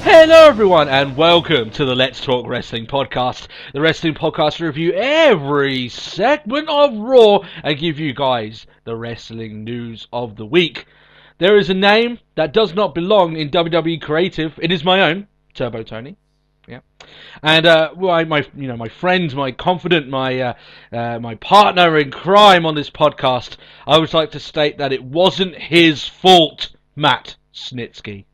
Hello everyone and welcome to the Let's Talk Wrestling podcast. The wrestling podcast to review every segment of Raw and give you guys the wrestling news of the week. There is a name that does not belong in WWE Creative. It is my own, Turbo Tony. Yeah. And my friend, my confidant, my partner in crime on this podcast, I would like to state that it wasn't his fault, Matt Snitsky.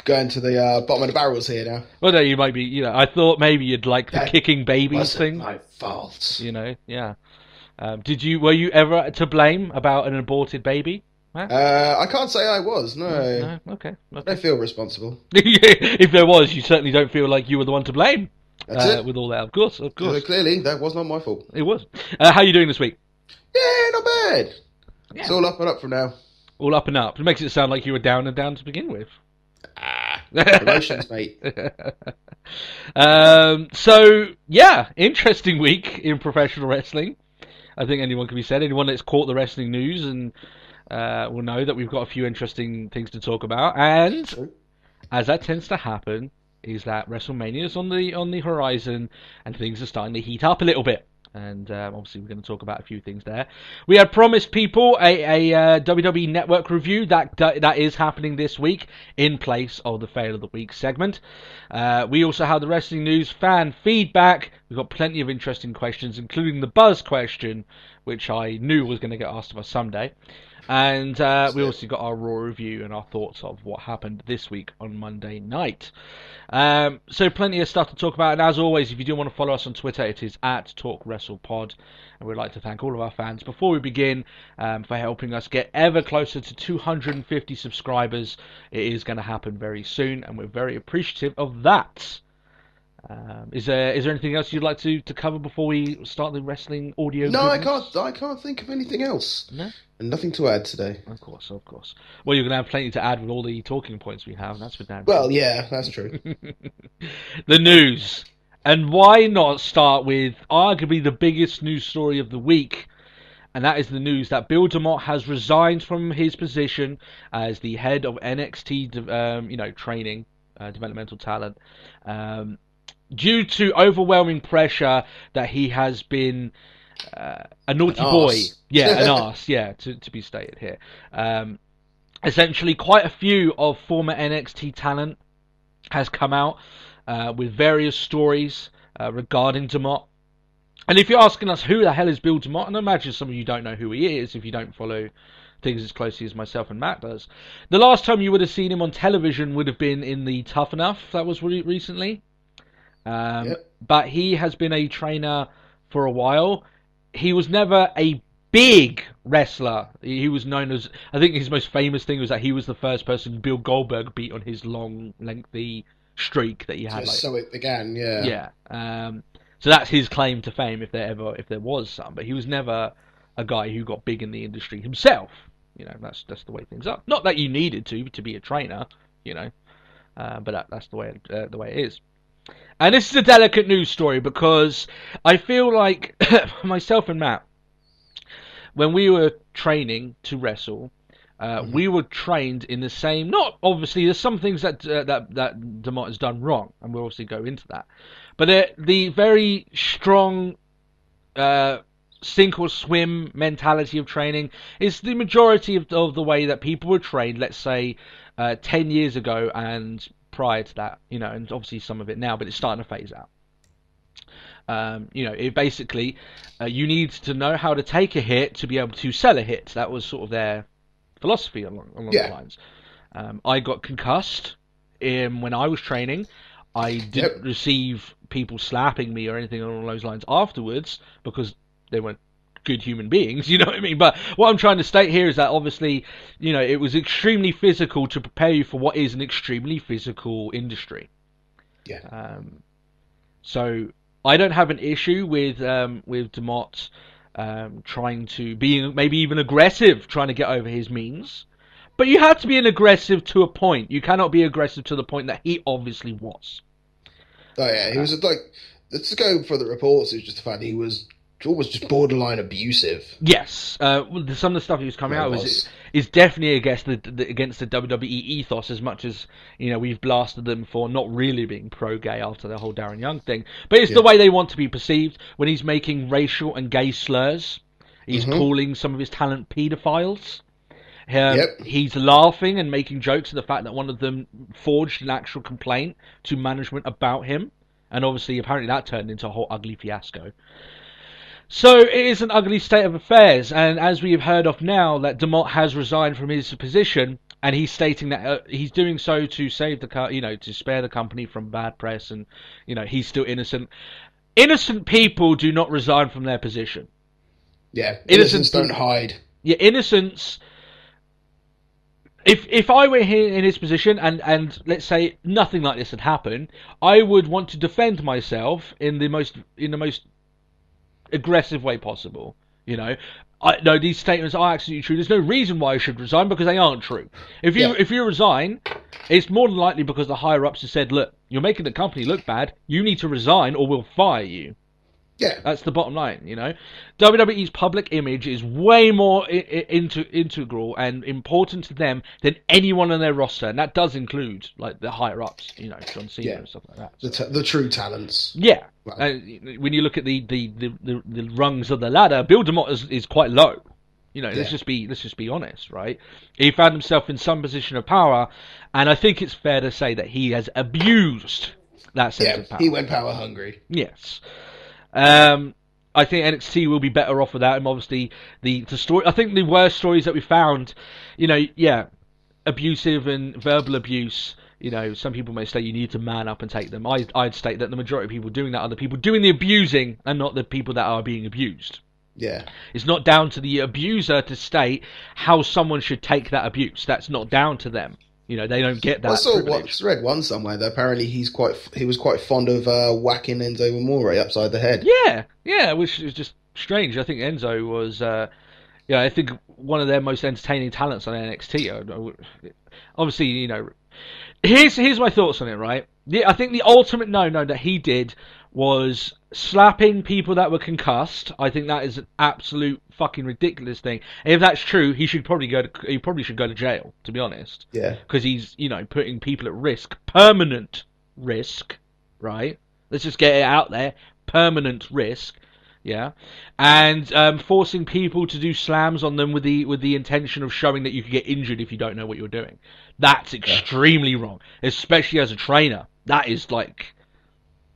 Going to the bottom of the barrels here now. Well, no, you might be. I thought maybe you'd like the kicking babies thing. My fault. Yeah. Were you ever to blame about an aborted baby? Huh? I can't say I was. No. Okay. I don't feel responsible. If there was, you certainly don't feel like you were the one to blame. That's it. With all that, of course. Clearly, that was not my fault. It was. How are you doing this week? Yeah, not bad. Yeah. It's all up and up from now. All up and up. It makes it sound like you were down and down to begin with. Emotions, mate. Interesting week in professional wrestling. I think anyone can be said. Anyone that's caught the wrestling news and will know that we've got a few interesting things to talk about. And as that tends to happen, is that WrestleMania is on the horizon and things are starting to heat up a little bit. And obviously we're going to talk about a few things there. We had promised people a WWE Network review that is happening this week in place of the Fail of the Week segment. We also have the wrestling news fan feedback. We've got plenty of interesting questions, including the Buzz question, which I knew was going to get asked of us someday. And we also got our Raw review and our thoughts of what happened this week on Monday night. So plenty of stuff to talk about. And as always, if you do want to follow us on Twitter, it is @TalkWrestlePod. And we'd like to thank all of our fans before we begin for helping us get ever closer to 250 subscribers. It is going to happen very soon, and we're very appreciative of that. Is there anything else you'd like to cover before we start the wrestling audio? No, goodness? I can't think of anything else. No? And nothing to add today. Of course. Well, you're going to have plenty to add with all the talking points we have. That's for damn. Well, yeah, that's true. The news. And why not start with arguably the biggest news story of the week? And that is the news that Bill DeMott has resigned from his position as the head of NXT, training, developmental talent. Due to overwhelming pressure that he has been a naughty boy. Yeah, an arse, to be stated here. Essentially, quite a few of former NXT talent has come out with various stories regarding DeMott. And if you're asking us who the hell is Bill DeMott, and I imagine some of you don't know who he is if you don't follow things as closely as myself and Matt does. The last time you would have seen him on television would have been in the Tough Enough, that was recently. But he has been a trainer for a while. He was never a big wrestler. He was known as, I think his most famous thing was that he was the first person Bill Goldberg beat on his long, lengthy streak that he had. So it began, yeah. Yeah. So that's his claim to fame, if there was some. But he was never a guy who got big in the industry himself. That's the way things are. Not that you needed to be a trainer, but that's the way it is. And this is a delicate news story because I feel like myself and Matt, when we were training to wrestle, we were trained in the same. Not obviously, there's some things that DeMott has done wrong, and we'll obviously go into that. But the very strong sink or swim mentality of training is the majority of the way that people were trained. Let's say 10 years ago and prior to that, and obviously some of it now, but it's starting to phase out. It basically, you need to know how to take a hit to be able to sell a hit. That was sort of their philosophy along the lines. I got concussed when I was training. I didn't receive people slapping me or anything along those lines afterwards because they weren't good human beings, you know what I mean? But what I'm trying to state here is that obviously, it was extremely physical to prepare you for what is an extremely physical industry. Yeah. So I don't have an issue with DeMott trying to be maybe even aggressive, trying to get over his means. But you have to be an aggressive to a point. You cannot be aggressive to the point that he obviously was. Oh yeah, he was like, let's go for the reports. It was just the fact he was almost just borderline abusive. Yes, some of the stuff he was coming out with is definitely against the WWE ethos, as much as we've blasted them for not really being pro-gay after the whole Darren Young thing. But it's the way they want to be perceived. When he's making racial and gay slurs, he's calling some of his talent paedophiles. He's laughing and making jokes at the fact that one of them forged an actual complaint to management about him, and obviously apparently that turned into a whole ugly fiasco. So it is an ugly state of affairs, and as we have heard of now, that DeMott has resigned from his position, and he's stating that he's doing so to save to spare the company from bad press, and he's still innocent. Innocent people do not resign from their position. Yeah, innocents don't hide. Yeah, innocence. If I were here in his position and let's say nothing like this had happened, I would want to defend myself in the most aggressive way possible. I know these statements are absolutely true. There's no reason why I should resign because they aren't true. If you resign, it's more than likely because the higher ups have said, look, you're making the company look bad. You need to resign or we'll fire you. Yeah, that's the bottom line. WWE's public image is way more integral and important to them than anyone on their roster, and that does include like the higher ups, John Cena and stuff like that. So. The true talents. Yeah, when you look at the rungs of the ladder, Bill DeMott is quite low. Let's just be honest, right? He found himself in some position of power, and I think it's fair to say that he has abused that sense of power. He went power hungry. Yes. I think NXT will be better off without him. Obviously, the story. I think the worst stories that we found, abusive and verbal abuse. Some people may say you need to man up and take them. I'd state that the majority of people doing that are the people doing the abusing and not the people that are being abused. Yeah, it's not down to the abuser to state how someone should take that abuse. That's not down to them. They don't get that. I read one somewhere that apparently he was quite fond of whacking Enzo Amore upside the head. Yeah, which is just strange. I think Enzo was, I think one of their most entertaining talents on NXT. Obviously, here's my thoughts on it. Right, I think the ultimate no that he did was slapping people that were concussed. I think that is an absolute fucking ridiculous thing. And if that's true, he probably should go to jail, to be honest. Yeah. Because he's, putting people at risk, permanent risk, right? Let's just get it out there, permanent risk, yeah. And forcing people to do slams on them with the intention of showing that you could get injured if you don't know what you're doing. That's extremely wrong, especially as a trainer. That is like.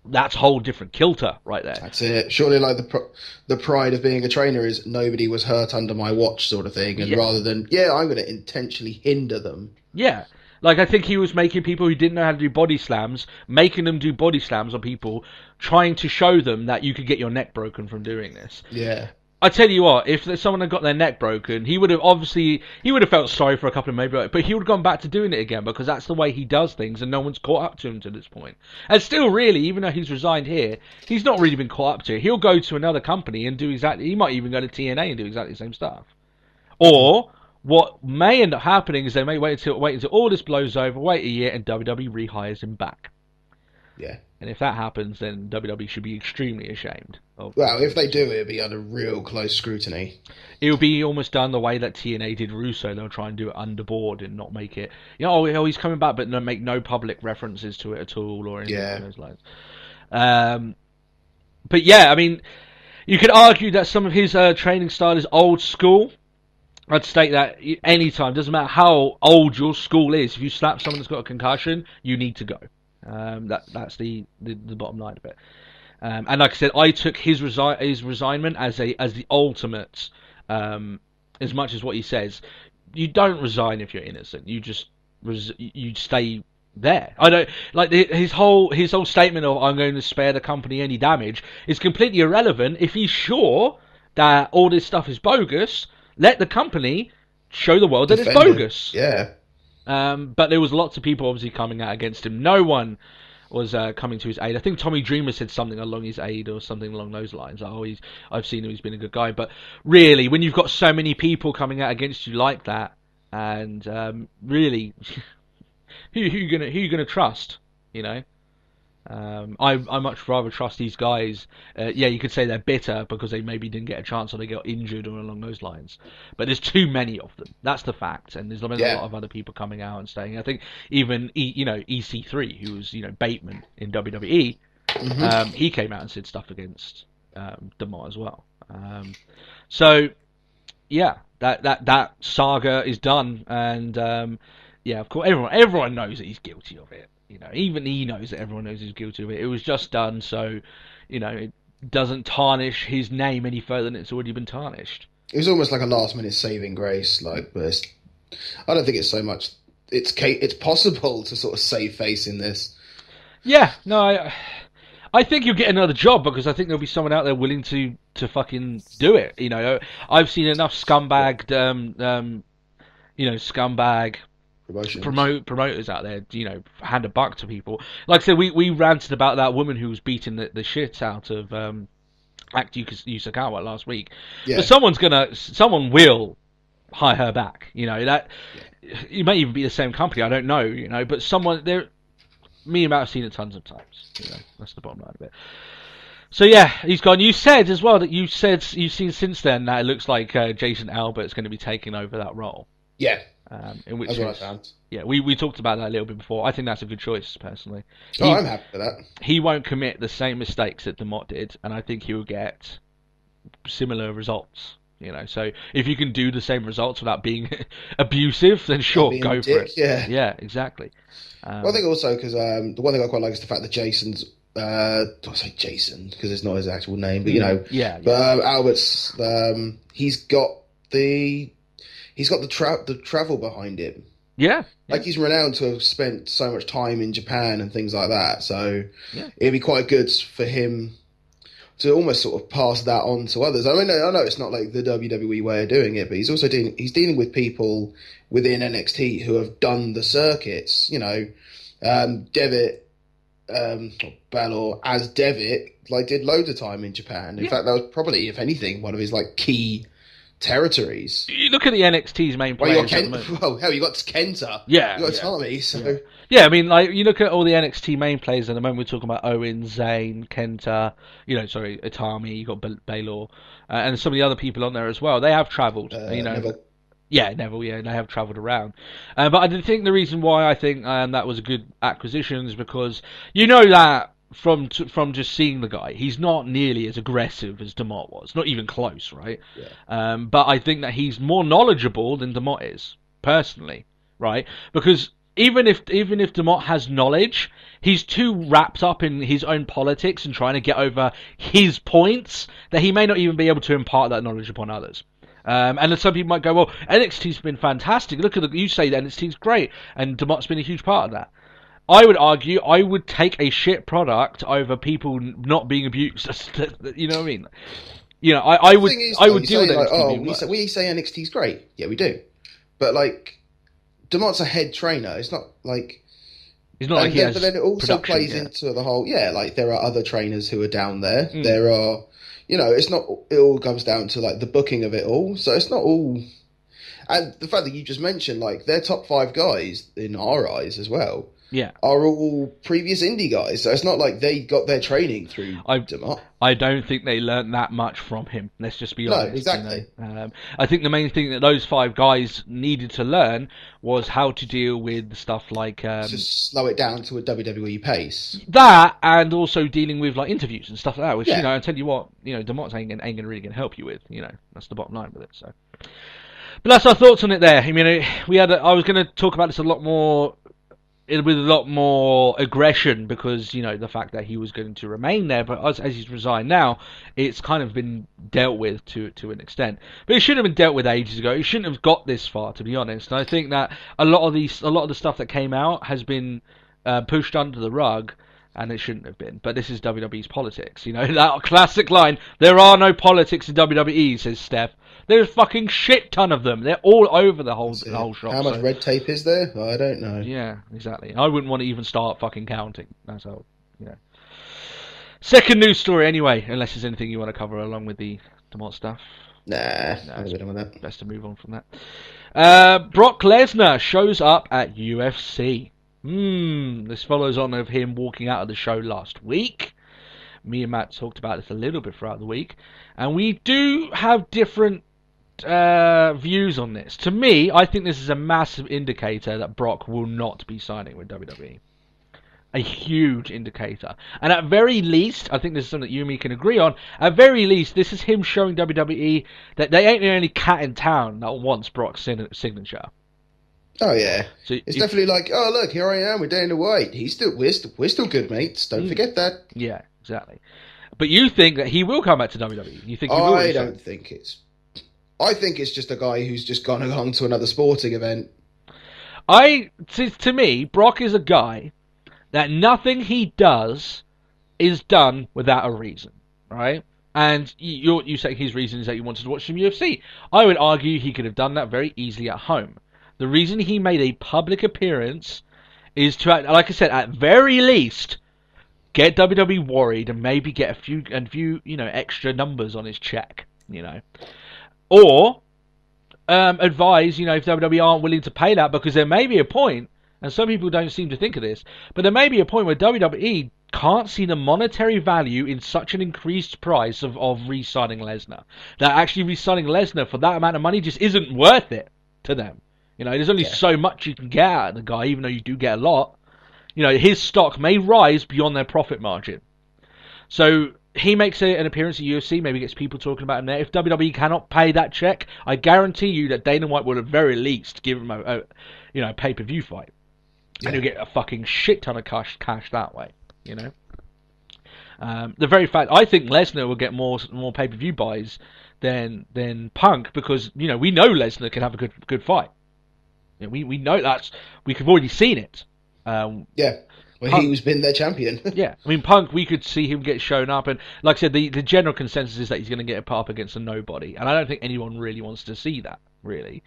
That's a whole different kilter right there. That's it. Surely, like the pride of being a trainer is nobody was hurt under my watch, sort of thing, and rather than I'm going to intentionally hinder them. Yeah, like I think he was making people who didn't know how to do body slams, making them do body slams on people, trying to show them that you could get your neck broken from doing this. Yeah. I tell you what, if someone had got their neck broken, he would have felt sorry for a couple of maybe, but he would have gone back to doing it again because that's the way he does things, and no one's caught up to him to this point. And still, really, even though he's resigned here, he's not really been caught up to it. He'll go to another company and do exactly. He might even go to TNA and do exactly the same stuff. Or what may end up happening is they may wait until all this blows over, wait a year, and WWE rehires him back. Yeah. And if that happens, then WWE should be extremely ashamed. Well, if they do, it'll be under real close scrutiny. It'll be almost done the way that TNA did Russo. They'll try and do it underboard and not make it, he's coming back, but make no public references to it at all or anything along those lines. But yeah, I mean, you could argue that some of his training style is old school. I'd state that anytime, doesn't matter how old your school is, if you slap someone that's got a concussion, you need to go. That's the bottom line of it. And like I said, I took his resignment as the ultimate. As much as what he says, you don't resign if you're innocent. You just you stay there. I don't like his whole statement of I'm going to spare the company any damage is completely irrelevant if he's sure that all this stuff is bogus. Let the company show the world that it's bogus. Yeah. But there was lots of people obviously coming out against him. No one was coming to his aid. I think Tommy Dreamer said something along his aid or something along those lines. Oh, I've seen him, he's been a good guy. But really, when you've got so many people coming out against you like that, and really, who you gonna trust? You know. I much rather trust these guys. Yeah, you could say they're bitter because they maybe didn't get a chance or they got injured or along those lines. But there's too many of them. That's the fact. And there's a lot of other people coming out and saying. I think even EC3, who was Bateman in WWE, he came out and said stuff against DeMott as well. So yeah, that saga is done, and yeah, of course everyone knows that he's guilty of it. Even he knows that everyone knows he's guilty of it. It was just done, so it doesn't tarnish his name any further than it's already been tarnished. It was almost like a last-minute saving grace. But I don't think it's so much. It's possible to sort of save face in this. Yeah, no, I think you'll get another job because I think there'll be someone out there willing to fucking do it. I've seen enough scumbag, scumbag. Promoters out there, hand a buck to people. Like I said, we ranted about that woman who was beating the shit out of Act Yusakawa last week. Yeah. But someone will hire her back. That it may even be the same company. I don't know. But someone there. Me and Matt have seen it tons of times. That's the bottom line of it. So yeah, he's gone. You said as well that you've seen since then that it looks like Jason Albert's going to be taking over that role. Yeah. That's what I found. Yeah, we talked about that a little bit before. I think that's a good choice, personally. I'm happy for that. He won't commit the same mistakes that DeMott did, and I think he will get similar results. So if you can do the same results without being abusive, then sure, go for it. Yeah, exactly. Well, I think also because the one thing I quite like is the fact that Jason's. Do I say Jason because it's not his actual name, but But Albert's. He's got the travel behind him. Yeah. Like he's renowned to have spent so much time in Japan and things like that. So it'd be quite good for him to almost sort of pass that on to others. I mean, I know it's not like the WWE way of doing it, but he's also dealing with people within NXT who have done the circuits. Devitt, Balor as Devitt, did loads of time in Japan. In fact, that was probably, if anything, one of his key territories. You look at the NXT's main players. Hell, you got Kenta. Yeah. You got Tommy. So. Yeah, I mean, you look at all the NXT main players at the moment. We're talking about Owen, Zayn, Kenta. Itami. You got Balor, and some of the other people on there as well. They have travelled. Neville. Yeah, Neville. Yeah, and they have travelled around. But I did think the reason why I think that was a good acquisition is because that. From just seeing the guy, he's not nearly as aggressive as DeMott was. Not even close, right? Yeah. But I think that he's more knowledgeable than DeMott is, personally, right? Because even if DeMott has knowledge, he's too wrapped up in his own politics and trying to get over his points that he may not even be able to impart that knowledge upon others. And then some people might go, well, NXT's been fantastic. Look at you say that NXT's great, and DeMott's been a huge part of that. I would argue I would take a shit product over people not being abused. You know what I mean? I would deal with NXT. We say NXT's great. Yeah, we do. But DeMott's a head trainer. It's not like he's not. But then it also plays into the whole. Yeah, there are other trainers who are down there. Mm. There are. It's not. It all comes down to the booking of it all. So it's not all. And the fact that you just mentioned, their top 5 guys in our eyes as well. Yeah, are all previous indie guys, so it's not like they got their training through DeMott. I don't think they learned that much from him. Let's just be honest. No, exactly. I think the main thing that those 5 guys needed to learn was how to deal with stuff like just slow it down to a WWE pace. That, and also dealing with interviews and stuff like that. Which I tell you what, DeMott's ain't gonna really gonna help you with. That's the bottom line with it. So, but that's our thoughts on it. There. I mean, I was going to talk about this a lot more. With a lot more aggression because, the fact that he was going to remain there, but as he's resigned now, it's kind of been dealt with to an extent. But it should have been dealt with ages ago. It shouldn't have got this far, to be honest. And I think that a lot of the stuff that came out has been pushed under the rug, and it shouldn't have been. But this is WWE's politics. That classic line, there are no politics in WWE, says Steph. There's fucking shit ton of them. They're all over the whole shop. How much red tape is there? I don't know. Yeah, exactly. I wouldn't want to even start fucking counting. That's how, Second news story, anyway, unless there's anything you want to cover along with the DeMott stuff. Nah, I'm done with that. Best to move on from that. Brock Lesnar shows up at UFC. This follows on of him walking out of the show last week. Me and Matt talked about this a little bit throughout the week, and we do have different views on this. To me, I think this is a massive indicator that Brock will not be signing with WWE. A huge indicator. And at very least, I think this is something that you and me can agree on, at very least, this is him showing WWE that they ain't the only cat in town that wants Brock's signature. Oh yeah, so it's definitely like, oh look, here I am with Dana White. We're still good mates. Don't forget that. Yeah, exactly. But you think that he will come back to WWE? You think he will? I don't think it's. I think it's just a guy who's just gone along to another sporting event. To me, Brock is a guy that nothing he does is done without a reason, right? And you say his reason is that he wanted to watch some UFC. I would argue he could have done that very easily at home. The reason he made a public appearance is to, like I said, at very least, get WWE worried and maybe get a few extra numbers on his check, or advise, if WWE aren't willing to pay that, because there may be a point, and some people don't seem to think of this, but there may be a point where WWE can't see the monetary value in such an increased price of re-signing Lesnar. That actually re-signing Lesnar for that amount of money just isn't worth it to them. There's only so much you can get out of the guy, even though you do get a lot. His stock may rise beyond their profit margin. So he makes an appearance at UFC, maybe gets people talking about him there. If WWE cannot pay that check, I guarantee you that Dana White will at very least give him a pay-per-view fight. Yeah. And he'll get a fucking shit ton of cash that way, The very fact, I think Lesnar will get more pay-per-view buys than Punk, because, we know Lesnar can have a good fight. We know we've already seen it. Well, Punk, he's been their champion. Yeah, Punk, we could see him get shown up, and like I said, the general consensus is that he's going to get put up against a nobody, and I don't think anyone really wants to see that, really.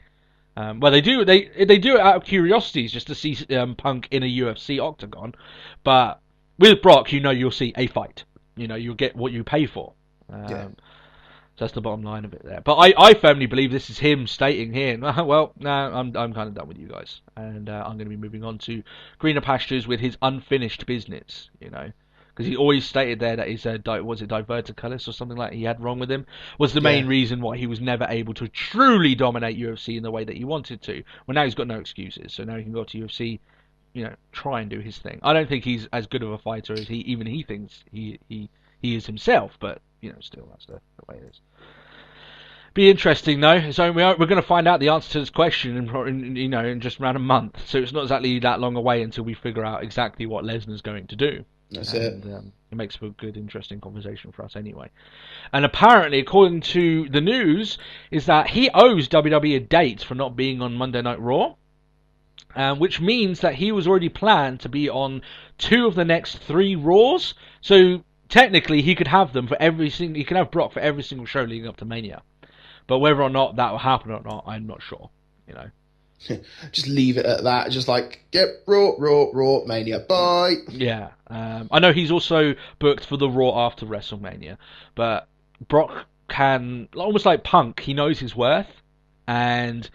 Well, they do it out of curiosity, just to see Punk in a UFC octagon, but with Brock, you'll see a fight. You'll get what you pay for. So that's the bottom line of it there. But I firmly believe this is him stating here, well, no, I'm kind of done with you guys, and I'm going to be moving on to greener pastures with his unfinished business, because he always stated there that his was it diverticulitis or something like he had wrong with him, was the main reason why he was never able to truly dominate UFC in the way that he wanted to. Well, now he's got no excuses, so now he can go to UFC, try and do his thing. I don't think he's as good of a fighter as he thinks he is himself, but still, that's the way it is. Be interesting though. So we're going to find out the answer to this question in just around a month. So it's not exactly that long away until we figure out exactly what Lesnar's going to do. That's it. It makes for a good, interesting conversation for us anyway. And apparently, according to the news, is that he owes WWE a date for not being on Monday Night Raw, which means that he was already planned to be on 2 of the next 3 Raws. So technically, he could have them for he could have Brock for every single show leading up to Mania. But whether or not that will happen or not, I'm not sure. Just leave it at that. Just like, get Raw, Mania, bye. Yeah. I know he's also booked for the Raw after WrestleMania. But Brock can, almost like Punk, he knows his worth. And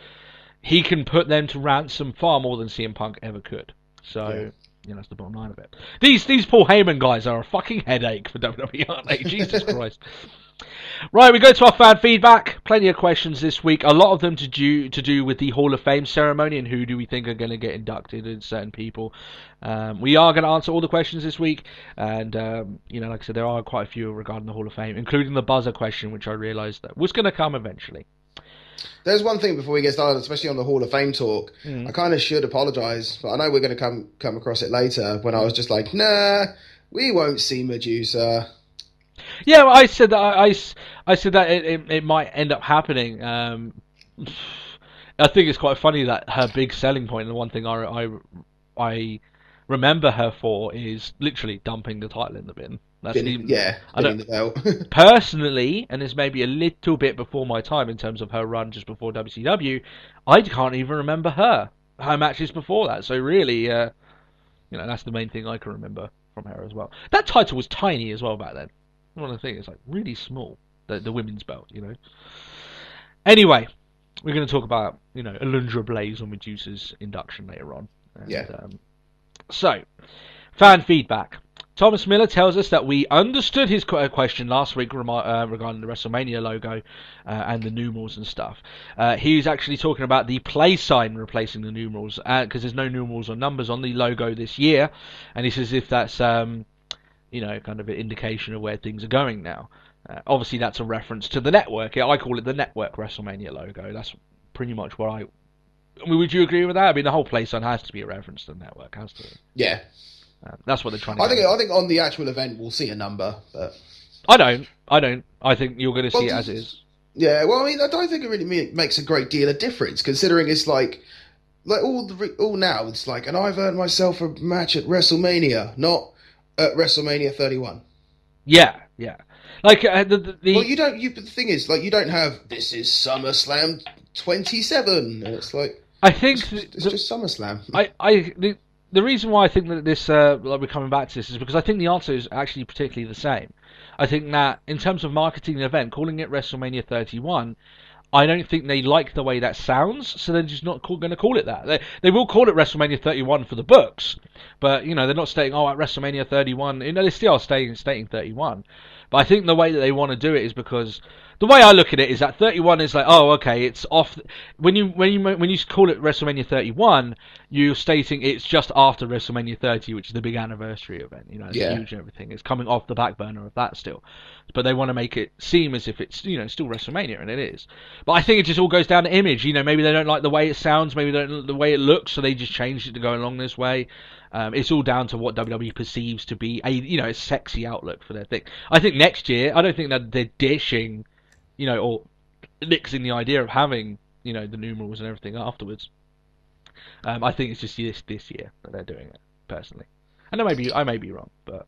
he can put them to ransom far more than CM Punk ever could. So, that's the bottom line of it. These Paul Heyman guys are a fucking headache for WWE, aren't they? Jesus Christ. Right, we go to our fan feedback. Plenty of questions this week. A lot of them to do with the Hall of Fame ceremony and who do we think are going to get inducted and certain people. We are going to answer all the questions this week, and like I said, there are quite a few regarding the Hall of Fame, including the buzzer question, which I realised that was going to come eventually. There's one thing before we get started, especially on the Hall of Fame talk. I kind of should apologise, but I know we're going to come across it later. When I was just like, nah, we won't see Medusa. Yeah, well, I said that. I said that it might end up happening. I think it's quite funny that her big selling point, and the one thing I remember her for, is literally dumping the title in the bin. That's winning the belt. Personally, and this may be a little bit before my time in terms of her run just before WCW, I can't even remember her matches before that. So really, that's the main thing I can remember from her as well. That title was tiny as well back then. One of the things, it's like really small, the women's belt, Anyway, we're going to talk about, Alundra Blaze on Medusa's induction later on. And, so, fan feedback. Thomas Miller tells us that we understood his question last week regarding the WrestleMania logo and the numerals and stuff. He's actually talking about the play sign replacing the numerals because there's no numerals or numbers on the logo this year, and he says if that's kind of an indication of where things are going now. Obviously, that's a reference to the network. I call it the network WrestleMania logo. That's pretty much what I mean, would you agree with that? I mean, the whole play sign has to be a reference to the network, has to. Yeah. That's what they're trying to I think on the actual event we'll see a number, but I don't. I think you're going to see it as is. Yeah, well, I mean, I don't think it really makes a great deal of difference, considering it's like all now it's like, and I've earned myself a match at WrestleMania, not at WrestleMania 31. Yeah. Like well, the thing is, like, you don't have this is SummerSlam 27, and it's like I think it's just SummerSlam. The reason why I think that this, we're coming back to this, is because I think the answer is actually particularly the same. I think that in terms of marketing the event, calling it WrestleMania 31, I don't think they like the way that sounds, so they're just not going to call it that. They will call it WrestleMania 31 for the books, but they're not stating, at WrestleMania 31. They still are stating 31. But I think the way that they want to do it is because the way I look at it is that 31 is like, oh, okay, it's off. When you call it WrestleMania 31, you're stating it's just after WrestleMania 30, which is the big anniversary event. It's huge and everything. It's coming off the back burner of that still. But they want to make it seem as if it's still WrestleMania, and it is. But I think it just all goes down to image. Maybe they don't like the way it sounds, maybe they don't like the way it looks, so they just changed it to go along this way. It's all down to what WWE perceives to be a sexy outlook for their thing. I think next year, I don't think that they're dishing, or nixing the idea of having, the numerals and everything afterwards. I think it's just this year that they're doing it, personally. And I may be wrong, but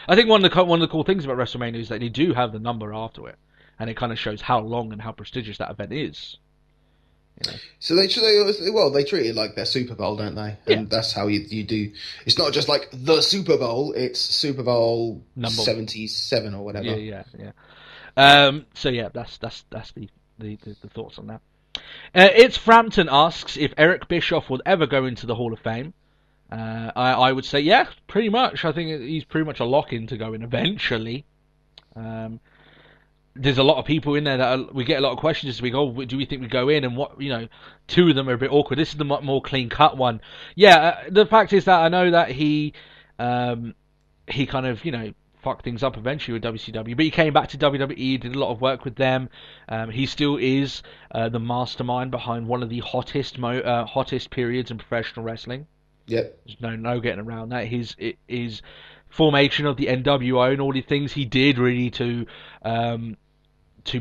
I think one of the cool things about WrestleMania is that they do have the number after it, and it kind of shows how long and how prestigious that event is. So they treat it like their Super Bowl, don't they? Yeah. And that's how you do. It's not just like the Super Bowl; it's Super Bowl number 77 or whatever. Yeah. So yeah, that's the thoughts on that. It's Frampton asks if Eric Bischoff would ever go into the Hall of Fame. I would say yeah, pretty much. I think he's pretty much a lock-in to go in eventually. There's a lot of people in there that we get a lot of questions this week. Oh, do we think we go in? And what, two of them are a bit awkward. This is the more clean-cut one. Yeah, the fact is that I know that he kind of, fucked things up eventually with WCW, but he came back to WWE, did a lot of work with them. He still is the mastermind behind one of the hottest periods in professional wrestling. Yep. There's no getting around that. His formation of the NWO and all the things he did really to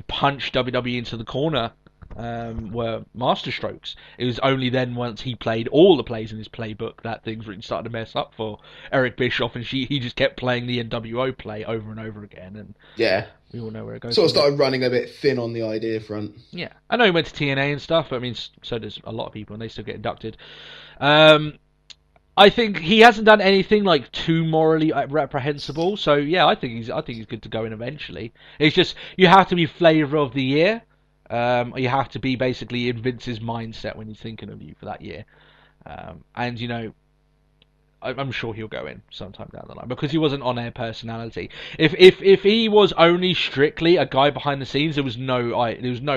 punch WWE into the corner were masterstrokes. It was only then once he played all the plays in his playbook that things really started to mess up for Eric Bischoff, and he just kept playing the NWO play over and over again, and we all know where it goes. Sort of started running a bit thin on the idea front. Yeah, I know he went to TNA and stuff, but I mean, so does a lot of people, and they still get inducted. I think he hasn't done anything like too morally reprehensible, so yeah, I think he's good to go in eventually. It's just you have to be flavour of the year. You have to be basically in Vince's mindset when he's thinking of you for that year, and I'm sure he'll go in sometime down the line because he was an on-air personality. If he was only strictly a guy behind the scenes, there was no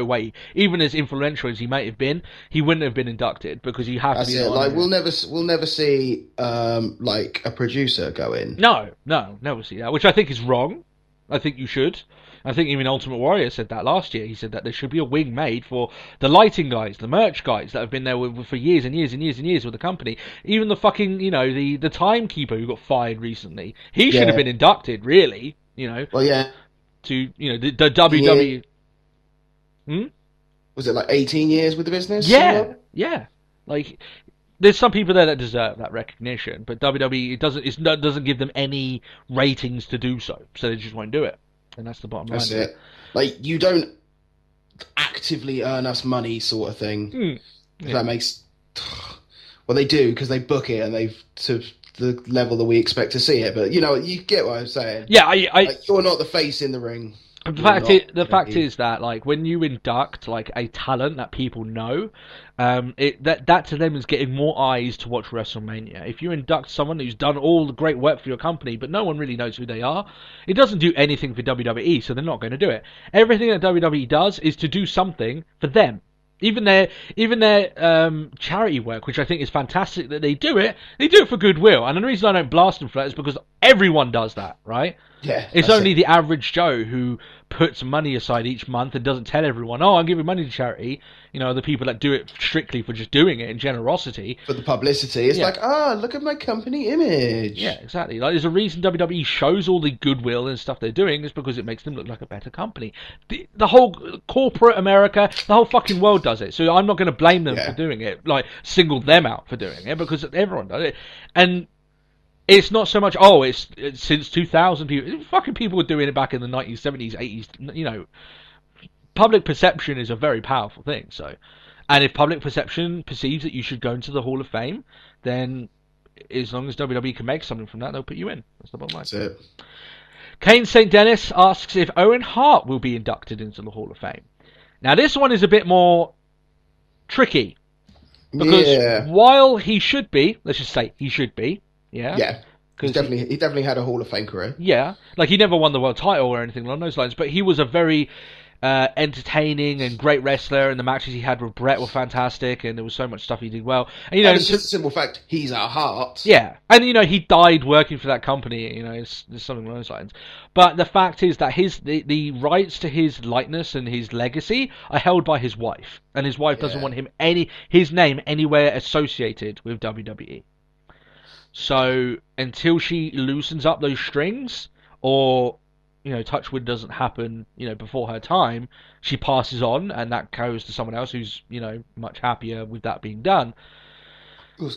way, even as influential as he might have been, he wouldn't have been inducted because you have to be. Like we'll never see like a producer go in. No, never see that, which I think is wrong. I think you should. I think even Ultimate Warrior said that last year. He said that there should be a wing made for the lighting guys, the merch guys that have been there for years and years and years and years with the company. Even the fucking, the timekeeper who got fired recently. He should have been inducted, really. Well, yeah. To, the WWE. Was it like 18 years with the business? Yeah. Like, there's some people there that deserve that recognition, but WWE doesn't give them any ratings to do so, so they just won't do it, and that's the bottom line. That's it. Like, you don't actively earn us money, sort of thing. If that makes. Well, they do, because they book it and they've to the level that we expect to see it. But you get what I'm saying. Yeah, like, you're not the face in the ring. The fact is that, like, when you induct like a talent that people know, that to them is getting more eyes to watch WrestleMania. If you induct someone who's done all the great work for your company, but no one really knows who they are, it doesn't do anything for WWE, so they're not going to do it. Everything that WWE does is to do something for them. Even their charity work, which I think is fantastic that they do it for goodwill. And the reason I don't blast them for that is because everyone does that, right? Yeah. It's only the average Joe who puts money aside each month and doesn't tell everyone, oh, I'm giving money to charity. The people that do it strictly for just doing it in generosity. For the publicity. It's like, look at my company image. Yeah, exactly. Like, there's a reason WWE shows all the goodwill and stuff they're doing is because it makes them look like a better company. The whole corporate America, the whole fucking world does it. So I'm not going to blame them for doing it, like single them out for doing it, because everyone does it. And it's not so much, it's since 2000, people were doing it back in the 90s, 70s, 80s, Public perception is a very powerful thing. So, and if public perception perceives that you should go into the Hall of Fame, then as long as WWE can make something from that, they'll put you in. That's the bottom line. That's it. Kane St. Dennis asks if Owen Hart will be inducted into the Hall of Fame. Now, this one is a bit more tricky. Because while he should be, let's just say he should be, Yeah. He definitely had a Hall of Fame career. Yeah. Like, he never won the world title or anything along those lines, but he was a very entertaining and great wrestler, and the matches he had with Brett were fantastic, and there was so much stuff he did well. And, it's just a simple fact, he's at Hart. Yeah, and he died working for that company. It's something along those lines. But the fact is that the rights to his likeness and his legacy are held by his wife, and his wife doesn't want his name anywhere associated with WWE. So until she loosens up those strings, or touch wood doesn't happen, before her time, she passes on, and that goes to someone else who's, much happier with that being done,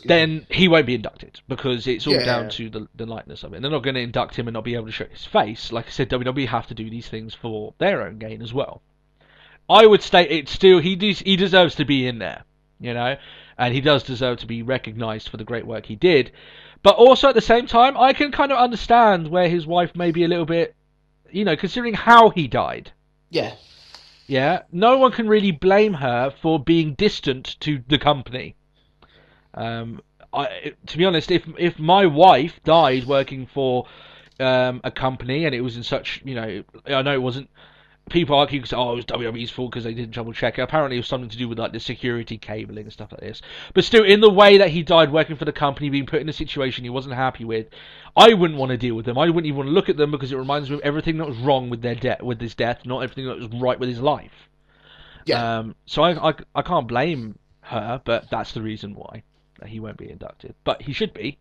then he won't be inducted, because it's all down to the likeness of it. And they're not going to induct him and not be able to show his face. Like I said, WWE have to do these things for their own gain as well. I would state it's still, he deserves to be in there, and he does deserve to be recognised for the great work he did. But also at the same time, I can kind of understand where his wife may be a little bit, considering how he died. Yeah. Yeah. No one can really blame her for being distant to the company. To be honest, if my wife died working for a company and it was in such, I know it wasn't. People argue because it was WWE's fault because they didn't double check it. Apparently, it was something to do with like the security cabling and stuff like this. But still, in the way that he died working for the company, being put in a situation he wasn't happy with, I wouldn't want to deal with them. I wouldn't even want to look at them because it reminds me of everything that was wrong with with his death, not everything that was right with his life. Yeah. So I can't blame her, but that's the reason why he won't be inducted. But he should be.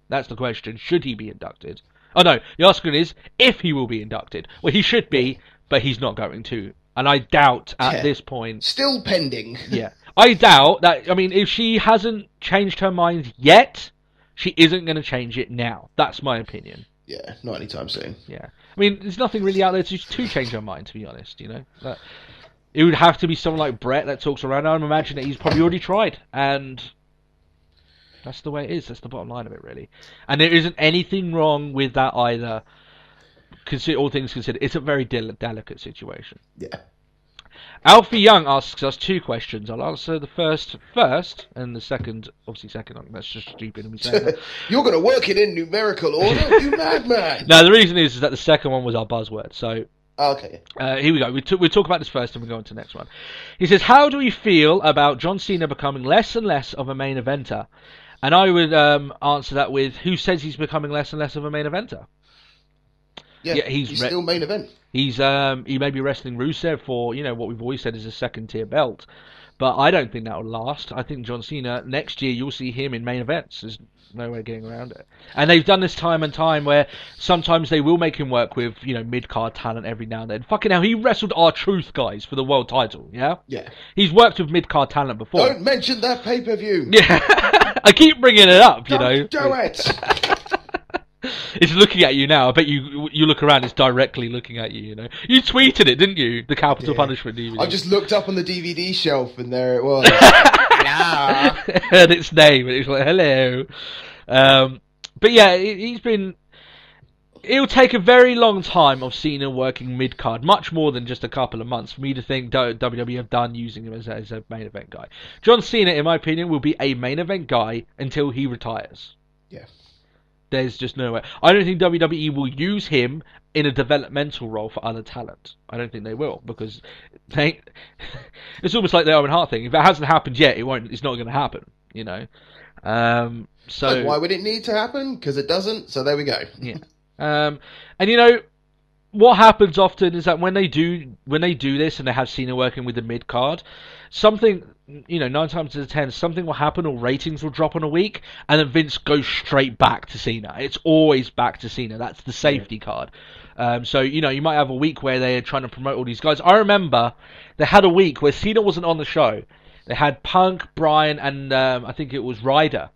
That's the question. Should he be inducted? Oh no, the question is if he will be inducted. Well, he should be. But he's not going to. And I doubt at this point... Still pending. Yeah. I doubt that... I mean, if she hasn't changed her mind yet, she isn't going to change it now. That's my opinion. Yeah, not anytime soon. Yeah. I mean, there's nothing really out there to change her mind, to be honest, That, it would have to be someone like Brett that talks around. I imagine that he's probably already tried. And that's the way it is. That's the bottom line of it, really. And there isn't anything wrong with that either. All things considered, it's a very delicate situation. Yeah. Alfie Young asks us two questions. I'll answer the first, and the second, obviously second. That's just stupid of me saying that. You're going to work it in numerical order, you madman. No, the reason is that the second one was our buzzword. So, okay. Here we go. We'll talk about this first, and we'll go on to the next one. He says, "How do we feel about John Cena becoming less and less of a main eventer?" And I would answer that with, "Who says he's becoming less and less of a main eventer?" Yeah, he's still main event. He may be wrestling Rusev for what we've always said is a second tier belt, But I don't think that will last. I think John Cena, next year, you'll see him in main events. There's no way of getting around it. And they've done this time and time where sometimes they will make him work with, mid-card talent every now and then. Fucking hell, he wrestled R-Truth, guys, for the world title, yeah? Yeah. He's worked with mid-card talent before. Don't mention that pay-per-view. Yeah. I keep bringing it up, Don't do it. It's looking at you now. I bet you look around, it's directly looking at you, You tweeted it, didn't you? The Capital Punishment DVD. I just looked up on the DVD shelf and there it was. Yeah. Heard its name and it was like, hello. But yeah, it'll take a very long time of Cena working mid-card, much more than just a couple of months, for me to think WWE have done using him as a main event guy. John Cena, in my opinion, will be a main event guy until he retires. Yeah. There's just no way. I don't think WWE will use him in a developmental role for other talent. I don't think they will, because it's almost like the Owen Hart thing. If it hasn't happened yet, it's not going to happen, So why would it need to happen? Because it doesn't. So there we go. Yeah. And what happens often is that when they do this and they have Cena working with the mid card, something 9 times out of 10 something will happen or ratings will drop in a week, and then Vince goes straight back to Cena. It's always back to Cena. That's the safety card. So you might have a week where they're trying to promote all these guys. I remember they had a week where Cena wasn't on the show. They had Punk, Bryan, and I think it was Ryder,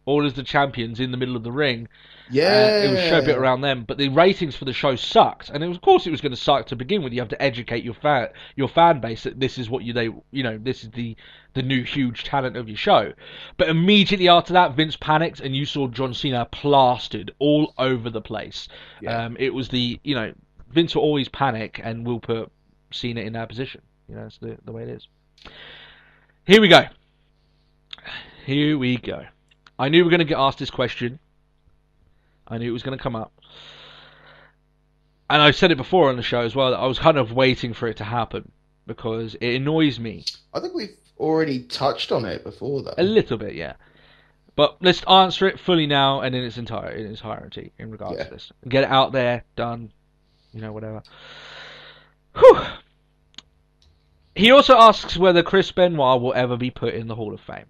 all as the champions in the middle of the ring. Yeah, it was a show bit around them, but the ratings for the show sucked, and of course it was going to suck to begin with. You have to educate your fan base that this is what this is the new huge talent of your show. But immediately after that, Vince panicked, and you saw John Cena plastered all over the place. Yeah. It was Vince will always panic and will put Cena in that position. That's the way it is. Here we go. I knew we were going to get asked this question. I knew it was going to come up. And I said it before on the show as well, that I was kind of waiting for it to happen, because it annoys me. I think we've already touched on it before, though. A little bit, yeah. But let's answer it fully now and in its entirety in regards to this. Get it out there, done, whatever. Whew. He also asks whether Chris Benoit will ever be put in the Hall of Fame.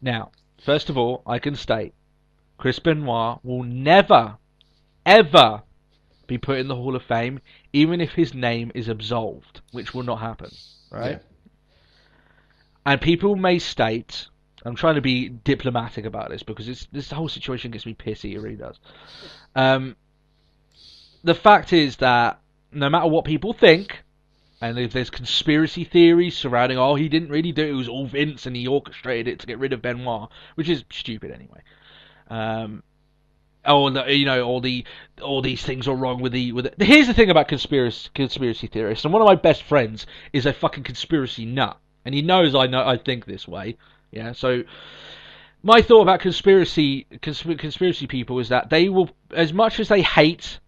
Now, first of all, I can state, Chris Benoit will never, ever be put in the Hall of Fame, even if his name is absolved, which will not happen, right? Yeah. And people may state, I'm trying to be diplomatic about this, because this whole situation gets me pissy, it really does. The fact is that no matter what people think, and if there's conspiracy theories surrounding, he didn't really do it, it was all Vince and he orchestrated it to get rid of Benoit, which is stupid anyway. All these things are wrong with the. Here's the thing about conspiracy theorists, and one of my best friends is a fucking conspiracy nut, and he knows I think this way. Yeah, so my thought about conspiracy people is that they will, as much as they hate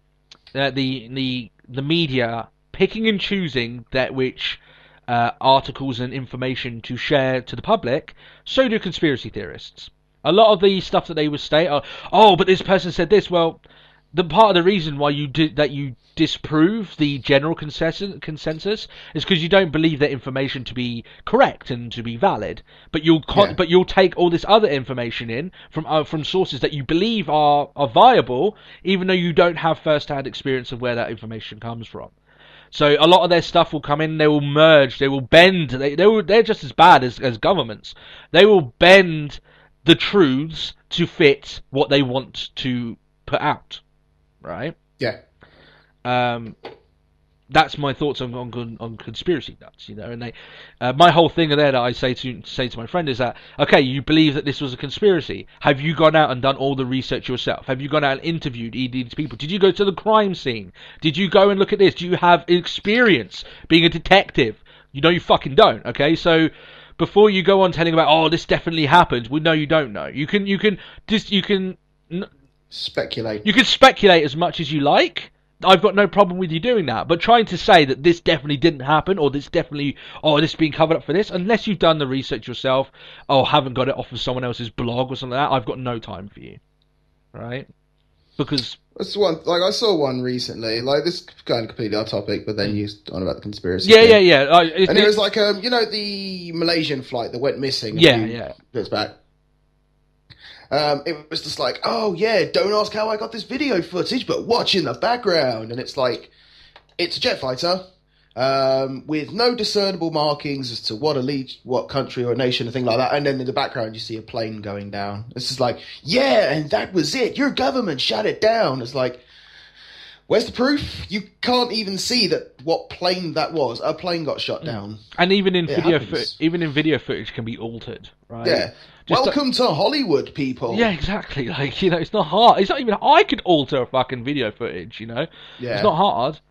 the media picking and choosing that which articles and information to share to the public, so do conspiracy theorists. A lot of the stuff that they would state are, but this person said this. Well, the part of the reason why you disprove the general consensus is because you don't believe that information to be correct and to be valid. But you'll take all this other information in from sources that you believe are viable, even though you don't have first-hand experience of where that information comes from. So a lot of their stuff will come in, they will merge, they will bend. They're just as bad as governments. They will bend the truths to fit what they want to put out, right? Yeah. That's my thoughts on conspiracy nuts, And they, my whole thing there that I say to my friend is that, okay, you believe that this was a conspiracy. Have you gone out and done all the research yourself? Have you gone out and interviewed these people? Did you go to the crime scene? Did you go and look at this? Do you have experience being a detective? You fucking don't. Okay, so before you go on telling about, this definitely happened, well, no, you don't know. You can speculate. You can speculate as much as you like. I've got no problem with you doing that, but trying to say that this definitely didn't happen, or this is being covered up for this, unless you've done the research yourself, haven't got it off of someone else's blog or something like that, I've got no time for you. Right? Because that's one. Like I saw one recently. Like this is going completely off topic, but then you on about the conspiracy. Yeah, thing. yeah. And it was like the Malaysian flight that went missing. Years back. It was just like, oh yeah, don't ask how I got this video footage, but watch in the background, and it's like, it's a jet fighter. With no discernible markings as to what country or nation, or thing like that. And then in the background, you see a plane going down. It's just like, yeah, and that was it. Your government shut it down. It's like, where's the proof? You can't even see that what plane that was. A plane got shot down. And even in video footage can be altered, right? Yeah. Welcome to Hollywood, people. Yeah, exactly. Like, it's not hard. It's not even. I could alter a fucking video footage. Yeah. It's not hard.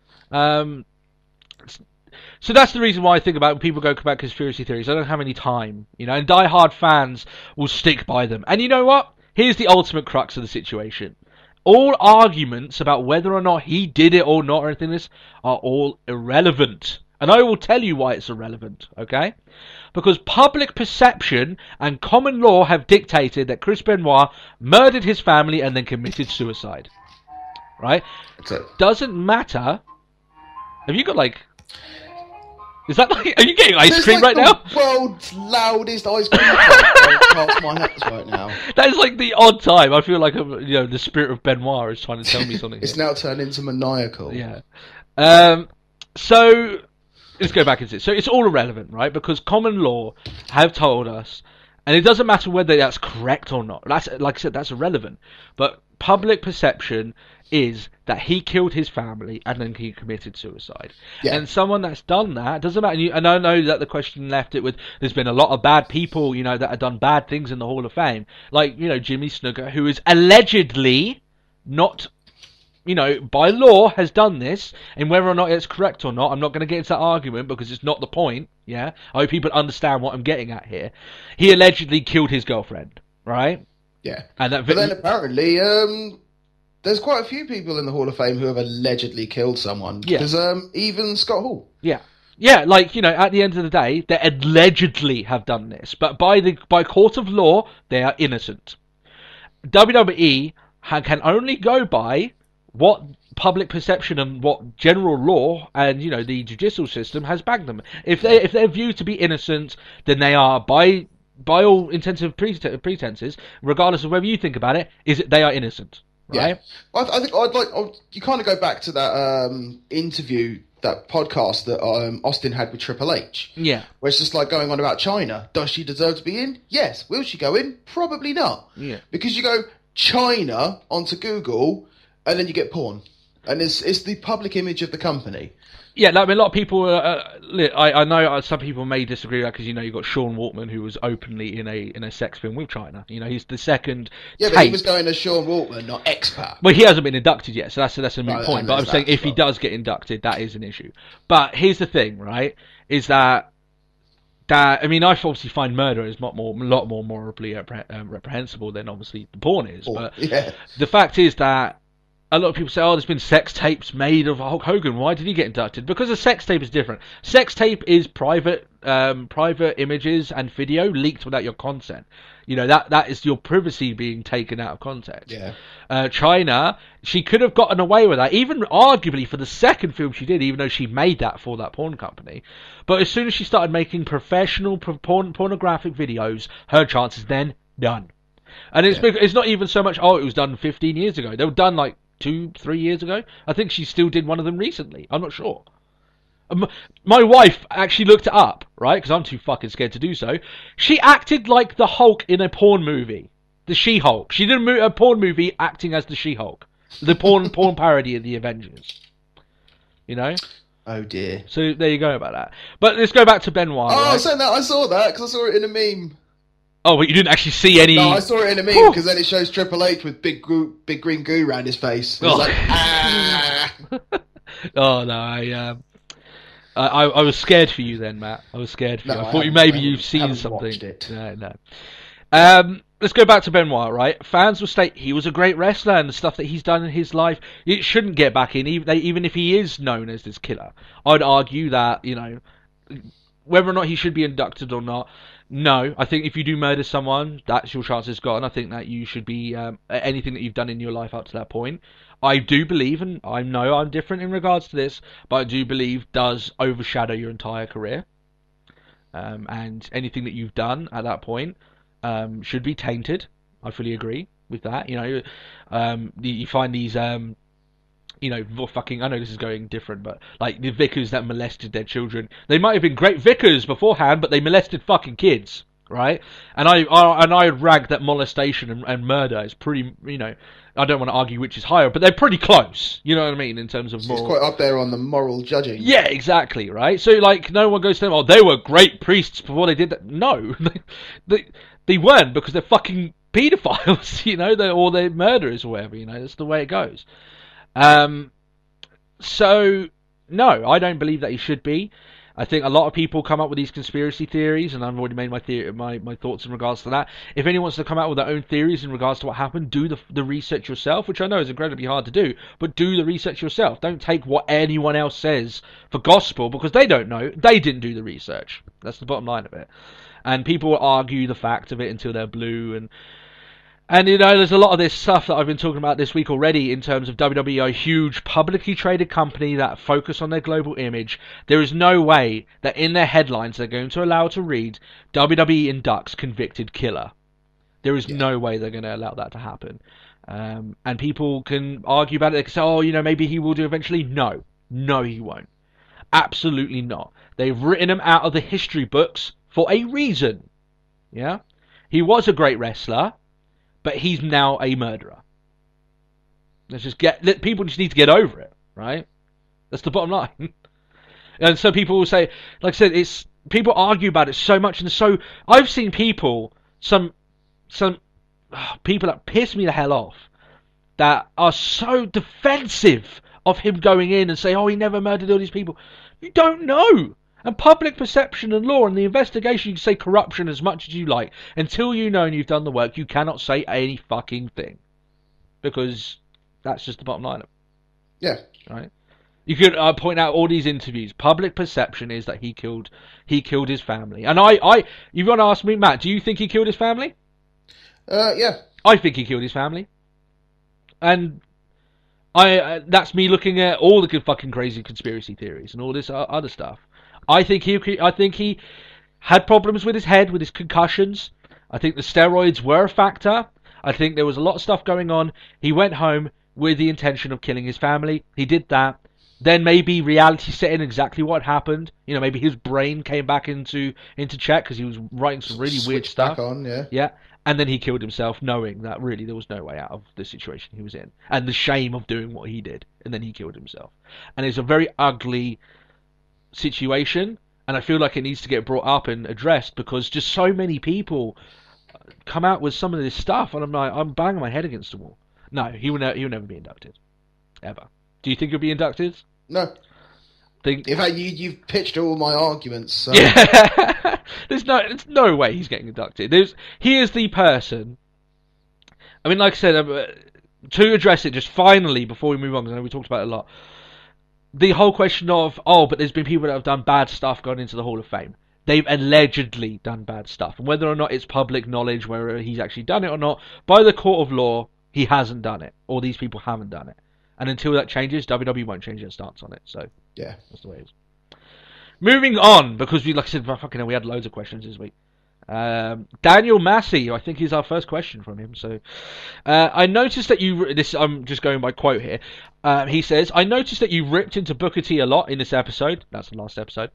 So that's the reason why I think about when people go about conspiracy theories. I don't have any time, and die-hard fans will stick by them. And you know what? Here's the ultimate crux of the situation. All arguments about whether or not he did it or not or anything like this are all irrelevant. And I will tell you why it's irrelevant, okay? Because public perception and common law have dictated that Chris Benoit murdered his family and then committed suicide. Right? Doesn't matter. Have you got Is that are you getting ice cream right now? World's loudest ice cream past my house right now. That is the odd time. I feel like the spirit of Benoit is trying to tell me something. It's now turned into maniacal. Yeah. So let's go back into it. So it's all irrelevant, right? Because common law have told us, and it doesn't matter whether that's correct or not. That's, like I said, that's irrelevant. But public perception is that he killed his family and then he committed suicide. Yeah. And someone that's done that, doesn't matter. And I know that the question left it with, there's been a lot of bad people, that have done bad things in the Hall of Fame. Like, Jimmy Snuka, who is allegedly not, by law has done this, and whether or not it's correct or not, I'm not going to get into that argument because it's not the point, yeah? I hope people understand what I'm getting at here. He allegedly killed his girlfriend, right? Yeah. And but then apparently, there's quite a few people in the Hall of Fame who have allegedly killed someone. Yeah. Because even Scott Hall. Yeah. Yeah, at the end of the day, they allegedly have done this. But by court of law, they are innocent. WWE can only go by what public perception and what general law and, the judicial system has backed them. If they're viewed to be innocent, then they are, by all intents and pretenses, regardless of whether you think about it, they are innocent. Right? Yeah. I think you kind of go back to that interview, that podcast that Austin had with Triple H. Yeah. Where it's just going on about China. Does she deserve to be in? Yes. Will she go in? Probably not. Yeah. Because you go China onto Google and then you get porn. And it's the public image of the company. Yeah, a lot of people. I know some people may disagree with that because you've got Sean Waltman, who was openly in a sex film with China. He's the second. Yeah, but he was going as Sean Waltman, not expat. Well, he hasn't been inducted yet, so that's a moot point. But I'm saying if he does get inducted, that is an issue. But here's the thing, right? Is that I obviously find murder is a lot more morally reprehensible than obviously the porn is. But the fact is that a lot of people say, there's been sex tapes made of Hulk Hogan. Why did he get inducted? Because a sex tape is different. Sex tape is private images and video leaked without your consent. That is your privacy being taken out of context. Yeah. China, she could have gotten away with that, even arguably for the second film she did, even though she made that for that porn company. But as soon as she started making professional pornographic videos, her chance is then done. And it's not even so much, it was done 15 years ago. They were done 2-3 years ago. I think she still did one of them recently. I'm not sure. My wife actually looked it up, right? Because I'm too fucking scared to do so. She acted like the Hulk in a porn movie. The She-Hulk. She did a porn movie acting as the She-Hulk. The porn parody of the Avengers. Oh dear. So there you go about that. But let's go back to Benoit. Oh, right? I saw that because I saw it in a meme. Oh, but you didn't actually see any... No, I saw it in a meme because then it shows Triple H with big green goo around his face. Oh. Oh, no, I was scared for you then, Matt. I was scared for you. I thought you've seen something. Watched it. No. Let's go back to Benoit, right? Fans will state he was a great wrestler and the stuff that he's done in his life, it shouldn't get back in, even if he is known as this killer. I'd argue that, whether or not he should be inducted or not, no. I think if you do murder someone, that's your chances gone. I think that you should be anything that you've done in your life up to that point. I do believe, and I know I'm different in regards to this, but I do believe does overshadow your entire career. And anything that you've done at that point should be tainted. I fully agree with that. You find these fucking, I know this is going different, but like the vicars that molested their children, they might have been great vicars beforehand, but they molested fucking kids, right? And I rag that molestation and murder is pretty, I don't want to argue which is higher, but they're pretty close. You know what I mean in terms of moral. It's quite up there on the moral judging. Yeah, exactly, right? So like, no one goes to them, oh, they were great priests before they did that. No, they weren't, because they're fucking paedophiles, or they're murderers or whatever. That's the way it goes. So no, I don't believe that he should be. I think a lot of people come up with these conspiracy theories, and I've already made my thoughts in regards to that. If anyone wants to come out with their own theories in regards to what happened, do the research yourself, which I know is incredibly hard to do, but do the research yourself. Don't take what anyone else says for gospel, because they don't know. They didn't do the research. That's the bottom line of it. And people will argue the fact of it until they're blue, and there's a lot of this stuff that I've been talking about this week already in terms of WWE, a huge publicly traded company that focus on their global image. There is no way that in their headlines they're going to allow to read WWE inducts convicted killer. There is no way they're going to allow that to happen. And people can argue about it. They can say, maybe he will do eventually. No, he won't. Absolutely not. They've written him out of the history books for a reason. Yeah? He was a great wrestler, but he's now a murderer. People just need to get over it, right? That's the bottom line. And so people will say, like I said, people argue about it so much, and so I've seen people, some people that piss me the hell off, that are so defensive of him going in and say, oh, he never murdered all these people. You don't know. And public perception and law and the investigation, you can say corruption as much as you like. Until you know and you've done the work, you cannot say any fucking thing. Because that's just the bottom line of it. Yeah. Right? You could point out all these interviews. Public perception is that he killed his family. And you want to ask me, Matt, do you think he killed his family? Yeah. I think he killed his family. And that's me looking at all the fucking crazy conspiracy theories and all this other stuff. I think he had problems with his head, with his concussions. I think the steroids were a factor. I think there was a lot of stuff going on. He went home with the intention of killing his family. He did that. Then maybe reality set in exactly what happened. Maybe his brain came back into check because he was writing some really weird stuff. Back on, yeah. Yeah. And then he killed himself, knowing that really there was no way out of the situation he was in. And the shame of doing what he did. And then he killed himself. And it's a very ugly situation, and I feel like it needs to get brought up and addressed, because just so many people come out with some of this stuff, and I'm banging my head against the wall. No, he will never be inducted, ever. Do you think he'll be inducted? No. In fact, you've pitched all my arguments. So. Yeah, there's no way he's getting inducted. He is the person. I mean, like I said, to address it just finally before we move on, because I know we talked about it a lot. The whole question of, but there's been people that have done bad stuff gone into the Hall of Fame. They've allegedly done bad stuff. And whether or not it's public knowledge, whether he's actually done it or not, by the court of law, he hasn't done it. Or these people haven't done it. And until that changes, WWE won't change their stance on it. So, yeah, that's the way it is. Moving on, because like I said, we had loads of questions this week. Daniel Massey, I think is our first question from him. So, I noticed that I'm just going by quote here. He says, I noticed that you ripped into Booker T a lot in this episode. That's the last episode.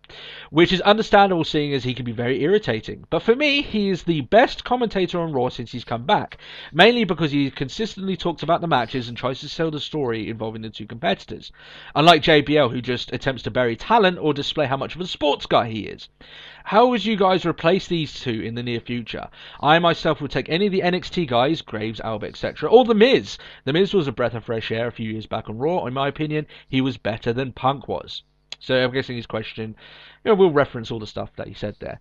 Which is understandable, seeing as he can be very irritating. But for me, he is the best commentator on Raw since he's come back. Mainly because he consistently talks about the matches and tries to sell the story involving the two competitors. Unlike JBL, who just attempts to bury talent or display how much of a sports guy he is. How would you guys replace these two in the near future? I myself would take any of the NXT guys, Graves, Alba, etc., or The Miz. The Miz was a breath of fresh air a few years back on Raw. In my opinion, he was better than Punk was. So I'm guessing his question, we'll reference all the stuff that he said there.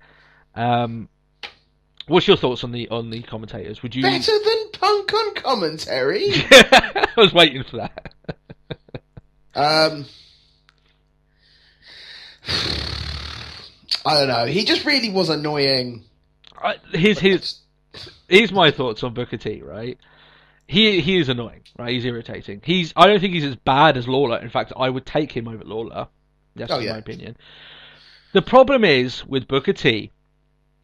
What's your thoughts on the commentators? Would you better than Punk on commentary? I was waiting for that. I don't know. He just really was annoying. Here's my thoughts on Booker T, right? He is annoying, right? He's irritating. I don't think he's as bad as Lawler. In fact, I would take him over Lawler. That's my opinion. The problem is with Booker T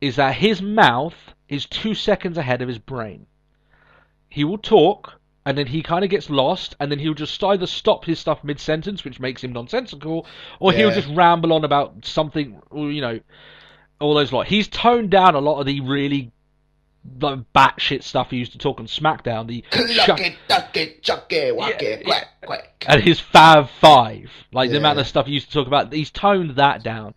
is that his mouth is 2 seconds ahead of his brain. He will talk, and then he kind of gets lost, and then he'll just either stop his stuff mid-sentence, which makes him nonsensical, or he'll just ramble on about something, you know, all those lot. He's toned down a lot of the really batshit stuff he used to talk on SmackDown. The Cluck it, duck it, chuck it, whack it, quack, quack. And his Fab Five, like the amount of stuff he used to talk about, he's toned that down.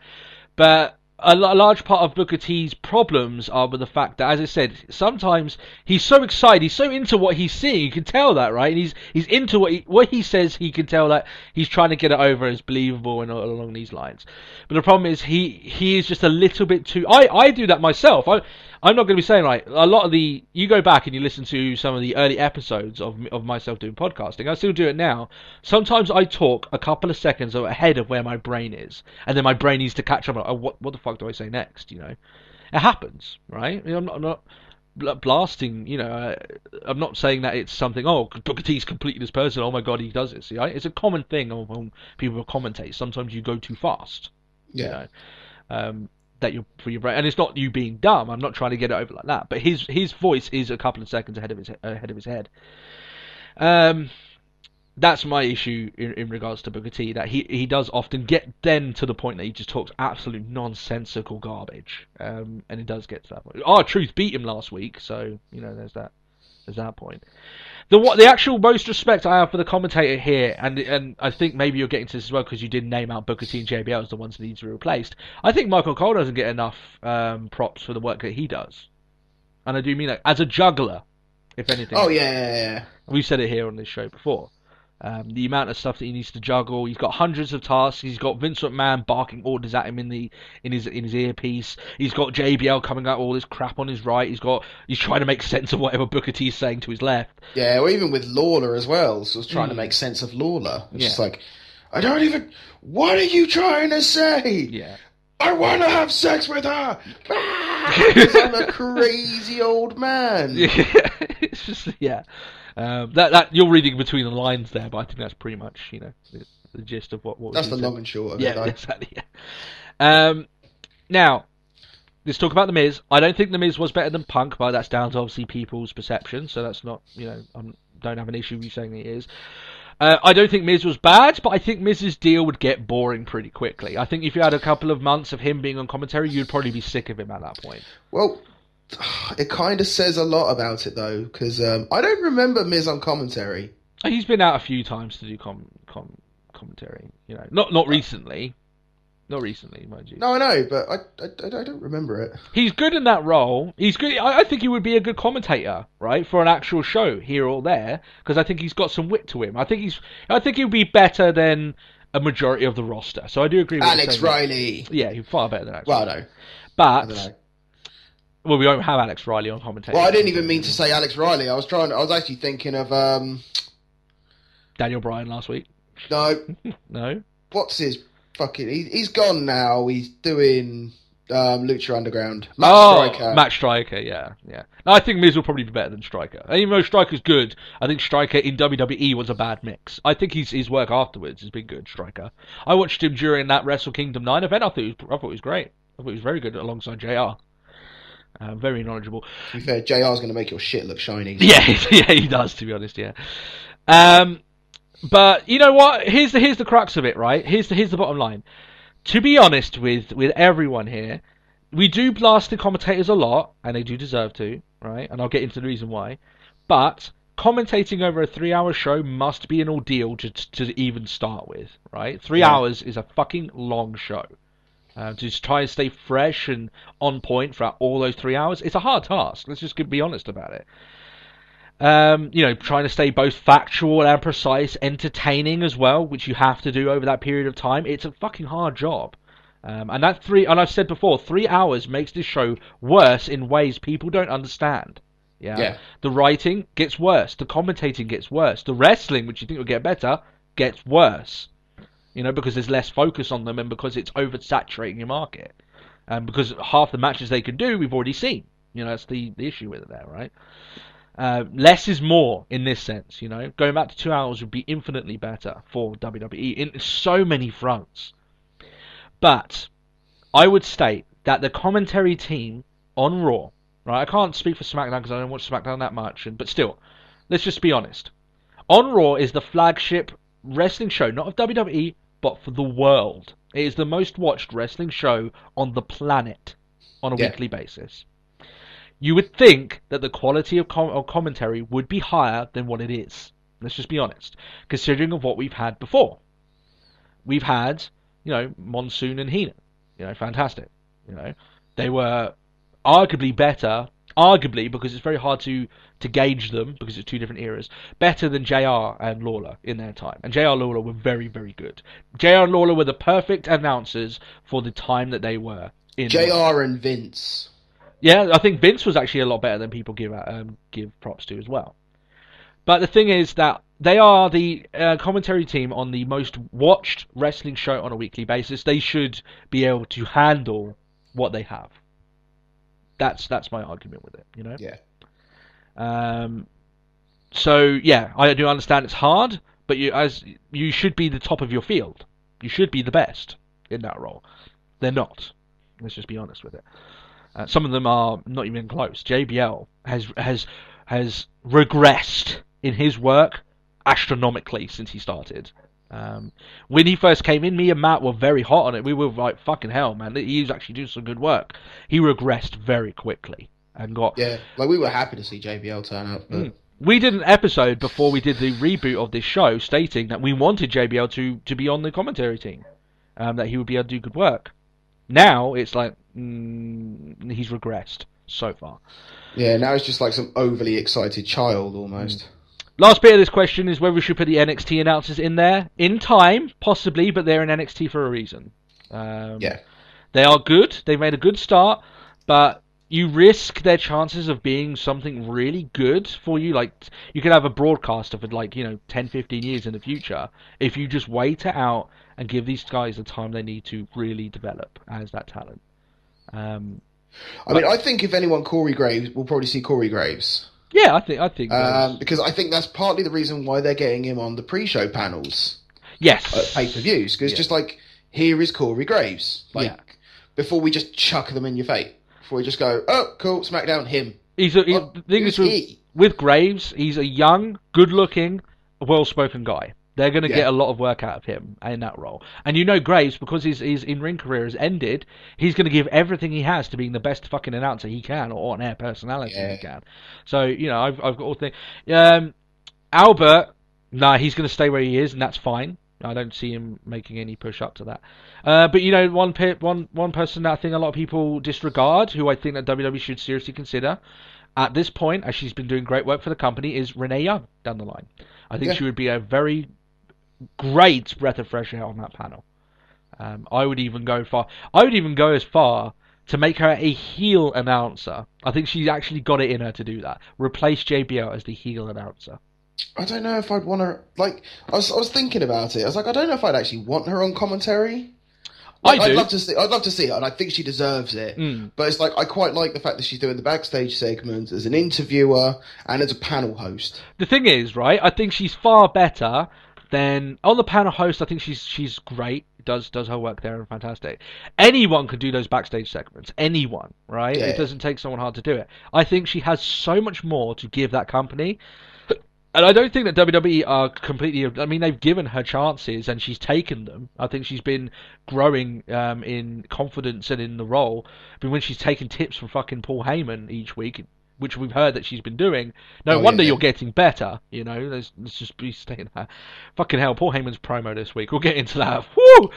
But a large part of Booker T's problems are with the fact that, as I said, sometimes he's so excited, he's so into what he's seeing, you can tell that, right? And he's into what he says, he can tell that he's trying to get it over as believable and along these lines. But the problem is he is just a little bit too... I do that myself. I'm not going to be saying, like, a lot of the... You go back and you listen to some of the early episodes of myself doing podcasting. I still do it now. Sometimes I talk a couple of seconds ahead of where my brain is. And then my brain needs to catch up. Like, oh, what the fuck do I say next, you know? It happens, right? I mean, I'm not blasting, you know... I'm not saying that it's something, oh, Booker T's completely this person, oh my god, he does this. Right? It's a common thing when people commentate. Sometimes you go too fast. Yeah. You know? That you're for your brain, and it's not you being dumb. I'm not trying to get it over like that, but his voice is a couple of seconds ahead of his head. That's my issue in regards to Booker T. That he does often get then to the point that he just talks absolute nonsensical garbage, and it does get to that point. Oh, Truth beat him last week, so you know there's that point. The actual most respect I have for the commentator here, and I think maybe you're getting to this as well because you did name out Booker T and JBL as the ones that need to be replaced. I think Michael Cole doesn't get enough props for the work that he does, and I do mean that as a juggler, if anything. Oh yeah. We've said it here on this show before. The amount of stuff that he needs to juggle. He's got hundreds of tasks. He's got Vince McMahon barking orders at him in his earpiece. He's got JBL coming out all this crap on his right. He's trying to make sense of whatever Booker T's saying to his left. Yeah, or even with Lawler as well. So trying to make sense of Lawler. It's just like, what are you trying to say? Yeah. I want to have sex with her! Because I'm a crazy old man. It's just, that you're reading between the lines there, but I think that's pretty much, you know, the gist of what that's the long and short of it. Yeah, exactly. Yeah. Now, let's talk about The Miz. I don't think The Miz was better than Punk, but that's down to obviously people's perception, so that's not, you know, I don't have an issue with you saying he is. I don't think Miz was bad, but I think Miz's deal would get boring pretty quickly. I think if you had a couple of months of him being on commentary, you'd probably be sick of him at that point. Well, it kind of says a lot about it, though, because I don't remember Miz on commentary. He's been out a few times to do commentary, you know. Not recently. Not recently, mind you. No, I know, but I don't remember it. He's good in that role. He's good. I think he would be a good commentator, right, for an actual show here or there, because I think he's got some wit to him. I think he'd be better than a majority of the roster. So I do agree with Alex Riley. Yeah, he's far better than Alex. Well, no, but I don't know. Well, we don't have Alex Riley on commentating. Well, I didn't even mean to say Alex Riley. I was actually thinking of Daniel Bryan last week. No. No. What's his fucking? He's gone now. He's doing Lucha Underground. Striker. Matt Striker. Yeah. No, I think Miz will probably be better than Striker. And even though Striker's good, I think Striker in WWE was a bad mix. I think his work afterwards has been good. Striker. I watched him during that Wrestle Kingdom 9 event. I thought he was great. I thought he was very good alongside JR. Very knowledgeable. To be fair, JR's going to make your shit look shiny. Yeah, he does, to be honest, yeah. But, you know what? Here's the crux of it, right? Here's the bottom line. To be honest with everyone here, we do blast the commentators a lot, and they do deserve to, right? And I'll get into the reason why. But commentating over a 3-hour show must be an ordeal to even start with, right? 3 hours is a fucking long show. To just try and stay fresh and on point throughout all those 3 hours, it's a hard task. Let's just be honest about it. You know, trying to stay both factual and precise, entertaining as well, which you have to do over that period of time. It's a fucking hard job. And I've said before, 3 hours makes this show worse in ways people don't understand. Yeah. The writing gets worse. The commentating gets worse. The wrestling, which you think will get better, gets worse. You know, because there's less focus on them and because it's oversaturating your market. because half the matches they can do, we've already seen. That's the issue with it there, right? Less is more in this sense, Going back to 2 hours would be infinitely better for WWE in so many fronts. But I would state that the commentary team on Raw, right? I can't speak for SmackDown because I don't watch SmackDown that much, but still, let's just be honest. On Raw is the flagship wrestling show, not of WWE, but for the world. It is the most watched wrestling show on the planet on a weekly basis. You would think that the quality of commentary would be higher than what it is. Let's just be honest, considering of what we've had before. We've had, Monsoon and Heenan, fantastic. They were arguably better, because it's very hard to gauge them because it's two different eras, better than JR and Lawler in their time. And JR and Lawler were very, very good. JR and Lawler were the perfect announcers for the time that they were in. JR and Vince. Yeah, I think Vince was actually a lot better than people give props to as well. But the thing is that they are the commentary team on the most watched wrestling show on a weekly basis. They should be able to handle what they have. That's my argument with it, Yeah. So yeah, I do understand it's hard, but you should be the top of your field. You should be the best in that role. They're not. Let's just be honest with it. Some of them are not even close. JBL has regressed in his work astronomically since he started. When he first came in, me and Matt were very hot on it. We were like, fucking hell, man, he's actually doing some good work. He regressed very quickly and got... Yeah, like we were happy to see JBL turn up. But... We did an episode before we did the reboot of this show stating that we wanted JBL to be on the commentary team, that he would be able to do good work. Now it's like he's regressed so far. Yeah, now it's just like some overly excited child almost. Last bit of this question is whether we should put the NXT announcers in there. In time, possibly, but they're in NXT for a reason. Yeah. They are good. They've made a good start, but you risk their chances of being something really good for you. Like, you could have a broadcaster for 10, 15 years in the future if you just wait it out and give these guys the time they need to really develop as that talent. I think if anyone, Corey Graves, we'll probably see Corey Graves. Yeah, I think because I think that's partly the reason why they're getting him on the pre-show panels. Yes. At pay-per-views, because just like, here is Corey Graves. Before we just chuck them in your face. Before we just go, oh, cool, SmackDown, him. With Graves, he's a young, good-looking, well-spoken guy. They're going to get a lot of work out of him in that role. And Graves, because his in-ring career has ended, he's going to give everything he has to being the best fucking announcer he can, or on-air personality he can. So, I've got all the things. Albert, he's going to stay where he is, and that's fine. I don't see him making any push up to that. But, one person that I think a lot of people disregard, who I think that WWE should seriously consider, at this point, as she's been doing great work for the company, is Renee Young down the line. I think she would be a very great breath of fresh air on that panel. I would even go as far to make her a heel announcer. I think she's actually got it in her to do that. Replace JBL as the heel announcer. I don't know if I'd want her... Like, I was thinking about it. I was like, I don't know if I'd actually want her on commentary. Like, I'd love to see her, and I think she deserves it. But it's like, I quite like the fact that she's doing the backstage segments as an interviewer and as a panel host. The thing is, right, I think she's far better than... On the panel host, I think she's great. Does her work there and fantastic. Anyone can do those backstage segments. Anyone, right? Yeah. It doesn't take someone hard to do it. I think she has so much more to give that company. And I don't think that WWE are completely... I mean, they've given her chances and she's taken them. I think she's been growing in confidence and in the role. But when she's taking tips from fucking Paul Heyman each week, which we've heard that she's been doing, no wonder you're getting better. Let's just be staying there. Fucking hell, Paul Heyman's promo this week. We'll get into that. Woo!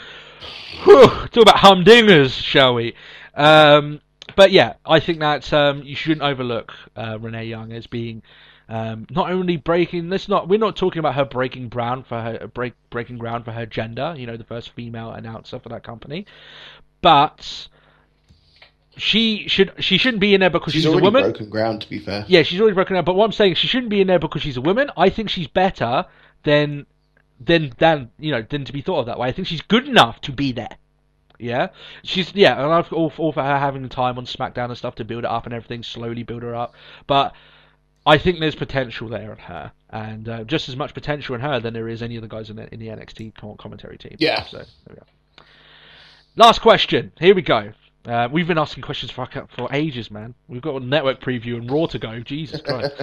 Talk about humdingers, shall we? But yeah, I think that you shouldn't overlook Renee Young as being... not only breaking, we're not talking about her breaking ground for her gender, the first female announcer for that company, but she shouldn't be in there because she's a woman. She's already broken ground, to be fair. Yeah, she's already broken ground. But what I'm saying, she shouldn't be in there because she's a woman. I think she's better than to be thought of that way. I think she's good enough to be there Yeah, and I'm all for her having the time on SmackDown and stuff to build it up and everything, slowly build her up. But I think there's potential there in her, and just as much potential in her than there is any of the guys in the NXT commentary team. Yeah. So there we go. Last question. Here we go. We've been asking questions for ages, man. We've got a network preview and Raw to go. Jesus Christ.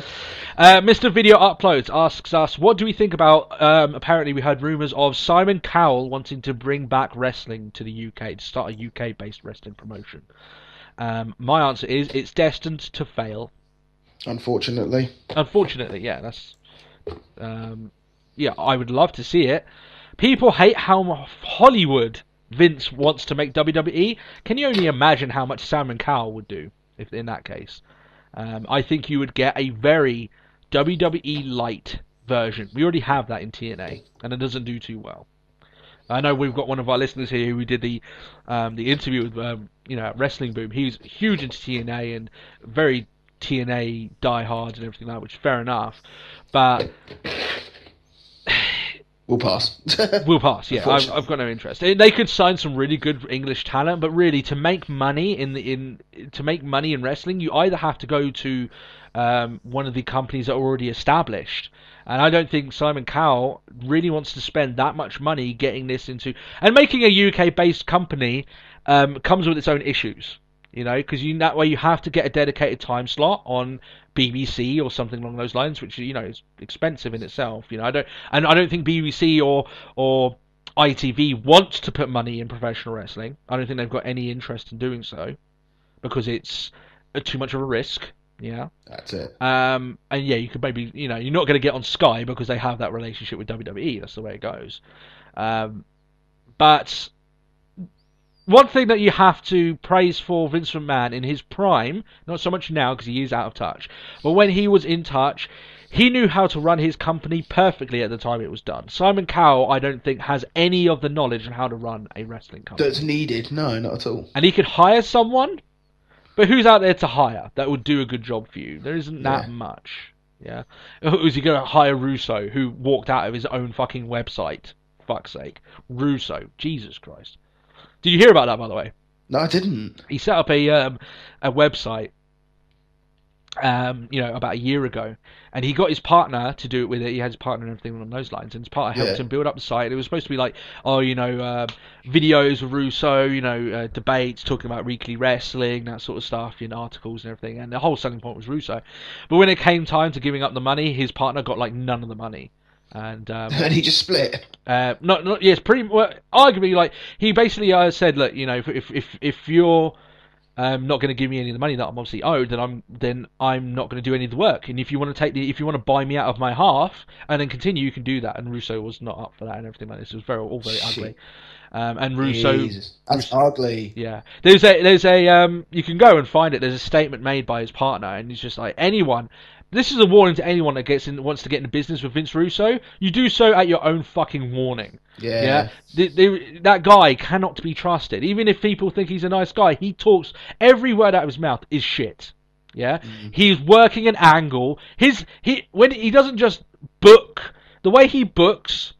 Mr. Video Uploads asks us, what do we think about, apparently we heard rumours of Simon Cowell wanting to bring back wrestling to the UK, to start a UK-based wrestling promotion. My answer is, it's destined to fail. Unfortunately, yeah, that's... yeah, I would love to see it. People hate how Hollywood... Vince wants to make WWE. Can you only imagine how much Simon Cowell would do if in that case? I think you would get a very WWE light version. We already have that in TNA, and it doesn't do too well. I know we've got one of our listeners here who did the interview with Wrestling Boom. He's huge into TNA and very TNA diehard and everything like that, which is fair enough. But we'll pass. We'll pass. Yeah, I've got no interest. They could sign some really good English talent, but really to make money in wrestling, you either have to go to one of the companies that are already established. And I don't think Simon Cowell really wants to spend that much money getting this into... And making a UK-based company comes with its own issues, because that way you have to get a dedicated time slot on BBC or something along those lines, which is expensive in itself. I don't think BBC or ITV wants to put money in professional wrestling. I don't think they've got any interest in doing so because it's too much of a risk. Yeah, that's it. And yeah, you could maybe you're not going to get on Sky because they have that relationship with WWE. That's the way it goes. But one thing that you have to praise for Vince McMahon in his prime, not so much now because he is out of touch, but when he was in touch, he knew how to run his company perfectly at the time it was done. Simon Cowell, I don't think, has any of the knowledge on how to run a wrestling company. That's needed. No, not at all. And he could hire someone, but who's out there to hire that would do a good job for you? There isn't that much. Yeah. Was he going to hire Russo, who walked out of his own fucking website? Fuck's sake. Russo. Jesus Christ. Did you hear about that, by the way? No, I didn't. He set up a website, about a year ago, and he got his partner to do it with it. He had his partner and everything along those lines, and his partner helped him build up the site. It was supposed to be like, videos of Russo, debates, talking about weekly wrestling, that sort of stuff, articles and everything, and the whole selling point was Russo. But when it came time to giving up the money, his partner got like none of the money. And and he just split. Yes, pretty well, arguably, like he basically said, look, if you're not going to give me any of the money that I'm obviously owed, then I'm not going to do any of the work. And if you want to buy me out of my half and then continue, you can do that. And Russo was not up for that and everything like this. It was all very ugly. And Russo, that's ugly. Yeah, there's a you can go and find it. There's a statement made by his partner, and he's just like, anyone. This is a warning to anyone that wants to get into business with Vince Russo. You do so at your own fucking warning. Yeah. That guy cannot be trusted. Even if people think he's a nice guy, he talks, every word out of his mouth is shit. Yeah. He's working an angle. When he doesn't just book, the way he books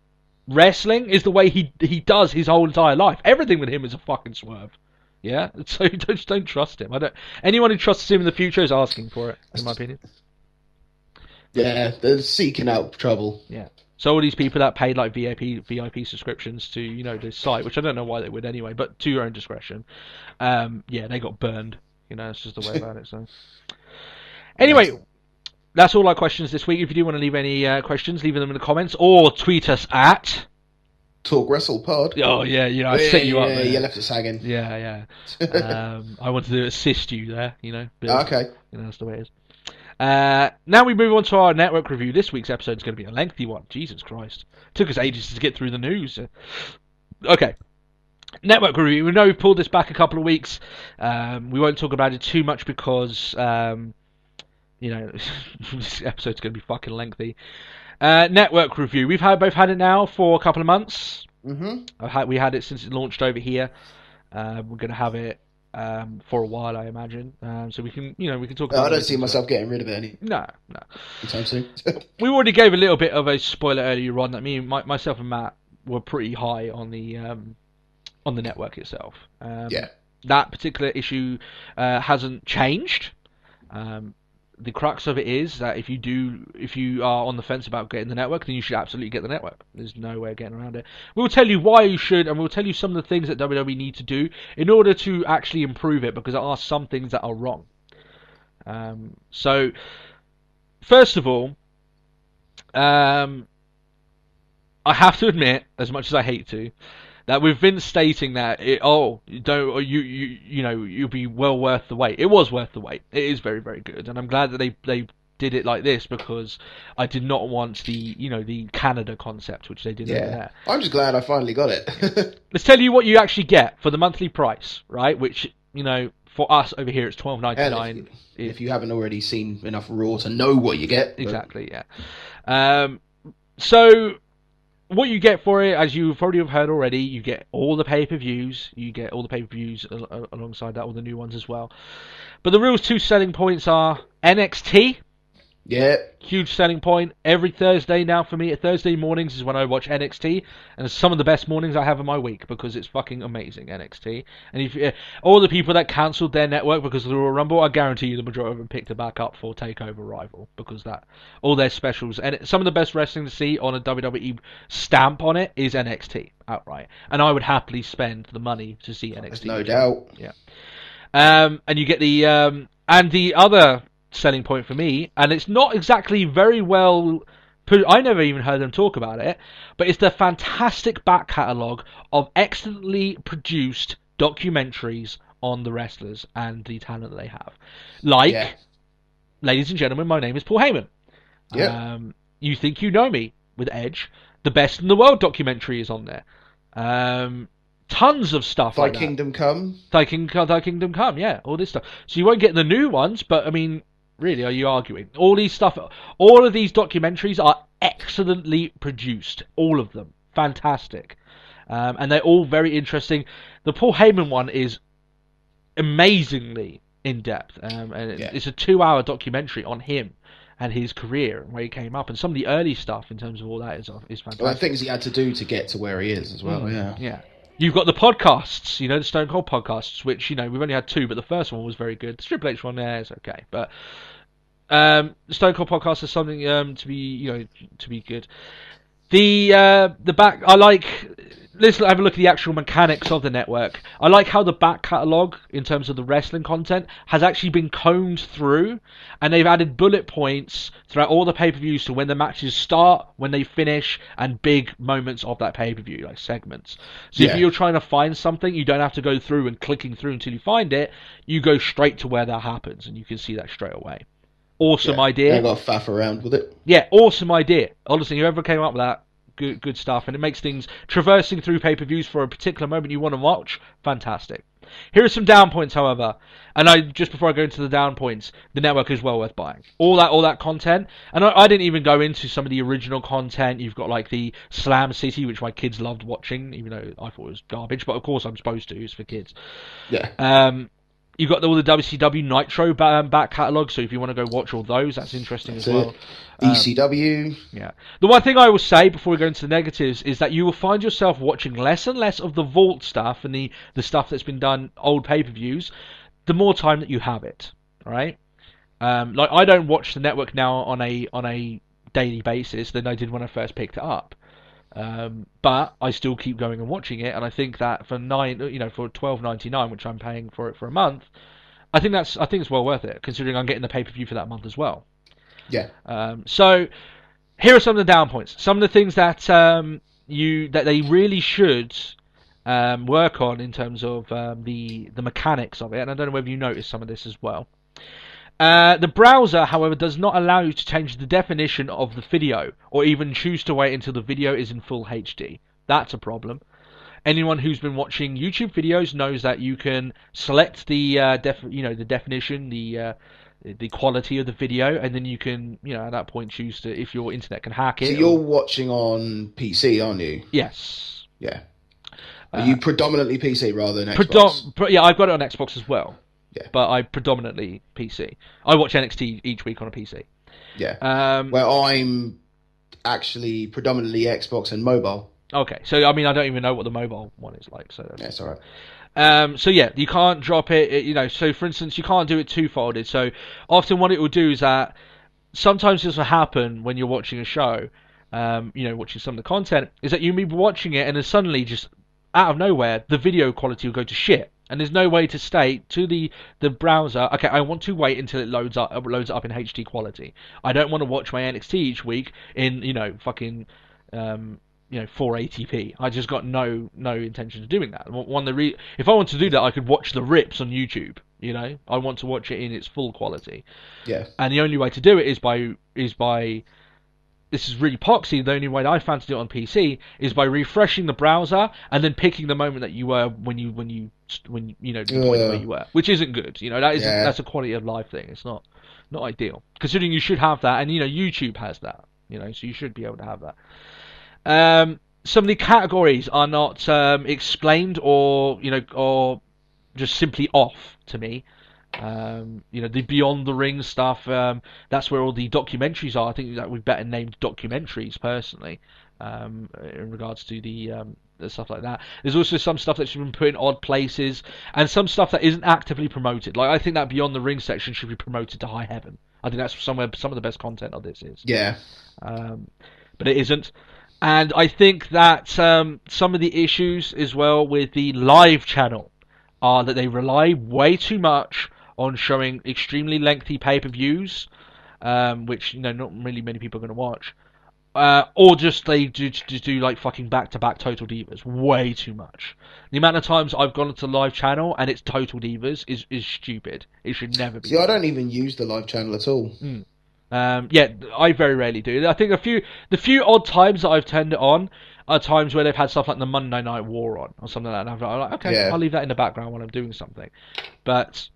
wrestling is the way he does his whole entire life. Everything with him is a fucking swerve. Yeah. So just don't trust him. Anyone who trusts him in the future is asking for it, in my opinion. Yeah, they're seeking out trouble. Yeah. So all these people that paid like VIP subscriptions to the site, which I don't know why they would anyway, but to your own discretion. They got burned. It's just the way about it. So anyway, that's all our questions this week. If you do want to leave any questions, leave them in the comments or tweet us at Talk Wrestle Pod. Oh yeah, I set you up. Yeah, you left it sagging. Yeah. I wanted to assist you there. Okay. That's the way it is. Now we move on to our network review. This week's episode is going to be a lengthy one. Jesus Christ. Took us ages to get through the news. Okay. Network review. We know we've pulled this back a couple of weeks. We won't talk about it too much because, this episode's going to be fucking lengthy. Network review. We've both had it now for a couple of months. Mm-hmm. We had it since it launched over here. We're going to have it for a while, I imagine. So we can talk about it. I don't see myself getting rid of it No. anytime soon. We already gave a little bit of a spoiler earlier on that myself and Matt were pretty high on the on the network itself. Yeah. That particular issue hasn't changed. The crux of it is that if you are on the fence about getting the network, then you should absolutely get the network. There's no way of getting around it. We'll tell you why you should, and we'll tell you some of the things that WWE need to do in order to actually improve it, because there are some things that are wrong. So, first of all, I have to admit, as much as I hate to, that we've been stating that you'll be well worth the wait. It was worth the wait. It is very, very good, and I'm glad that they did it like this, because I did not want the Canada concept, which they did over there. I'm just glad I finally got it. Let's tell you what you actually get for the monthly price, right? Which, for us over here, it's $12.99. If you haven't already seen enough Raw to know what you get. Exactly, yeah. So what you get for it, as you probably have heard already, you get all the pay-per-views. You get all the pay-per-views alongside that, all the new ones as well. But the real two selling points are NXT. Yeah. Huge selling point. Every Thursday now for me, Thursday mornings is when I watch NXT, and it's some of the best mornings I have in my week, because it's fucking amazing, NXT. And if all the people that cancelled their network because of the Royal Rumble, I guarantee you the majority of them picked it back up for TakeOver Rival, because that all their specials and some of the best wrestling to see on a WWE stamp on it is NXT outright, and I would happily spend the money to see NXT. There's no doubt. Yeah. And you get the other selling point for me, and it's not exactly very well put. I never even heard them talk about it, but it's the fantastic back catalogue of excellently produced documentaries on the wrestlers and the talent that they have. Ladies and gentlemen, my name is Paul Heyman. Yeah. You Think You Know Me with Edge. The Best in the World documentary is on there. Tons of stuff Thy like that. Kingdom Come. Thy Kingdom Come, yeah, all this stuff. So you won't get the new ones, but I mean, really, are you arguing? All of these documentaries are excellently produced. All of them. Fantastic. And they're all very interesting. The Paul Heyman one is amazingly in-depth. It's a 2-hour documentary on him and his career and where he came up. And some of the early stuff in terms of all that is fantastic. Well, the things he had to do to get to where he is as well, Yeah. You've got the podcasts, the Stone Cold podcasts, which, we've only had 2, but the first one was very good. The Triple H one there is okay, but the Stone Cold podcast is something to be good. The back, I like. Let's have a look at the actual mechanics of the network. I like how the back catalogue, in terms of the wrestling content, has actually been combed through, and they've added bullet points throughout all the pay-per-views to when the matches start, when they finish, and big moments of that pay-per-view, like segments. So if you're trying to find something, you don't have to go through and clicking through until you find it. You go straight to where that happens, and you can see that straight away. Awesome idea. I got to faff around with it. Yeah, awesome idea. Honestly, whoever came up with that, good stuff, and it makes things traversing through pay-per-views for a particular moment you want to watch fantastic. Here are some down points, however, and just before I go into the down points, the network is well worth buying. All that content, and I didn't even go into some of the original content. You've got like the Slam City, which my kids loved watching, even though I thought it was garbage, but of course I'm supposed to. It's for kids. Yeah. You've got all the WCW Nitro back catalogue, so if you want to go watch all those, that's interesting as well. ECW. Yeah. The one thing I will say before we go into the negatives is that you will find yourself watching less and less of the vault stuff and the stuff that's been done, old pay-per-views, the more time that you have it. All right? Like, I don't watch the network now on a daily basis than I did when I first picked it up. But I still keep going and watching it, and I think that for $12.99, which I'm paying for it for a month, I think it's well worth it, considering I'm getting the pay-per-view for that month as well. Yeah. So here are some of the down points. Some of the things that that they really should work on in terms of the mechanics of it, and I don't know whether you noticed some of this as well. The browser, however, does not allow you to change the definition of the video, or even choose to wait until the video is in full HD. That's a problem. Anyone who's been watching YouTube videos knows that you can select the definition, the quality of the video, and then you can, at that point, choose to, if your internet can hack it. So you're watching on PC, aren't you? Yes. Yeah. Are you predominantly PC rather than Xbox? Yeah, I've got it on Xbox as well. Yeah. But I predominantly PC. I watch NXT each week on a PC. Yeah. Well, I'm actually predominantly Xbox and mobile. Okay, so I mean, I don't even know what the mobile one is like. So Yeah, it's alright. So yeah, you can't drop it. You know, so for instance, you can't do it two-folded. So often, what it will do is that sometimes this will happen when you're watching a show. Watching some of the content is that you may be watching it, and then suddenly, just out of nowhere, the video quality will go to shit. And there's no way to state to the browser, okay, I want to wait until it loads it up in HD quality. I don't want to watch my NXT each week in fucking 480p. I just got no intention of doing that. If I want to do that, I could watch the rips on YouTube. I want to watch it in its full quality. Yeah. And the only way to do it is by this is really poxy. The only way that I found to do it on PC is by refreshing the browser and then picking the moment that you were when the point where you were, which isn't good. That's a quality of life thing. It's not ideal, considering you should have that, and YouTube has that. So you should be able to have that. Some of the categories are not explained, or just simply off to me. The Beyond the Ring stuff, that's where all the documentaries are. I think that we've better named documentaries, personally, in regards to the stuff like that. There's also some stuff that's been put in odd places, and some stuff that isn't actively promoted. Like, I think that Beyond the Ring section should be promoted to high heaven. I think that's somewhere some of the best content of this is. Yeah. But it isn't. And I think that some of the issues as well with the live channel are that they rely way too much on showing extremely lengthy pay-per-views, which not really many people are going to watch, or just they do like fucking back-to-back Total Divas, way too much. The amount of times I've gone to the live channel and it's Total Divas is stupid. It should never be. See, I don't even use the live channel at all. I very rarely do. I think the few odd times that I've turned it on are times where they've had stuff like the Monday Night War on or something like that. And I'm like, okay, yeah, I'll leave that in the background when I'm doing something. But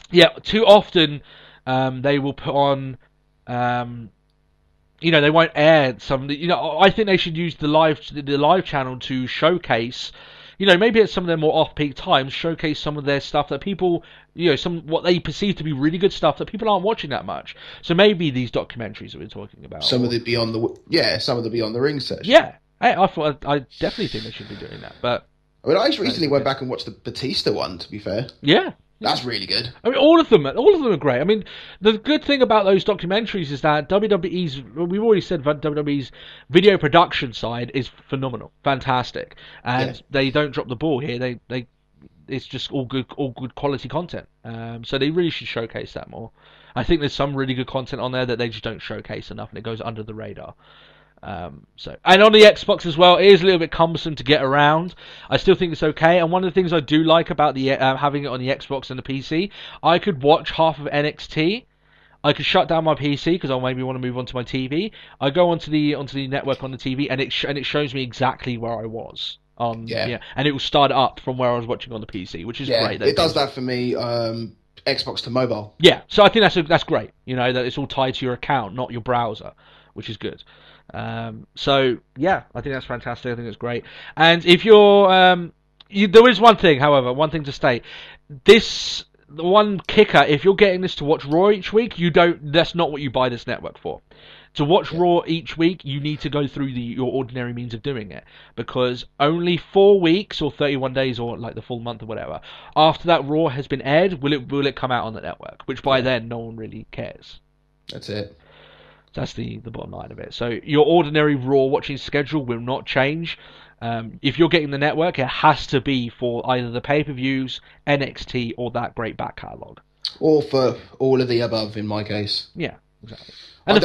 yeah, too often they will put on, they won't air some. I think they should use the live channel to showcase. Maybe at some of their more off-peak times, showcase some of their stuff that people, what they perceive to be really good stuff that people aren't watching that much. So maybe these documentaries that we're talking about, some of the Beyond the Ring sessions. Yeah, I definitely think they should be doing that. But I mean, I recently went back and watched the Batista one. To be fair, yeah. That's really good. I mean, all of them are great. I mean, the good thing about those documentaries is that we've already said WWE's video production side is phenomenal, fantastic, and they don't drop the ball here. It's just all good quality content. So they really should showcase that more. I think there's some really good content on there that they just don't showcase enough, and it goes under the radar. And on the Xbox as well, it is a little bit cumbersome to get around. I still think it's okay, and one of the things I do like about the having it on the Xbox and the PC, I could watch half of NXT. I could shut down my PC because I maybe want to move on to my TV. I go onto the network on the TV, and it shows me exactly where I was. And it will start up from where I was watching on the PC, which is great. It does that for me. Xbox to mobile. Yeah, so I think that's great. That it's all tied to your account, not your browser, which is good. So yeah, I think that's fantastic. I think it's great. And if you're, there is one thing to state. The one kicker, if you're getting this to watch Raw each week, that's not what you buy this network for. To watch Raw each week, you need to go through your ordinary means of doing it, because only 4 weeks or 31 days or like the full month or whatever after that Raw has been aired will it come out on the network, which by then no one really cares. That's it. That's the bottom line of it. So your ordinary Raw watching schedule will not change. If you're getting the network, it has to be for either the pay-per-views, NXT, or that great back catalogue. Or for all of the above, in my case. Yeah, exactly. And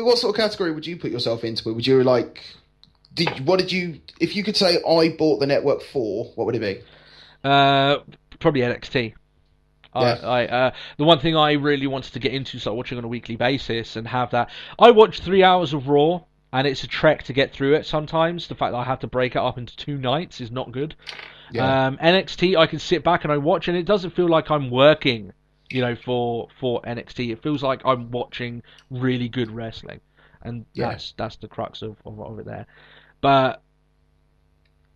what sort of category would you put yourself into? Would you if you could say I bought the network for, what would it be? Probably NXT. Yeah. The one thing I really wanted to get into, start watching on a weekly basis and have that. I watched 3 hours of Raw, and it's a trek to get through it sometimes. The fact that I have to break it up into 2 nights is not good. Yeah. NXT, I can sit back and I watch, and it doesn't feel like I'm working, for NXT. It feels like I'm watching really good wrestling, and that's the crux of it there. But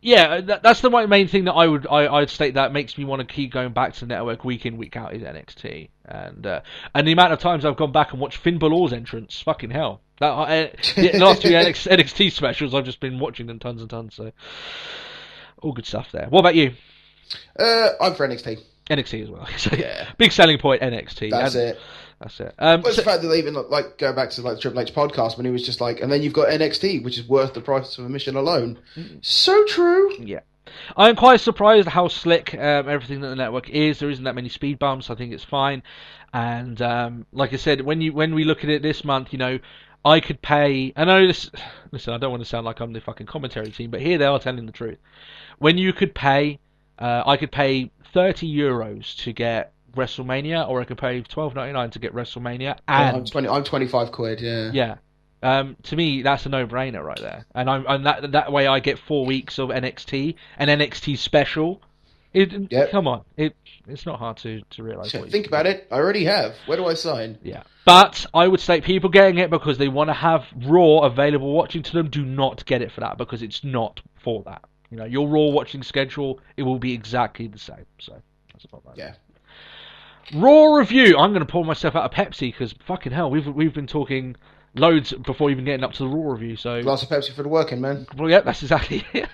Yeah, that's the main thing that I'd state that makes me want to keep going back to the network week in, week out is NXT, and the amount of times I've gone back and watched Finn Balor's entrance, fucking hell. The last two NXT specials, I've just been watching them tons and tons. So all good stuff there. What about you? I'm for NXT. NXT as well. So, yeah, big selling point NXT. That's it. Well, it's the fact that they even like go back to like the Triple H podcast when he was just like, and then you've got NXT, which is worth the price of admission alone. So true. Yeah, I'm quite surprised how slick everything that the network is. There isn't that many speed bumps. I think it's fine. And like I said, when we look at it this month, you know, I could pay. I know this. Listen, I don't want to sound like I'm the fucking commentary team, but here they are telling the truth. When you could pay, I could pay €30 to get WrestleMania, or I could pay $12.99 to get WrestleMania. And I'm 25 quid. Yeah. Yeah. To me, that's a no-brainer right there. And that way, I get 4 weeks of NXT, an NXT special. Come on, it's not hard to realise. Think about it. I already have. Where do I sign? Yeah. But I would say people getting it because they want to have Raw available watching to them. Do not get it for that, because it's not for that. You know, your Raw watching schedule, it will be exactly the same. So that's about that. Yeah. Raw review. I'm going to pull myself out of Pepsi because fucking hell, we've been talking loads before even getting up to the Raw review. So glass of Pepsi for the working man. Well, yeah, that's exactly it.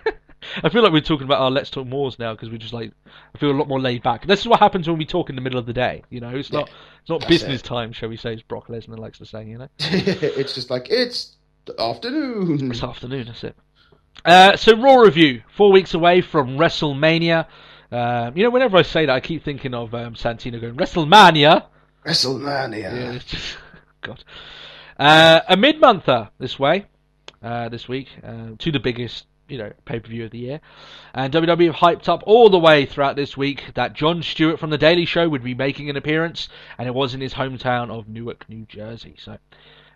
I feel like we're talking about our Let's Talk Mores now because we're just like, I feel a lot more laid back. This is what happens when we talk in the middle of the day. You know, it's not business time, shall we say, as Brock Lesnar likes to say. You know, it's just like it's afternoon. It's afternoon. That's it. So Raw review, 4 weeks away from WrestleMania. You know, whenever I say that, I keep thinking of Santino going WrestleMania. WrestleMania. Yeah, it's just God. A mid-monther this week, to the biggest, you know, pay-per-view of the year, and WWE have hyped up all the way throughout this week that Jon Stewart from The Daily Show would be making an appearance, and it was in his hometown of Newark, New Jersey. So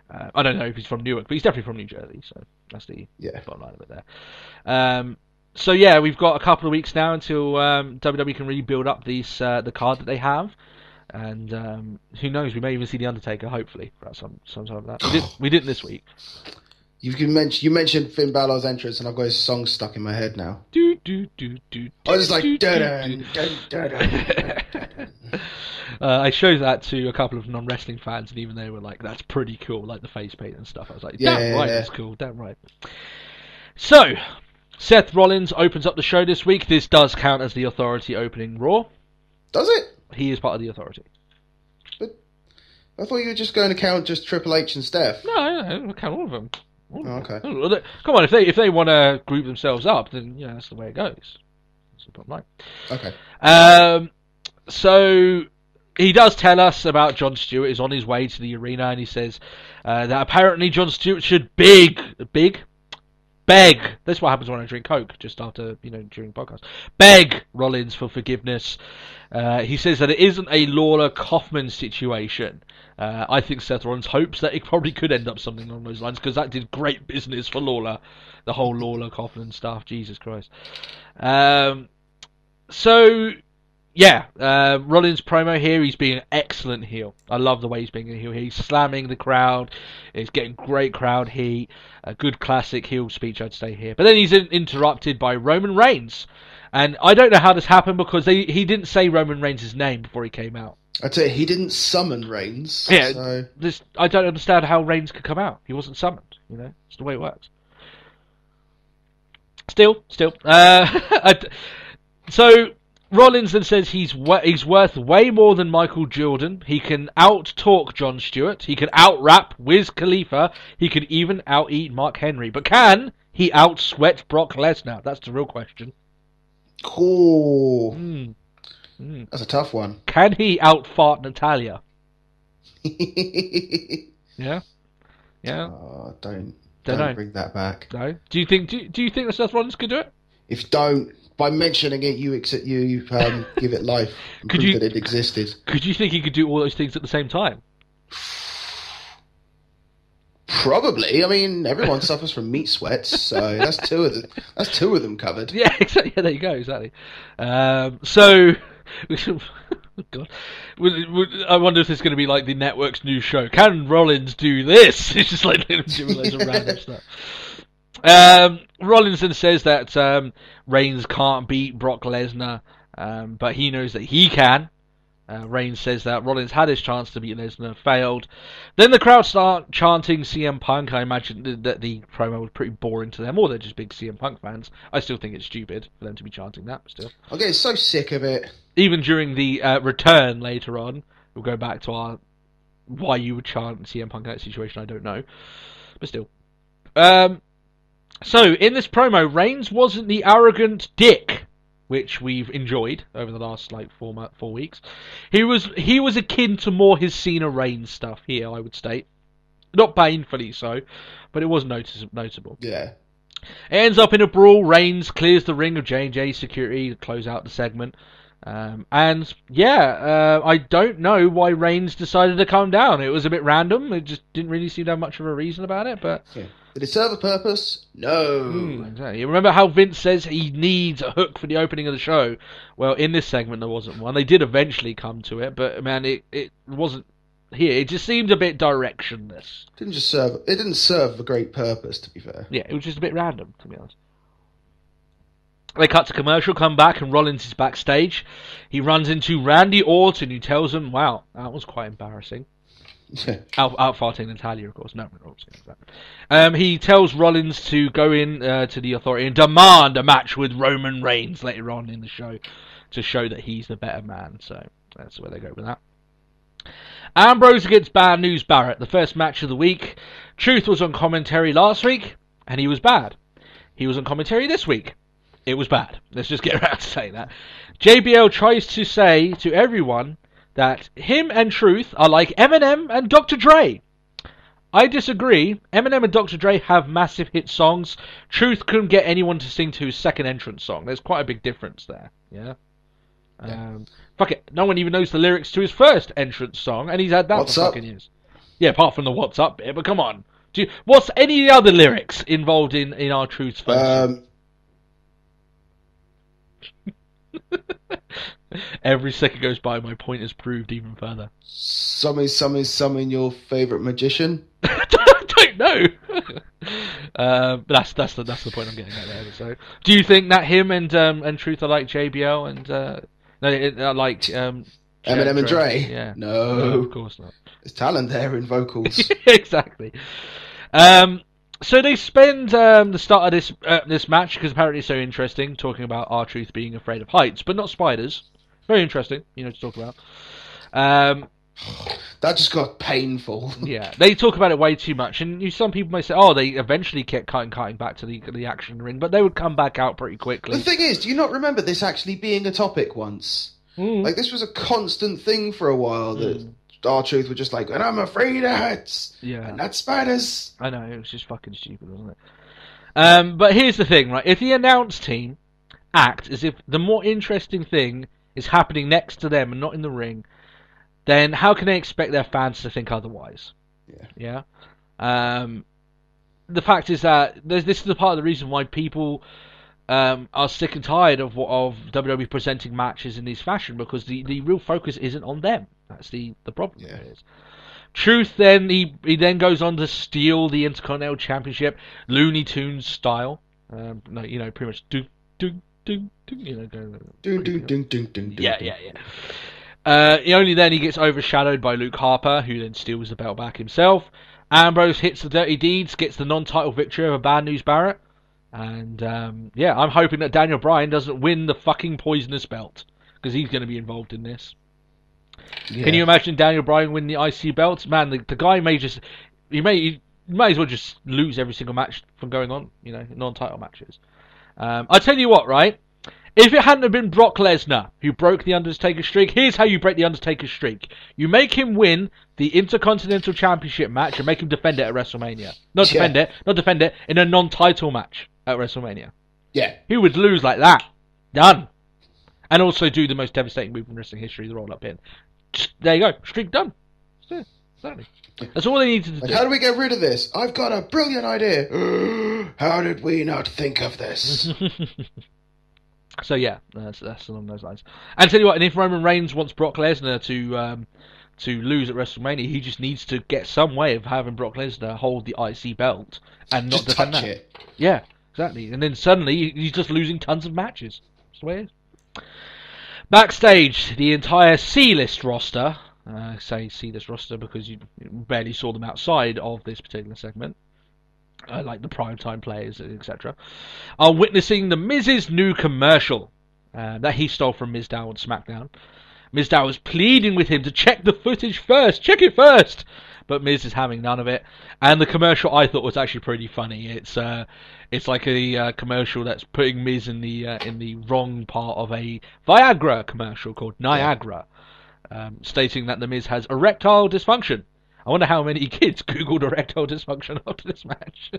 I don't know if he's from Newark, but he's definitely from New Jersey. So that's the bottom line of it there. So yeah, we've got a couple of weeks now until WWE can really build up the card that they have, and who knows, we may even see the Undertaker, hopefully, for some time of that. We didn't this week. You mentioned Finn Balor's entrance, and I've got his song stuck in my head now. I was just like, I showed that to a couple of non-wrestling fans, and even they were like, "That's pretty cool," like the face paint and stuff. I was like, "Damn right, that's cool. Damn right." So, Seth Rollins opens up the show this week. This does count as the Authority opening Raw. Does it? He is part of the Authority. But I thought you were just going to count just Triple H and Steph. No, I count all of them. Okay. Come on, if they want to group themselves up, then yeah, that's the way it goes. That's the bottom line. Okay. So he does tell us about Jon Stewart is on his way to the arena, and he says that apparently Jon Stewart should beg. That's what happens when I drink Coke just after, during the podcast. Beg Rollins for forgiveness. He says that it isn't a Lawler-Kaufman situation. I think Seth Rollins hopes that it probably could end up something along those lines, because that did great business for Lawler, the whole Lawler-Kaufman stuff. Jesus Christ. Rollins promo here, he's being an excellent heel. I love the way he's being a heel here. He's slamming the crowd. He's getting great crowd heat. A good classic heel speech, I'd say, here. But then he's interrupted by Roman Reigns. And I don't know how this happened, because he didn't say Roman Reigns' name before he came out. I'd say he didn't summon Reigns. Yeah, so. I don't understand how Reigns could come out. He wasn't summoned, It's the way it works. Still. So Rollins then says he's worth way more than Michael Jordan. He can out-talk Jon Stewart. He can out-rap Wiz Khalifa. He can even out-eat Mark Henry. But can he out-sweat Brock Lesnar? That's the real question. Cool. That's a tough one. Can he out-fart Natalya? Yeah? Oh, don't bring that back. No? Do you think that Seth Rollins could do it? If you don't, by mentioning it, you give it life and prove that it existed. Could you think he could do all those things at the same time? Probably. I mean, everyone suffers from meat sweats, so that's two of them covered. Yeah, exactly. Yeah, there you go. Exactly. So, God, I wonder if this is going to be like the network's new show. Can Rollins do this? It's just like doing loads of random stuff. Rollins then says that Reigns can't beat Brock Lesnar, but he knows that he can. Reigns says that Rollins had his chance to beat Lesnar, failed. Then the crowd start chanting CM Punk. I imagine that the promo was pretty boring to them, or they're just big CM Punk fans. I still think it's stupid for them to be chanting that, but still. I'm getting so sick of it. Even during the return later on, we'll go back to our why you would chant CM Punk in that situation, I don't know. But still. So, in this promo, Reigns wasn't the arrogant dick, which we've enjoyed over the last 4 weeks. He was akin to more his Cena Reigns stuff here, I would state. Not painfully so, but it was noticeable. Yeah. It ends up in a brawl. Reigns clears the ring of J&J security to close out the segment. I don't know why Reigns decided to come down. It was a bit random. It just didn't really seem to have much of a reason about it, but... Yeah. Did it serve a purpose? No. Exactly. You remember how Vince says he needs a hook for the opening of the show? Well, in this segment there wasn't one. They did eventually come to it, but man, it wasn't here. It just seemed a bit directionless. It didn't serve a great purpose, to be fair. Yeah, it was just a bit random, to be honest. They cut to commercial, come back, and Rollins is backstage. He runs into Randy Orton, who tells him, wow, that was quite embarrassing. Out farting Natalia, of course. No, we're not saying that. He tells Rollins to go in to the Authority and demand a match with Roman Reigns later on in the show to show that he's the better man. So that's where they go with that. Ambrose against Bad News Barrett, the first match of the week. Truth was on commentary last week, and he was bad. He was on commentary this week. It was bad. Let's just get around to saying that. JBL tries to say to everyone that him and Truth are like Eminem and Dr. Dre. I disagree. Eminem and Dr. Dre have massive hit songs. Truth couldn't get anyone to sing to his second entrance song. There's quite a big difference there. Yeah. Fuck it. No one even knows the lyrics to his first entrance song, and he's had that for fucking years. Yeah, apart from the "What's Up" bit. But come on, what's any other lyrics involved in our Truth's first song? Every second goes by, my point is proved even further. Summon your favourite magician? I don't know. But that's the point I'm getting at there. So, do you think that him and Truth are like JBL and like Eminem and Dre? Yeah. No, of course not. There's talent there in vocals. Exactly. So they spend the start of this match, because apparently it's so interesting, talking about R-Truth being afraid of heights, but not spiders. Very interesting, to talk about. That just got painful. Yeah, they talk about it way too much, and some people may say, oh, they eventually kept cutting back to the action ring, but they would come back out pretty quickly. The thing is, do you not remember this actually being a topic once? Like, this was a constant thing for a while, that R-Truth were just like, and I'm afraid of heights, and not spiders. I know, it was just fucking stupid, wasn't it? But here's the thing, right? If the announce team act as if the more interesting thing is happening next to them and not in the ring, then how can they expect their fans to think otherwise? Yeah. The fact is that this is the part of the reason why people are sick and tired of WWE presenting matches in this fashion, because the real focus isn't on them. That's the problem. Yeah. Is. Truth then he then goes on to steal the Intercontinental Championship Looney Tunes style. Pretty much only then he gets overshadowed by Luke Harper, who then steals the belt back himself. Ambrose hits the Dirty Deeds, gets the non-title victory over Bad News Barrett. And, I'm hoping that Daniel Bryan doesn't win the fucking poisonous belt, because he's going to be involved in this. Yeah. Can you imagine Daniel Bryan win the IC belt? Man, the guy may as well just lose every single match from going on, non-title matches. I tell you what, right? If it hadn't have been Brock Lesnar who broke the Undertaker streak, here's how you break the Undertaker streak. You make him win the Intercontinental Championship match and make him defend it at WrestleMania. Not defend it, in a non-title match at WrestleMania. Yeah. He would lose like that. Done. And also do the most devastating move in wrestling history, the roll-up pin. There you go. Streak done. Yeah, exactly. That's all they needed to do. How do we get rid of this? I've got a brilliant idea. How did we not think of this? So yeah, that's along those lines. And tell you what, and if Roman Reigns wants Brock Lesnar to lose at WrestleMania. He just needs to get some way of having Brock Lesnar hold the IC belt and not just defend touch that. it. Yeah, exactly. And then suddenly he's just losing tons of matches. That's the way it is. Backstage, the entire C-list roster, I say C-list roster because you barely saw them outside of this particular segment, like the primetime players, etc., are witnessing the Miz's new commercial that he stole from Mizdow on SmackDown. Mizdow was pleading with him to check the footage first, check it first, but Miz is having none of it. And the commercial I thought was actually pretty funny. It's like a commercial that's putting Miz in the wrong part of a Viagra commercial called Niagara, stating that the Miz has erectile dysfunction. I wonder how many kids googled erectile dysfunction after this match.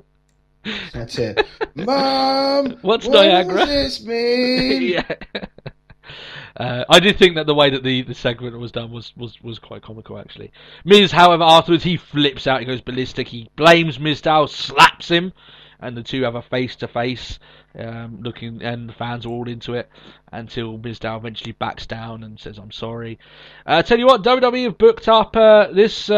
That's it. Mom, what's what Niagara? does this mean? Yeah. I did think that the way that the segment was done was quite comical, actually. Miz, however, afterwards he flips out, he goes ballistic, he blames Mizdow, slaps him, and the two have a face-to-face looking, and the fans are all into it until Mizdow eventually backs down and says, "I'm sorry." Tell you what, WWE have booked up this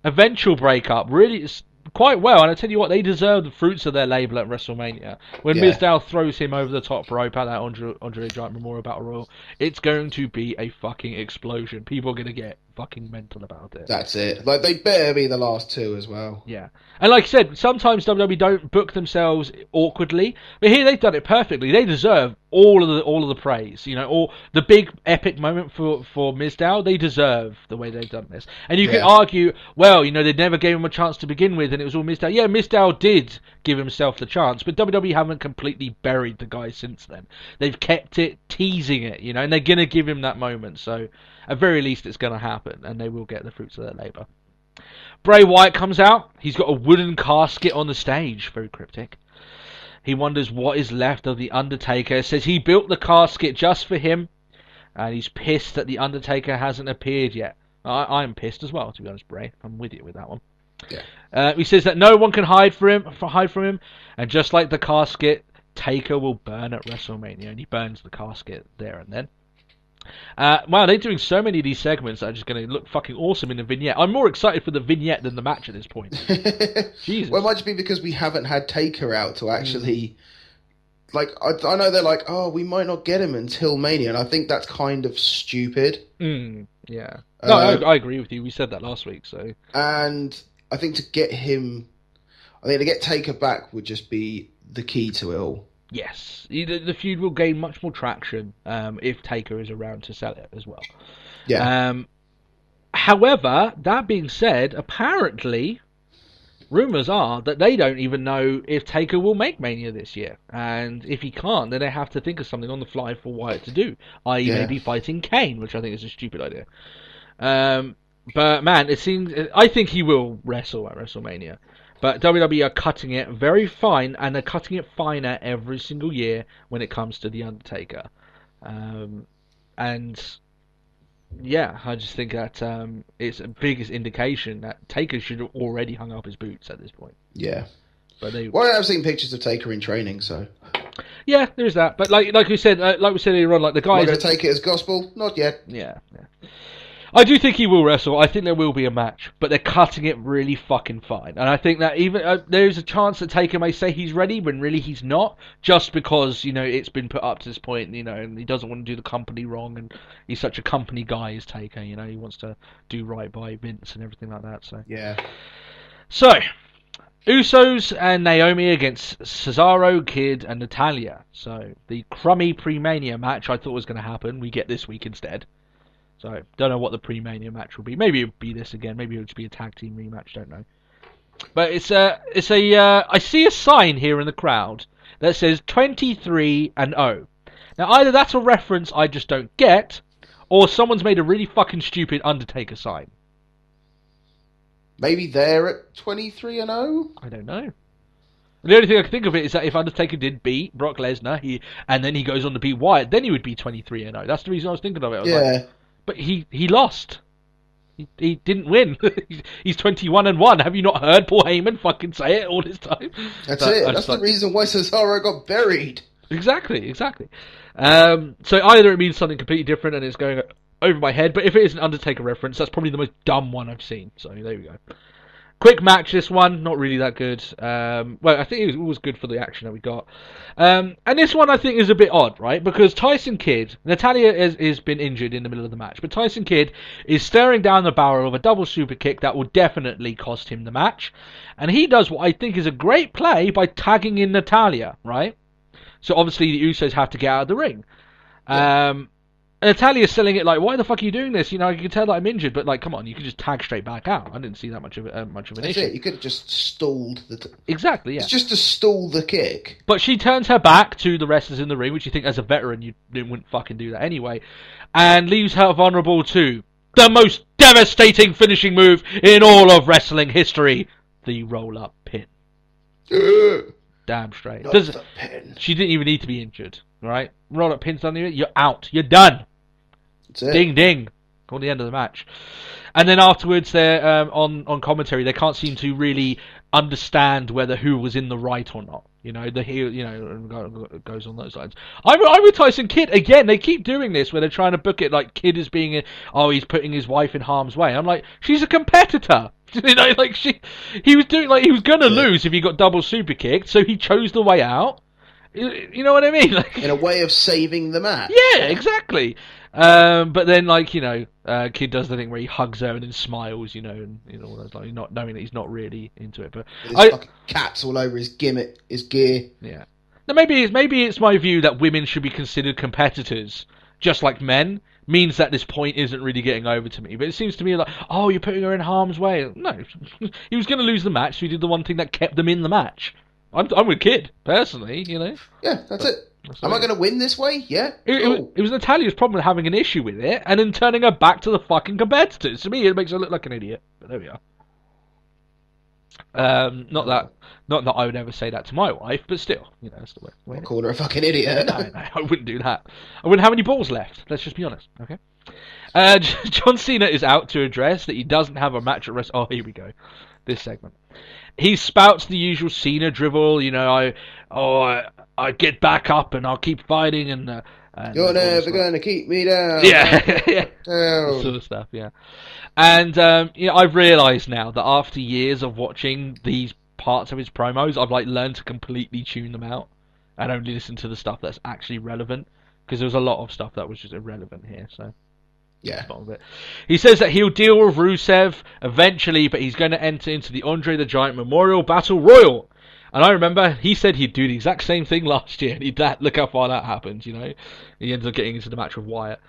eventual breakup really quite well, and I tell you what, they deserve the fruits of their label at WrestleMania. When Mizdow throws him over the top rope at that Andre the Giant Memorial Battle Royal, it's going to be a fucking explosion. People are going to get fucking mental about it. That's it. Like, they better be the last two as well. Yeah. And like I said, sometimes WWE don't book themselves awkwardly, but here they've done it perfectly. They deserve all of the praise. You know, all the big epic moment for Mizdow, they deserve the way they've done this. And you can argue, well, you know, they never gave him a chance to begin with, and it was all Mizdow. Yeah, Mizdow did give himself the chance, but WWE haven't completely buried the guy since then. They've kept it, teasing it, you know, and they're going to give him that moment. So, at very least, it's going to happen, and they will get the fruits of their labour. Bray Wyatt comes out. He's got a wooden casket on the stage. Very cryptic. He wonders what is left of The Undertaker. Says he built the casket just for him, and he's pissed that The Undertaker hasn't appeared yet. I'm pissed as well, to be honest, Bray. I'm with you with that one. Yeah. He says that no one can hide from him, and just like the casket, Taker will burn at WrestleMania, and he burns the casket there and then. Wow, they're doing so many of these segments that are just going to look fucking awesome in the vignette. I'm more excited for the vignette than the match at this point. Jesus. Well, it might just be because we haven't had Taker out to actually... Like, I know they're like, oh, we might not get him until Mania, and I think that's kind of stupid. Yeah. No, I agree with you. We said that last week, so... And I think to get Taker back would just be the key to it all. Yes, the feud will gain much more traction if Taker is around to sell it as well. Yeah. However, that being said, apparently, rumours are that they don't even know if Taker will make Mania this year. And if he can't, then they have to think of something on the fly for Wyatt to do, i.e. maybe fighting Kane, which I think is a stupid idea. But man, I think he will wrestle at WrestleMania. But WWE are cutting it very fine, and they're cutting it finer every single year when it comes to The Undertaker. And yeah, I just think that it's a biggest indication that Taker should have already hung up his boots at this point. Yeah. But I've seen pictures of Taker in training, so... Yeah, there's that. But like we said earlier on, like the guys... Am I going to take it as gospel? Not yet. Yeah. I do think he will wrestle. I think there will be a match, but they're cutting it really fucking fine. And I think that even there's a chance that Taker may say he's ready when really he's not, just because, you know, it's been put up to this point, you know, and he doesn't want to do the company wrong, and he's such a company guy as Taker, you know, he wants to do right by Vince and everything like that. So yeah. So, Usos and Naomi against Cesaro, Kid, and Natalya. So the crummy pre-Mania match I thought was going to happen, we get this week instead. So, don't know what the pre-Mania match will be. Maybe it'll be this again. Maybe it'll just be a tag team rematch. Don't know. But I see a sign here in the crowd that says 23-0. Now, either that's a reference I just don't get, or someone's made a really fucking stupid Undertaker sign. Maybe they're at 23-0? I don't know. The only thing I can think of it is that if Undertaker did beat Brock Lesnar, and then he goes on to beat Wyatt, then he would be 23-0. That's the reason I was thinking of it. I was like, but he lost. He didn't win. He's 21-1. Have you not heard Paul Heyman fucking say it all this time? That's it. That's the reason why Cesaro got buried. Exactly. So either it means something completely different and it's going over my head, but if it is an Undertaker reference, that's probably the most dumb one I've seen. So there we go. Quick match, this one, not really that good. Well, I think it was good for the action that we got. And this one I think is a bit odd, right? Because Tyson Kidd, Natalya has been injured in the middle of the match, but Tyson Kidd is staring down the barrel of a double super kick that will definitely cost him the match. And he does what I think is a great play by tagging in Natalya, right? So obviously the Usos have to get out of the ring. Yeah. Natalya's selling it like, why the fuck are you doing this? You know, you can tell that I'm injured, but like, come on, you can just tag straight back out. I didn't see that much of an issue. You could have just stalled the... Exactly, yeah. It's just to stall the kick. But she turns her back to the wrestlers in the ring, which you think as a veteran you wouldn't fucking do that anyway, and leaves her vulnerable to the most devastating finishing move in all of wrestling history, the roll-up pin. Damn straight. The pin. She didn't even need to be injured, right? Roll-up pin's done, you're out. You're done. Ding ding, on the end of the match. And then afterwards, they're on commentary. They can't seem to really understand whether who was in the right or not. You know, the heel, you know, goes on those lines. I'm with Tyson Kidd again. They keep doing this where they're trying to book it like Kidd is being, he's putting his wife in harm's way. I'm like, she's a competitor. You know, like he was doing like he was gonna lose if he got double super kicked, so he chose the way out. You know what I mean? Like, in a way of saving the match. Yeah, exactly. But then, like, you know, Kidd does the thing where he hugs her and then smiles, you know, and you know, that's like not knowing that he's not really into it. But there's fucking cats all over his gear. Yeah. Now maybe it's my view that women should be considered competitors, just like men. Means that this point isn't really getting over to me. But it seems to me like, oh, you're putting her in harm's way. No, he was going to lose the match, so he did the one thing that kept them in the match. I'm with Kidd, personally, you know. Yeah, that's it. Am I going to win this way? Yeah. It was Natalya's problem with having an issue with it, and then turning her back to the fucking competitors. To me, it makes her look like an idiot. But there we are. Not that I would ever say that to my wife, but still, you know, that's the way. I'll call her a fucking idiot. No, I wouldn't do that. I wouldn't have any balls left. Let's just be honest, okay? John Cena is out to address that he doesn't have a match at Oh, here we go. This segment. He spouts the usual Cena drivel, you know, I get back up and I'll keep fighting and you're never going to keep me down. Yeah, yeah. Sort of stuff, yeah. And you know, I've realised now that after years of watching these parts of his promos, I've like learned to completely tune them out and only listen to the stuff that's actually relevant, because there was a lot of stuff that was just irrelevant here, so... Yeah. He says that he'll deal with Rusev eventually, but he's going to enter into the Andre the Giant Memorial Battle Royal. And I remember he said he'd do the exact same thing last year, and look how far that happened, you know. He ended up getting into the match with Wyatt.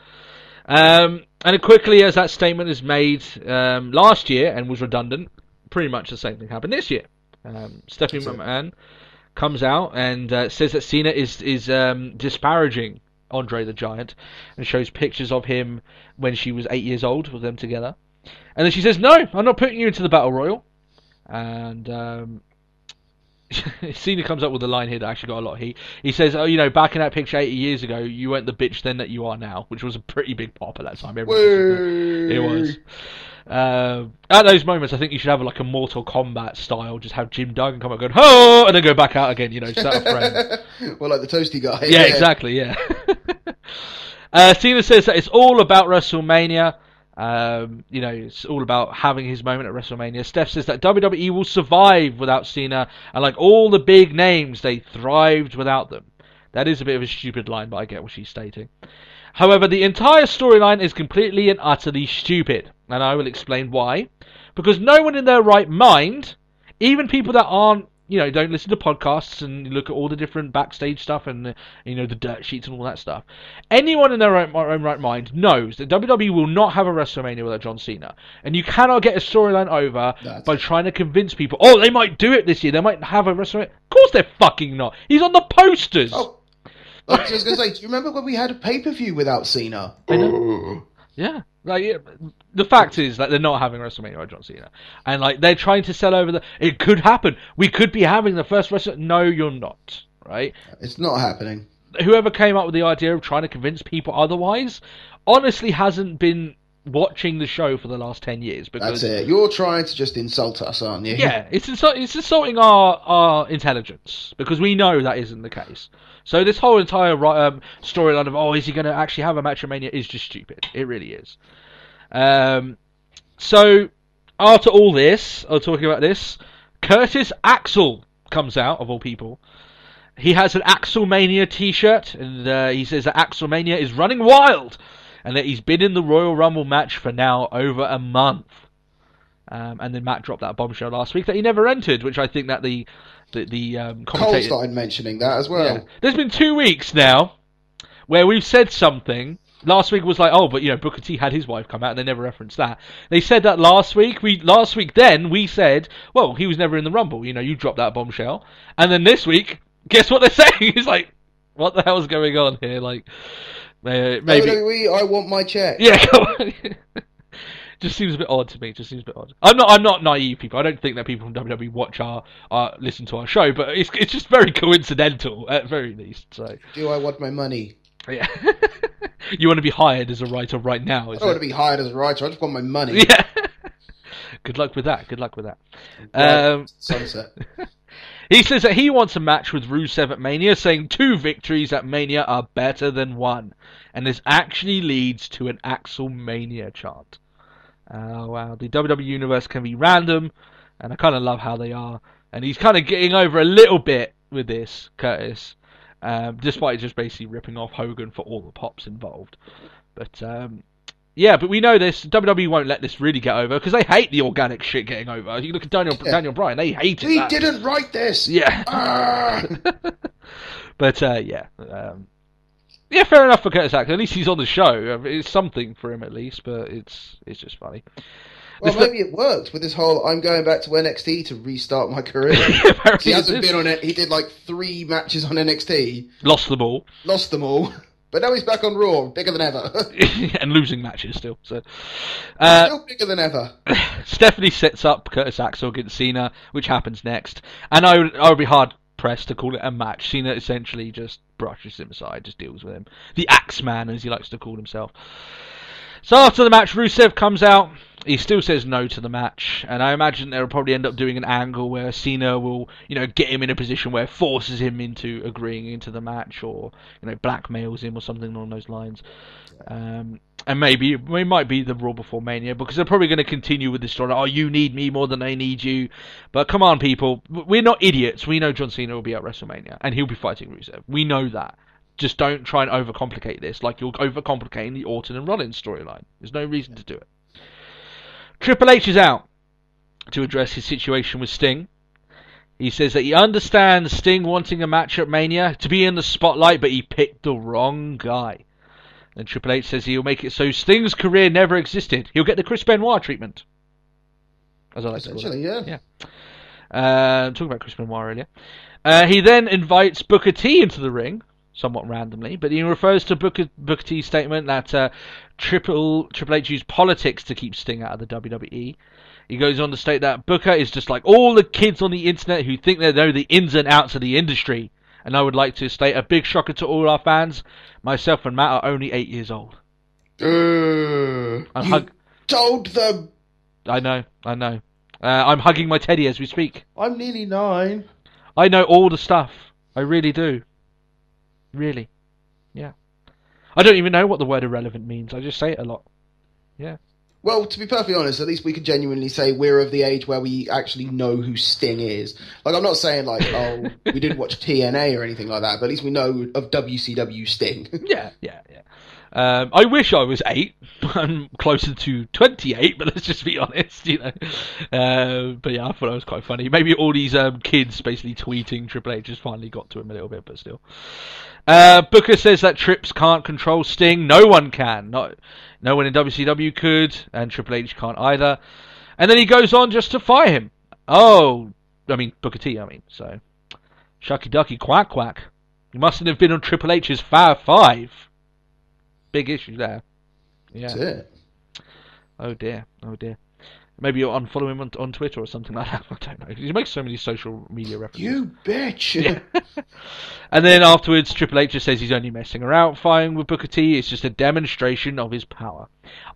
And quickly as that statement is made last year and was redundant, pretty much the same thing happened this year. Stephanie McMahon comes out and says that Cena is disparaging Andre the Giant, and shows pictures of him when she was 8 years old with them together. And then she says, no, I'm not putting you into the Battle Royal. And Cena comes up with a line here that actually got a lot of heat. He says, oh, you know, back in that picture 80 years ago, you weren't the bitch then that you are now, which was a pretty big pop at that time. It was. At those moments, I think you should have like a Mortal Kombat style, just have Jim Duggan come up going, ho, and then go back out again, you know, just out of frame. Well, like the toasty guy. Yeah, exactly, yeah. Cena says that it's all about WrestleMania. You know, it's all about having his moment at WrestleMania. Steph says that WWE will survive without Cena, and like all the big names, they thrived without them. That is a bit of a stupid line, but I get what she's stating. However, the entire storyline is completely and utterly stupid, and I will explain why. Because no one in their right mind, even people that aren't, you know, don't listen to podcasts and look at all the different backstage stuff and, you know, the dirt sheets and all that stuff, anyone in their own right mind knows that WWE will not have a WrestleMania without John Cena. And you cannot get a storyline over by trying to convince people, oh, they might do it this year, they might have a WrestleMania. Of course they're fucking not. He's on the posters. Oh. I was just going to say, do you remember when we had a pay-per-view without Cena? I know. Yeah. Like, yeah, the fact is that they're not having WrestleMania with John Cena. And, like, they're trying to sell over it could happen. We could be having the first WrestleMania. No, you're not. Right? It's not happening. Whoever came up with the idea of trying to convince people otherwise honestly hasn't been watching the show for the last 10 years. Because, that's it. You're trying to just insult us, aren't you? Yeah, it's insulting our intelligence, because we know that isn't the case. So this whole entire storyline of, is he going to actually have a match at Mania, is just stupid. It really is. So, after all this, talking about this, Curtis Axel comes out, of all people. He has an Axelmania t-shirt, and he says that Axelmania is running wild, and that he's been in the Royal Rumble match for now over a month. And then Matt dropped that bombshell last week that he never entered, which I think that the commentator... Cole started mentioning that as well. Yeah. There's been 2 weeks now where we've said something. Last week was like, but Booker T had his wife come out, and they never referenced that. They said that last week. Last week we said, well, he was never in the Rumble. You dropped that bombshell. And then this week, guess what they're saying? It's like, what the hell's going on here? Like, maybe WWE, I want my check. Yeah, come on. Just seems a bit odd to me. I'm not naive, people. I don't think that people from WWE watch listen to our show, but it's just very coincidental at very least. So, do I want my money? Yeah. You want to be hired as a writer right now? I don't want to be hired as a writer. I just want my money. Yeah. Good luck with that. Sunset. He says that he wants a match with Rusev at Mania, saying 2 victories at Mania are better than 1, and this actually leads to an Axelmania chant. Oh wow, the WWE Universe can be random, and I kind of love how they are. And he's kind of getting over a little bit with this, Curtis, despite just basically ripping off Hogan for all the pops involved. But but we know this. WWE won't let this really get over, because they hate the organic shit getting over. You look at Daniel Bryan, they hated We that. didn't write this! Yeah. But, yeah, fair enough for Curtis Axel. At least he's on the show. It's something for him, at least, but it's just funny. Well, maybe it worked with this whole, I'm going back to NXT to restart my career. He hasn't been on it. He did like 3 matches on NXT. Lost them all. But now he's back on Raw, bigger than ever. And losing matches still. So, still bigger than ever. Stephanie sets up Curtis Axel against Cena, which happens next. And I would be hard pressed to call it a match. Cena essentially just brushes him aside, just deals with him. The Axeman, as he likes to call himself. So after the match, Rusev comes out. He still says no to the match, and I imagine they'll probably end up doing an angle where Cena will, get him in a position where forces him into agreeing into the match, or blackmails him or something along those lines. And maybe it might be the Raw before Mania, because they're probably going to continue with this story. Oh, you need me more than I need you. But come on, people, we're not idiots. We know John Cena will be at WrestleMania, and he'll be fighting Rusev. We know that. Just don't try and overcomplicate this like you're overcomplicating the Orton and Rollins storyline. There's no reason to do it. Triple H is out to address his situation with Sting. He says that he understands Sting wanting a match at Mania to be in the spotlight, but he picked the wrong guy. And Triple H says he'll make it so Sting's career never existed. He'll get the Chris Benoit treatment, as I like to call it. Yeah. Talking about Chris Benoit earlier. He then invites Booker T into the ring, somewhat randomly, but he refers to Booker T's statement that Triple H used politics to keep Sting out of the WWE. He goes on to state that Booker is just like all the kids on the internet who think they know the ins and outs of the industry. And I would like to state a big shocker to all our fans. Myself and Matt are only 8 years old. You told them. I know. I'm hugging my teddy as we speak. I'm nearly 9. I know all the stuff. I really do. Really. Yeah. I don't even know what the word irrelevant means. I just say it a lot. Yeah. Well, to be perfectly honest, at least we can genuinely say we're of the age where we actually know who Sting is. Like, I'm not saying, like, we didn't watch TNA or anything like that, but at least we know of WCW Sting. Yeah. I wish I was 8. I'm closer to 28, but let's just be honest, But yeah, I thought it was quite funny. Maybe all these kids basically tweeting Triple H just finally got to him a little bit, but still. Booker says that Trips can't control Sting. No one can. No one in WCW could, and Triple H can't either. And then he goes on just to fire him. Booker T, so. Shucky ducky, quack quack. You mustn't have been on Triple H's Fab 5. Big issue there. Yeah. That's it. Oh dear. Maybe you'll unfollow him on Twitter or something like that. I don't know. He makes so many social media references. You bitch. Yeah. And then afterwards, Triple H just says he's only messing around, fighting with Booker T. It's just a demonstration of his power.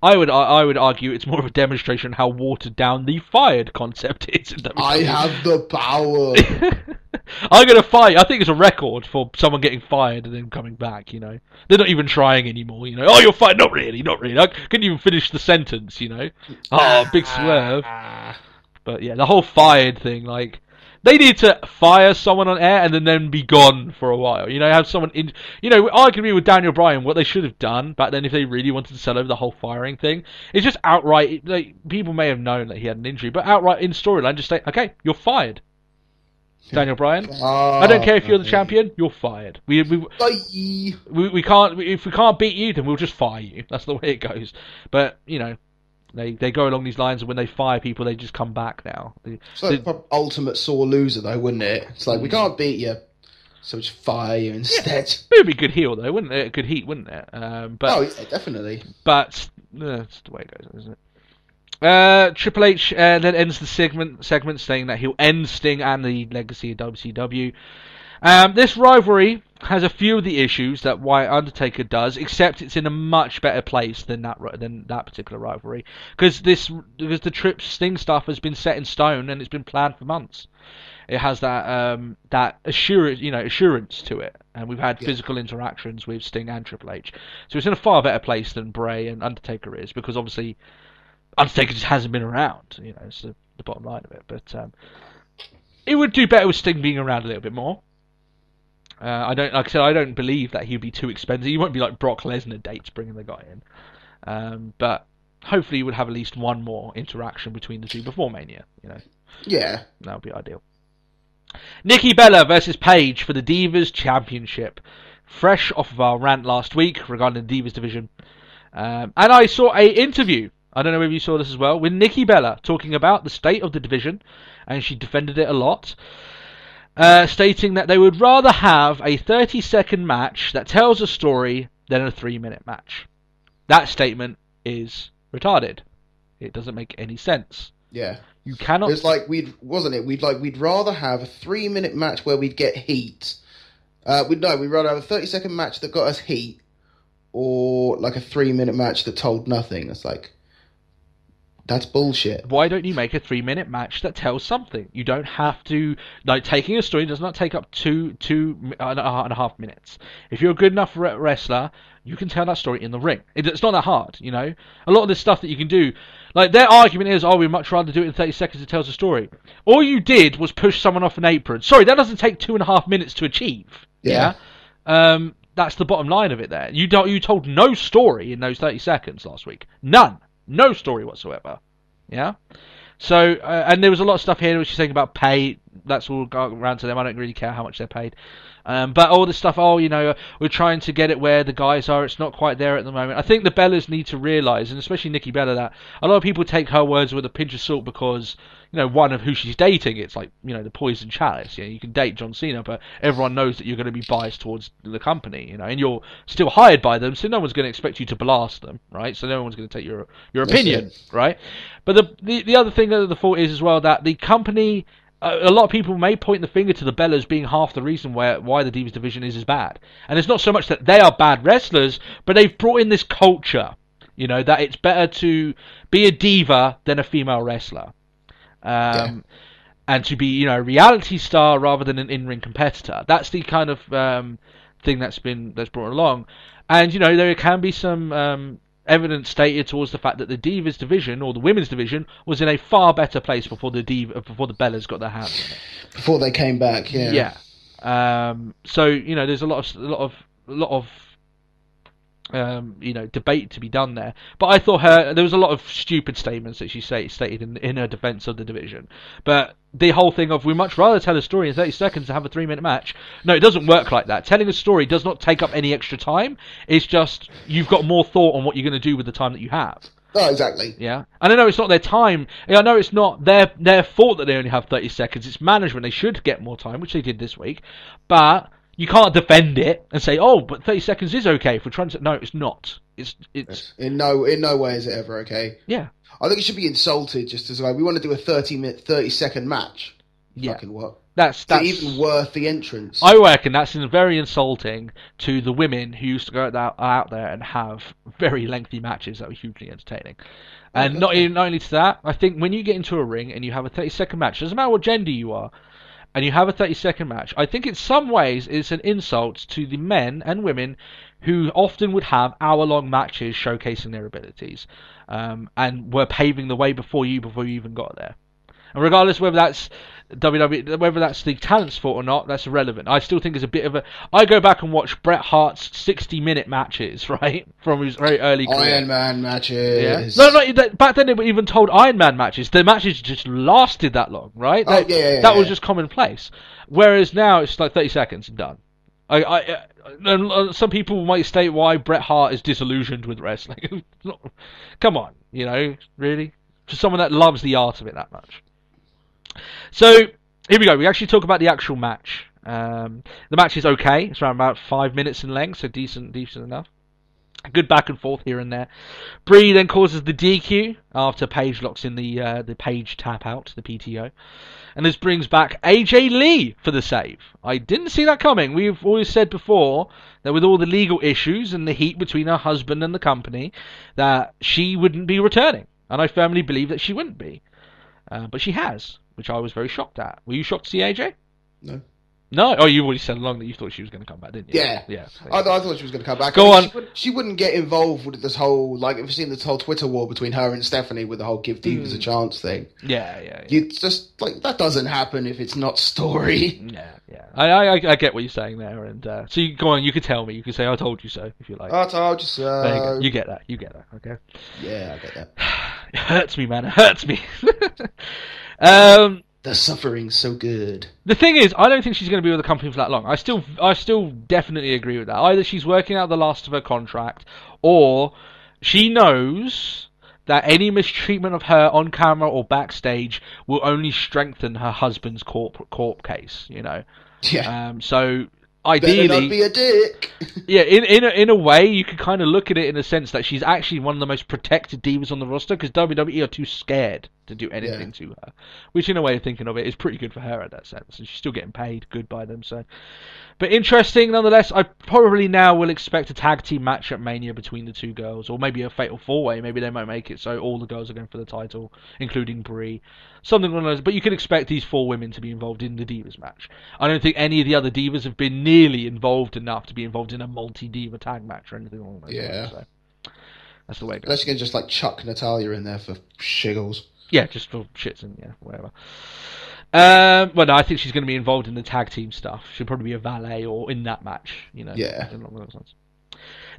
I would argue it's more of a demonstration how watered down the fired concept is. In WWE. I have the power. I'm gonna fight. I think it's a record for someone getting fired and then coming back. You know, they're not even trying anymore. You know, oh, you're fired. Not really. I couldn't even finish the sentence. You know, oh, big swerve. But yeah, the whole fired thing, like, they need to fire someone on air and then be gone for a while. You know, have someone in. You know, arguably with Daniel Bryan, what they should have done back then, if they really wanted to sell over the whole firing thing, is just outright. Like, people may have known that he had an injury, but outright in storyline, just say, okay, you're fired. Daniel Bryan, I don't care if you're the champion, you're fired. We can't, if we can't beat you, then we'll just fire you. That's the way it goes. But you know, they go along these lines, and when they fire people, they just come back now. It's like the ultimate sore loser, though, wouldn't it? It's like, we can't beat you, so we just fire you instead. Yeah. It would be good heel, though, wouldn't it? Good heat, wouldn't it? Oh, yeah, definitely. But that's the way it goes, isn't it? Triple H then ends the segment saying that he'll end Sting and the legacy of WCW. This rivalry has a few of the issues that Wyatt Undertaker does, except it's in a much better place than that particular rivalry, because the Triple Sting stuff has been set in stone and it's been planned for months. It has that assurance to it, and we've had physical interactions with Sting and Triple H, so it's in a far better place than Bray and Undertaker is, because obviously Undertaker just hasn't been around. You know, it's the bottom line of it. But it would do better with Sting being around a little bit more. I don't believe that he'd be too expensive. He won't be like Brock Lesnar dates bringing the guy in. But hopefully, he would have at least one more interaction between the two before Mania. You know, yeah, that would be ideal. Nikki Bella versus Paige for the Divas Championship. Fresh off of our rant last week regarding the Divas division, and I saw a interview. I don't know if you saw this as well, with Nikki Bella talking about the state of the division, and she defended it a lot, stating that they would rather have a 30-second match that tells a story than a 3-minute match. That statement is retarded. It doesn't make any sense. Yeah. You cannot... It's like, we'd rather have a 3-minute match where we'd get heat. We'd rather have a 30-second match that got us heat, or like a 3-minute match that told nothing. It's like... That's bullshit. Why don't you make a 3-minute match that tells something? You don't have to... Like, taking a story does not take up two and a half minutes. If you're a good enough wrestler, you can tell that story in the ring. It's not that hard, you know? A lot of this stuff that you can do... Like, their argument is, we'd much rather do it in 30 seconds it tells a story. All you did was push someone off an apron. Sorry, that doesn't take 2.5 minutes to achieve. Yeah? That's the bottom line of it there. You told no story in those 30 seconds last week. None. No story whatsoever. Yeah? So, and there was a lot of stuff here which she's saying about pay. That's all around to them. I don't really care how much they're paid. But all this stuff, we're trying to get it where the guys are. It's not quite there at the moment. I think the Bellas need to realise, and especially Nikki Bella, that a lot of people take her words with a pinch of salt because, you know, one, of who she's dating. It's like, you know, the poison chalice. You know, you can date John Cena, but everyone knows that you're going to be biased towards the company, you know, and you're still hired by them, so no one's going to expect you to blast them, right? So no one's going to take your opinion, right? But the other thing that the fault is as well, that the company... a lot of people may point the finger to the Bellas being half the reason why the Divas division is as bad. And it's not so much that they are bad wrestlers, but they've brought in this culture, you know, that it's better to be a diva than a female wrestler. And to be, you know, a reality star rather than an in-ring competitor. That's the kind of thing that's brought along. And, you know, there can be some... evidence stated towards the fact that the Divas division, or the women's division, was in a far better place before the Bellas got their hands on it. Before they came back, yeah. Yeah. So, you know, there's a lot of you know, debate to be done there. But I thought there was a lot of stupid statements that she stated in her defence of the division. But the whole thing of, we much rather tell a story in 30 seconds than have a 3-minute match. No, it doesn't work like that. Telling a story does not take up any extra time. It's just, you've got more thought on what you're going to do with the time that you have. Oh, exactly. Yeah. And I know it's not their time. I know it's not their fault that they only have 30 seconds. It's management. They should get more time, which they did this week. But you can't defend it and say, oh, but 30 seconds is okay for trying to. No, it's not. It's in no way is it ever okay. Yeah. I think it should be insulted just as we want to do a 30-second match. Yeah. Fucking what? That's even worth the entrance. I reckon that's very insulting to the women who used to go out there and have very lengthy matches that were hugely entertaining. And not only to that, I think when you get into a ring and you have a 30-second match, doesn't matter what gender you are, and you have a 30-second match, I think in some ways it's an insult to the men and women who often would have hour-long matches showcasing their abilities, and were paving the way before you even got there. And regardless whether that's WWE, whether that's the talent's fault or not, that's irrelevant. I still think it's a bit of a. I go back and watch Bret Hart's 60-minute matches, right, from his very early career. Iron Man matches. Yeah. No, back then they were even told Iron Man matches. The matches just lasted that long, right? That was just commonplace. Whereas now it's like 30 seconds and done. Some people might state why Bret Hart is disillusioned with wrestling. Come on, really, for someone that loves the art of it that much. So here we go. We actually talk about the actual match. The match is okay. It's around about 5 minutes in length, so decent enough. Good back and forth here and there. Bree then causes the DQ after Paige locks in the Paige tap out, the PTO. And this brings back AJ Lee for the save. I didn't see that coming. We've always said before that with all the legal issues and the heat between her husband and the company, that she wouldn't be returning. And I firmly believe that she wouldn't be. But she has, which I was very shocked at. Were you shocked to see AJ? No. No? Oh, you already said along that you thought she was going to come back, didn't you? Yeah. Yeah. I thought she was going to come back. Go on. She wouldn't get involved with this whole, have you seen this whole Twitter war between her and Stephanie with the whole give divas a chance thing? Yeah. You just, that doesn't happen if it's not story. Yeah. I get what you're saying there. And so you go on, you could tell me. You could say, I told you so, if you like. I told you so. There you go. You get that, okay? Yeah, I get that. It hurts me, man. It hurts me. The suffering's so good. The thing is, I don't think she's going to be with the company for that long. I still definitely agree with that. Either she's working out the last of her contract, or she knows that any mistreatment of her on camera or backstage will only strengthen her husband's court case. Yeah. So ideally, better not be a dick. Yeah, in a way, you could kind of look at it in a sense that she's actually one of the most protected divas on the roster because WWE are too scared to do anything to her. Which, in a way of thinking of it, is pretty good for her in that sense. And she's still getting paid good by them. So, but interesting nonetheless. I probably now will expect a tag team match at Mania between the two girls, or maybe a fatal four-way. Maybe they might make it so all the girls are going for the title, including Brie. Something along those. But you can expect these four women to be involved in the Divas match. I don't think any of the other Divas have been nearly involved enough to be involved in a multi-Diva tag match or anything along those lines. So that's the way it goes. Unless you can just chuck Natalia in there for shiggles. Yeah, just for shits and whatever. Well, no, I think she's going to be involved in the tag team stuff. She'll probably be a valet or in that match. Yeah.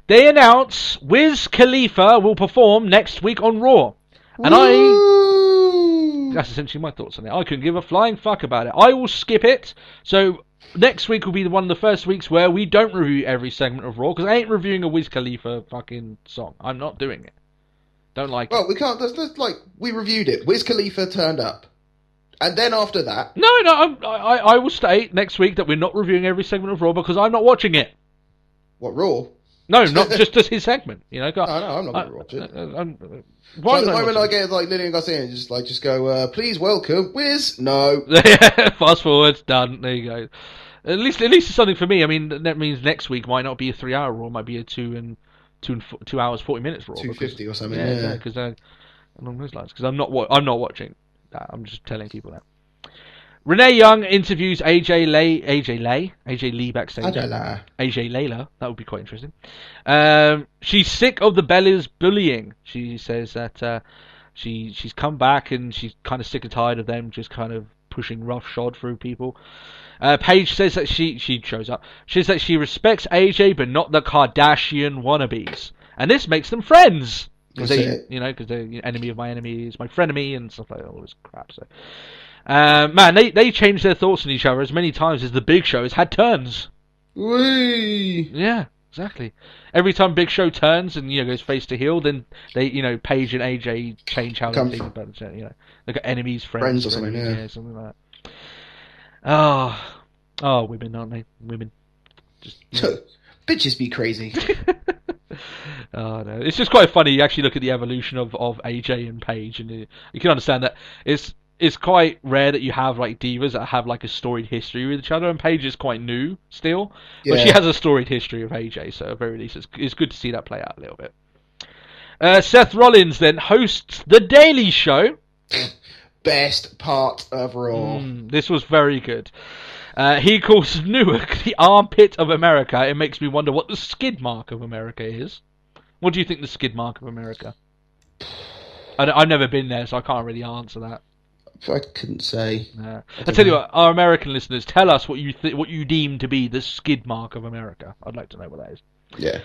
They announce Wiz Khalifa will perform next week on Raw. And that's essentially my thoughts on it. I couldn't give a flying fuck about it. I will skip it. So next week will be one of the first weeks where we don't review every segment of Raw, because I ain't reviewing a Wiz Khalifa fucking song. I'm not doing it. Don't like it. Well, we can't. We reviewed it. Wiz Khalifa turned up. And then after that... No, I will state next week that we're not reviewing every segment of Raw because I'm not watching it. What, Raw? No, not just as his segment. No, I'm not going to watch it. Why the moment I get Lillian Garcia and just go, please welcome Wiz. No. Fast forward, done. There you go. At least it's something for me. I mean, that means next week might not be a 3-hour Raw, might be a 2 hours 40 minutes Raw. 250 or something. Yeah, because along those lines. Because I'm not watching that. I'm just telling people that. Renee Young interviews AJ Lee backstage. AJ Layla, that would be quite interesting. She's sick of the Bellas bullying. She says that she's come back and she's kind of sick and tired of them just kind of pushing roughshod through people. Paige says that she shows up. She says that she respects AJ but not the Kardashian wannabes, and this makes them friends because they're enemy of my enemy is my frenemy and stuff like that, all this crap. So. Man, they change their thoughts on each other as many times as the Big Show has had turns. Whee! Yeah, exactly. Every time Big Show turns and goes face to heel, then they Paige and AJ change how they think about it. They've got enemies, friends or something. Yeah, something like that. Oh, women, aren't they? Women. Bitches be crazy. Oh no, it's just quite funny. You actually look at the evolution of AJ and Paige, and you can understand that it's quite rare that you have like divas that have like a storied history with each other, and Paige is quite new still, but she has a storied history of AJ, so at the very least it's good to see that play out a little bit. Seth Rollins then hosts The Daily Show. Best part of Raw. This was very good. He calls Newark the armpit of America. It makes me wonder what the skid mark of America is. What do you think the skid mark of America? I've never been there, so I can't really answer that. I couldn't say. I tell you what, our American listeners, tell us what you deem to be the skid mark of America. I'd like to know what that is. Yeah.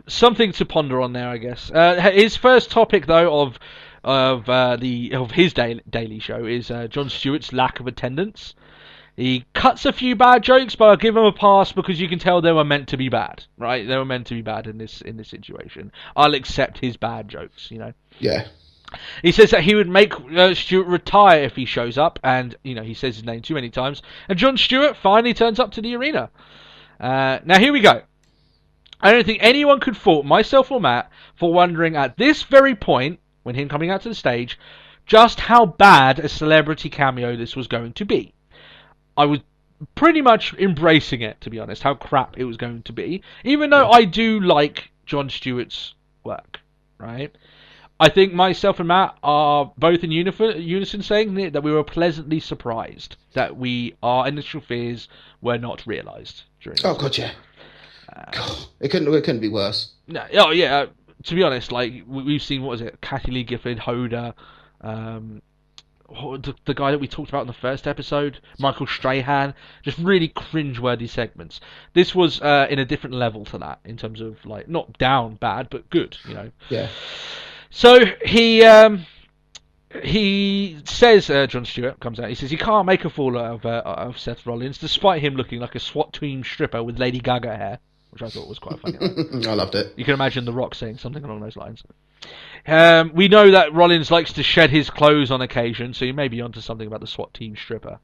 Something to ponder on there, I guess. His first topic, though, of his daily show is Jon Stewart's lack of attendance. He cuts a few bad jokes, but I'll give him a pass because you can tell they were meant to be bad, right? They were meant to be bad in this situation. I'll accept his bad jokes, you know. Yeah. He says that he would make Stewart retire if he shows up, and he says his name too many times. And Jon Stewart finally turns up to the arena. Now here we go. I don't think anyone could fault myself or Matt for wondering at this very point, when him coming out to the stage, just how bad a celebrity cameo this was going to be. I was pretty much embracing it, to be honest, how crap it was going to be. Even though I do like Jon Stewart's work, right? I think myself and Matt are both in unison saying that we were pleasantly surprised that our initial fears were not realised during this. Oh, God, yeah. God, it couldn't be worse. No, oh, yeah. To be honest, like we've seen, what was it? Kathy Lee Gifford, Hoda, the guy that we talked about in the first episode, Michael Strahan, just really cringe-worthy segments. This was in a different level to that in terms of like not down bad, but good, Yeah. So he says, Jon Stewart comes out. He says he can't make a fool of Seth Rollins, despite him looking like a SWAT team stripper with Lady Gaga hair, which I thought was quite funny. Right? I loved it. You can imagine The Rock saying something along those lines. We know that Rollins likes to shed his clothes on occasion, so you may be onto something about the SWAT team stripper,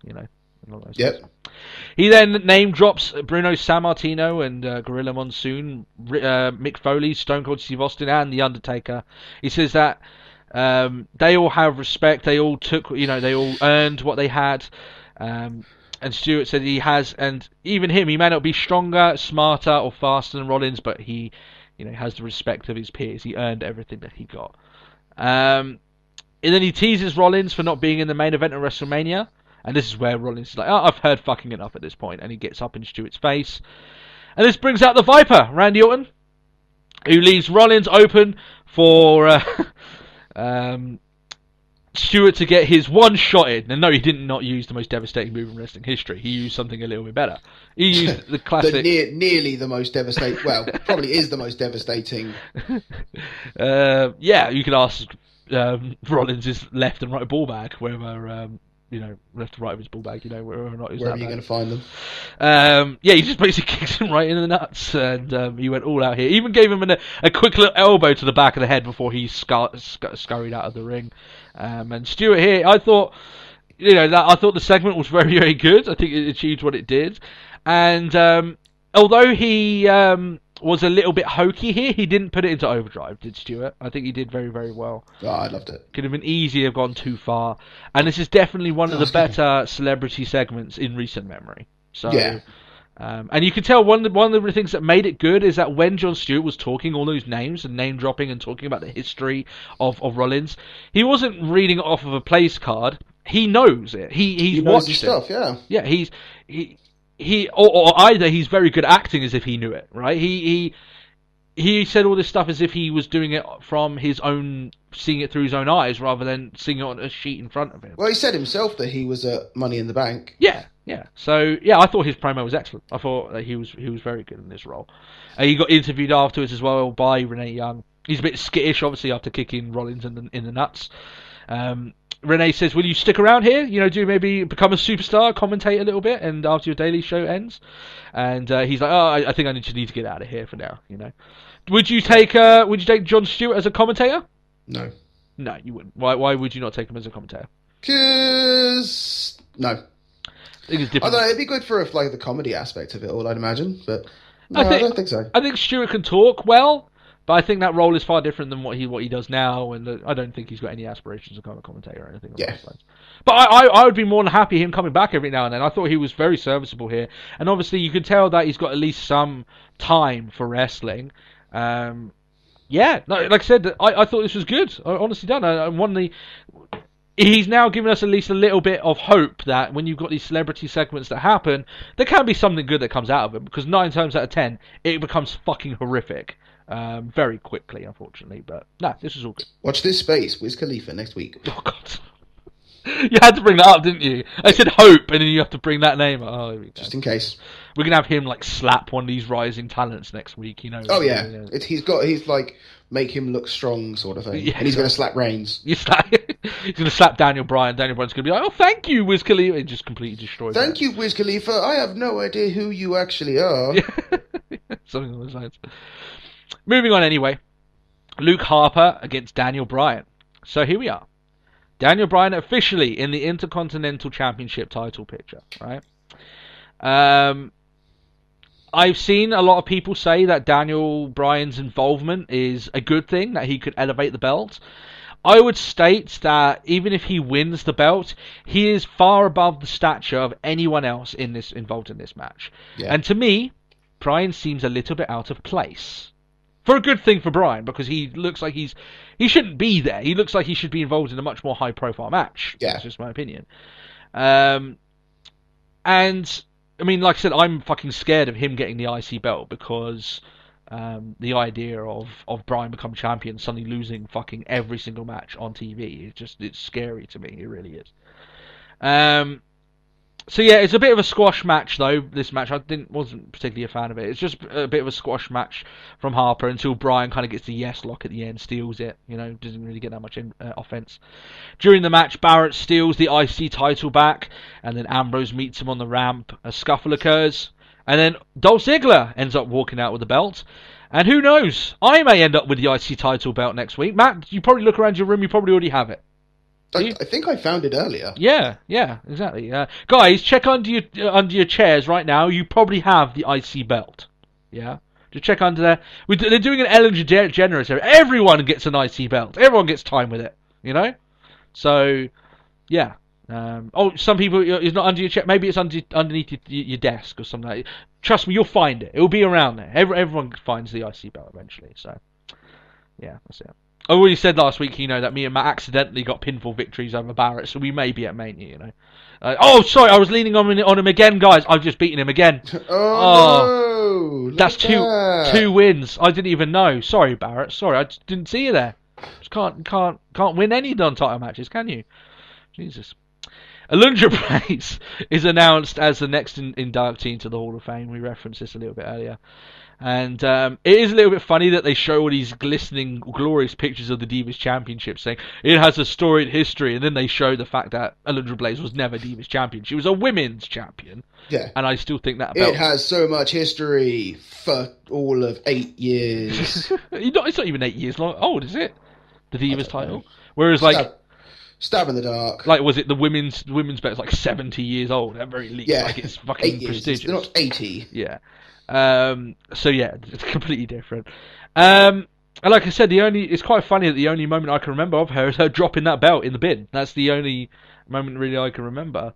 Yep. He then name drops Bruno Sammartino and Gorilla Monsoon, Mick Foley, Stone Cold Steve Austin, and The Undertaker. He says that they all have respect. They all took, they all earned what they had. And Stewart said he has, and even him, he may not be stronger, smarter, or faster than Rollins, but he, has the respect of his peers. He earned everything that he got. And then he teases Rollins for not being in the main event of WrestleMania. And this is where Rollins is like, oh, I've heard fucking enough at this point. And he gets up in Stewart's face. And this brings out the Viper, Randy Orton, who leaves Rollins open for Stewart to get his one shot in. And no, he did not use the most devastating move in wrestling history. He used something a little bit better. He used the classic... nearly the most devastating... Well, probably is the most devastating. Yeah, you could ask Rollins' left and right ball bag, whether... left to right of his ball bag, whether or not he's wherever you're going to find them. Yeah, he just basically kicked him right in the nuts, and he went all out here. Even gave him a quick little elbow to the back of the head before he scurried out of the ring. And Stewart here, I thought, I thought the segment was very, very good. I think it achieved what it did, and although he was a little bit hokey here, he didn't put it into overdrive, did Stewart? I think he did very, very well. Oh, I loved it. Could have been easy to have gone too far. And this is definitely one of the better celebrity segments in recent memory. So, yeah. And you can tell one of the things that made it good is that when Jon Stewart was talking all those names and name dropping and talking about the history of Rollins, he wasn't reading it off of a place card. He knows it. He's watched his stuff, yeah. Yeah, he either he's very good acting as if he knew it, right? He said all this stuff as if he was doing it from his own, seeing it through his own eyes rather than seeing it on a sheet in front of him. Well, he said himself that he was at Money in the Bank. Yeah. So yeah, I thought his promo was excellent. I thought that he was very good in this role. He got interviewed afterwards as well by Renee Young. He's a bit skittish, obviously, after kicking Rollins in the nuts. Renee says, will you stick around here? Do maybe become a superstar, commentate a little bit, and after your daily show ends? And he's like, oh, I think I need to get out of here for now, Would you take Jon Stewart as a commentator? No. No, you wouldn't. Why would you not take him as a commentator? 'Cause... No. I think it's I different. don't know, it'd be good for like the comedy aspect of it all, I'd imagine, but no, I don't think so. I think Stewart can talk well, but I think that role is far different than what he does now, and I don't think he's got any aspirations to become a commentator or anything along those lines. But I would be more than happy him coming back every now and then. I thought he was very serviceable here, and obviously you could tell that he's got at least some time for wrestling. Yeah, no, like I said, I thought this was good. I honestly done. He's now given us at least a little bit of hope that when you've got these celebrity segments that happen, there can be something good that comes out of them. Because 9 times out of 10, it becomes fucking horrific very quickly, unfortunately. But no, this is all good. Watch this space, Wiz Khalifa next week. Oh god, you had to bring that up, didn't you? I said hope, and then you have to bring that name up. Oh, here we go. Just in case. We're gonna have him like slap one of these rising talents next week, you know. Oh yeah, he's like make him look strong sort of thing, and he's gonna slap Reigns. He's gonna slap Daniel Bryan. Daniel Bryan's gonna be like, "Oh, thank you, Wiz Khalifa." It just completely destroys. Thank you, Wiz Khalifa. I have no idea who you actually are. Something along those lines. Moving on anyway. Luke Harper against Daniel Bryan. So here we are. Daniel Bryan officially in the Intercontinental Championship title picture, right? I've seen a lot of people say that Daniel Bryan's involvement is a good thing, that he could elevate the belt. I would state that even if he wins the belt, he is far above the stature of anyone else involved in this match. Yeah. And to me, Bryan seems a little bit out of place. For a good thing for Bryan, because he looks like he shouldn't be there. He looks like he should be involved in a much more high-profile match. Yeah. That's just my opinion. And I mean, like I said, I'm fucking scared of him getting the IC belt because the idea of Bryan becoming champion, suddenly losing fucking every single match on TV, it's scary to me. It really is. So yeah, it's a bit of a squash match though. This match, wasn't particularly a fan of it. It's just a bit of a squash match from Harper until Bryan kind of gets the yes lock at the end, steals it. You know, doesn't really get that much offense. During the match, Barrett steals the IC title back, and then Ambrose meets him on the ramp. A scuffle occurs, and then Dolph Ziggler ends up walking out with the belt. And who knows? I may end up with the IC title belt next week. Matt, you probably look around your room. You probably already have it. I think I found it earlier. Yeah, exactly. Guys, check under your chairs right now. You probably have the IC belt. Yeah, just check under there. They're doing an Ellen DeGeneres here. Everyone gets an IC belt. Everyone gets time with it. You know. So, yeah. Some people it's not under your chair. Maybe it's underneath your desk or something like that. Trust me, you'll find it. It'll be around there. Everyone finds the IC belt eventually. So, yeah, that's it. I already said last week, that me and Matt accidentally got pinfall victories over Barrett, so we may be at Mania, sorry, I was leaning on him again, guys. I've just beaten him again. No! That's two wins. I didn't even know. Sorry, Barrett. Sorry, I just didn't see you there. Just can't win any non-title matches, can you? Jesus. Alundra Blaze is announced as the next inductee into the Hall of Fame. We referenced this a little bit earlier. And it is a little bit funny that they show all these glistening, glorious pictures of the Divas Championship saying it has a storied history, and then they show the fact that Alundra Blaze was never Divas Champion. She was a women's champion. Yeah. And I still think that it has so much history for all of 8 years. It's not even 8 years long. Old, is it? The Divas title? Whereas, Stab in the dark. Like, was it the women's belt is like 70 years old at very least? Yeah. Like, it's fucking prestigious. They're not 80. Yeah. So yeah, it's completely different. And like I said, it's quite funny that the only moment I can remember of her is her dropping that belt in the bin. That's the only moment really I can remember.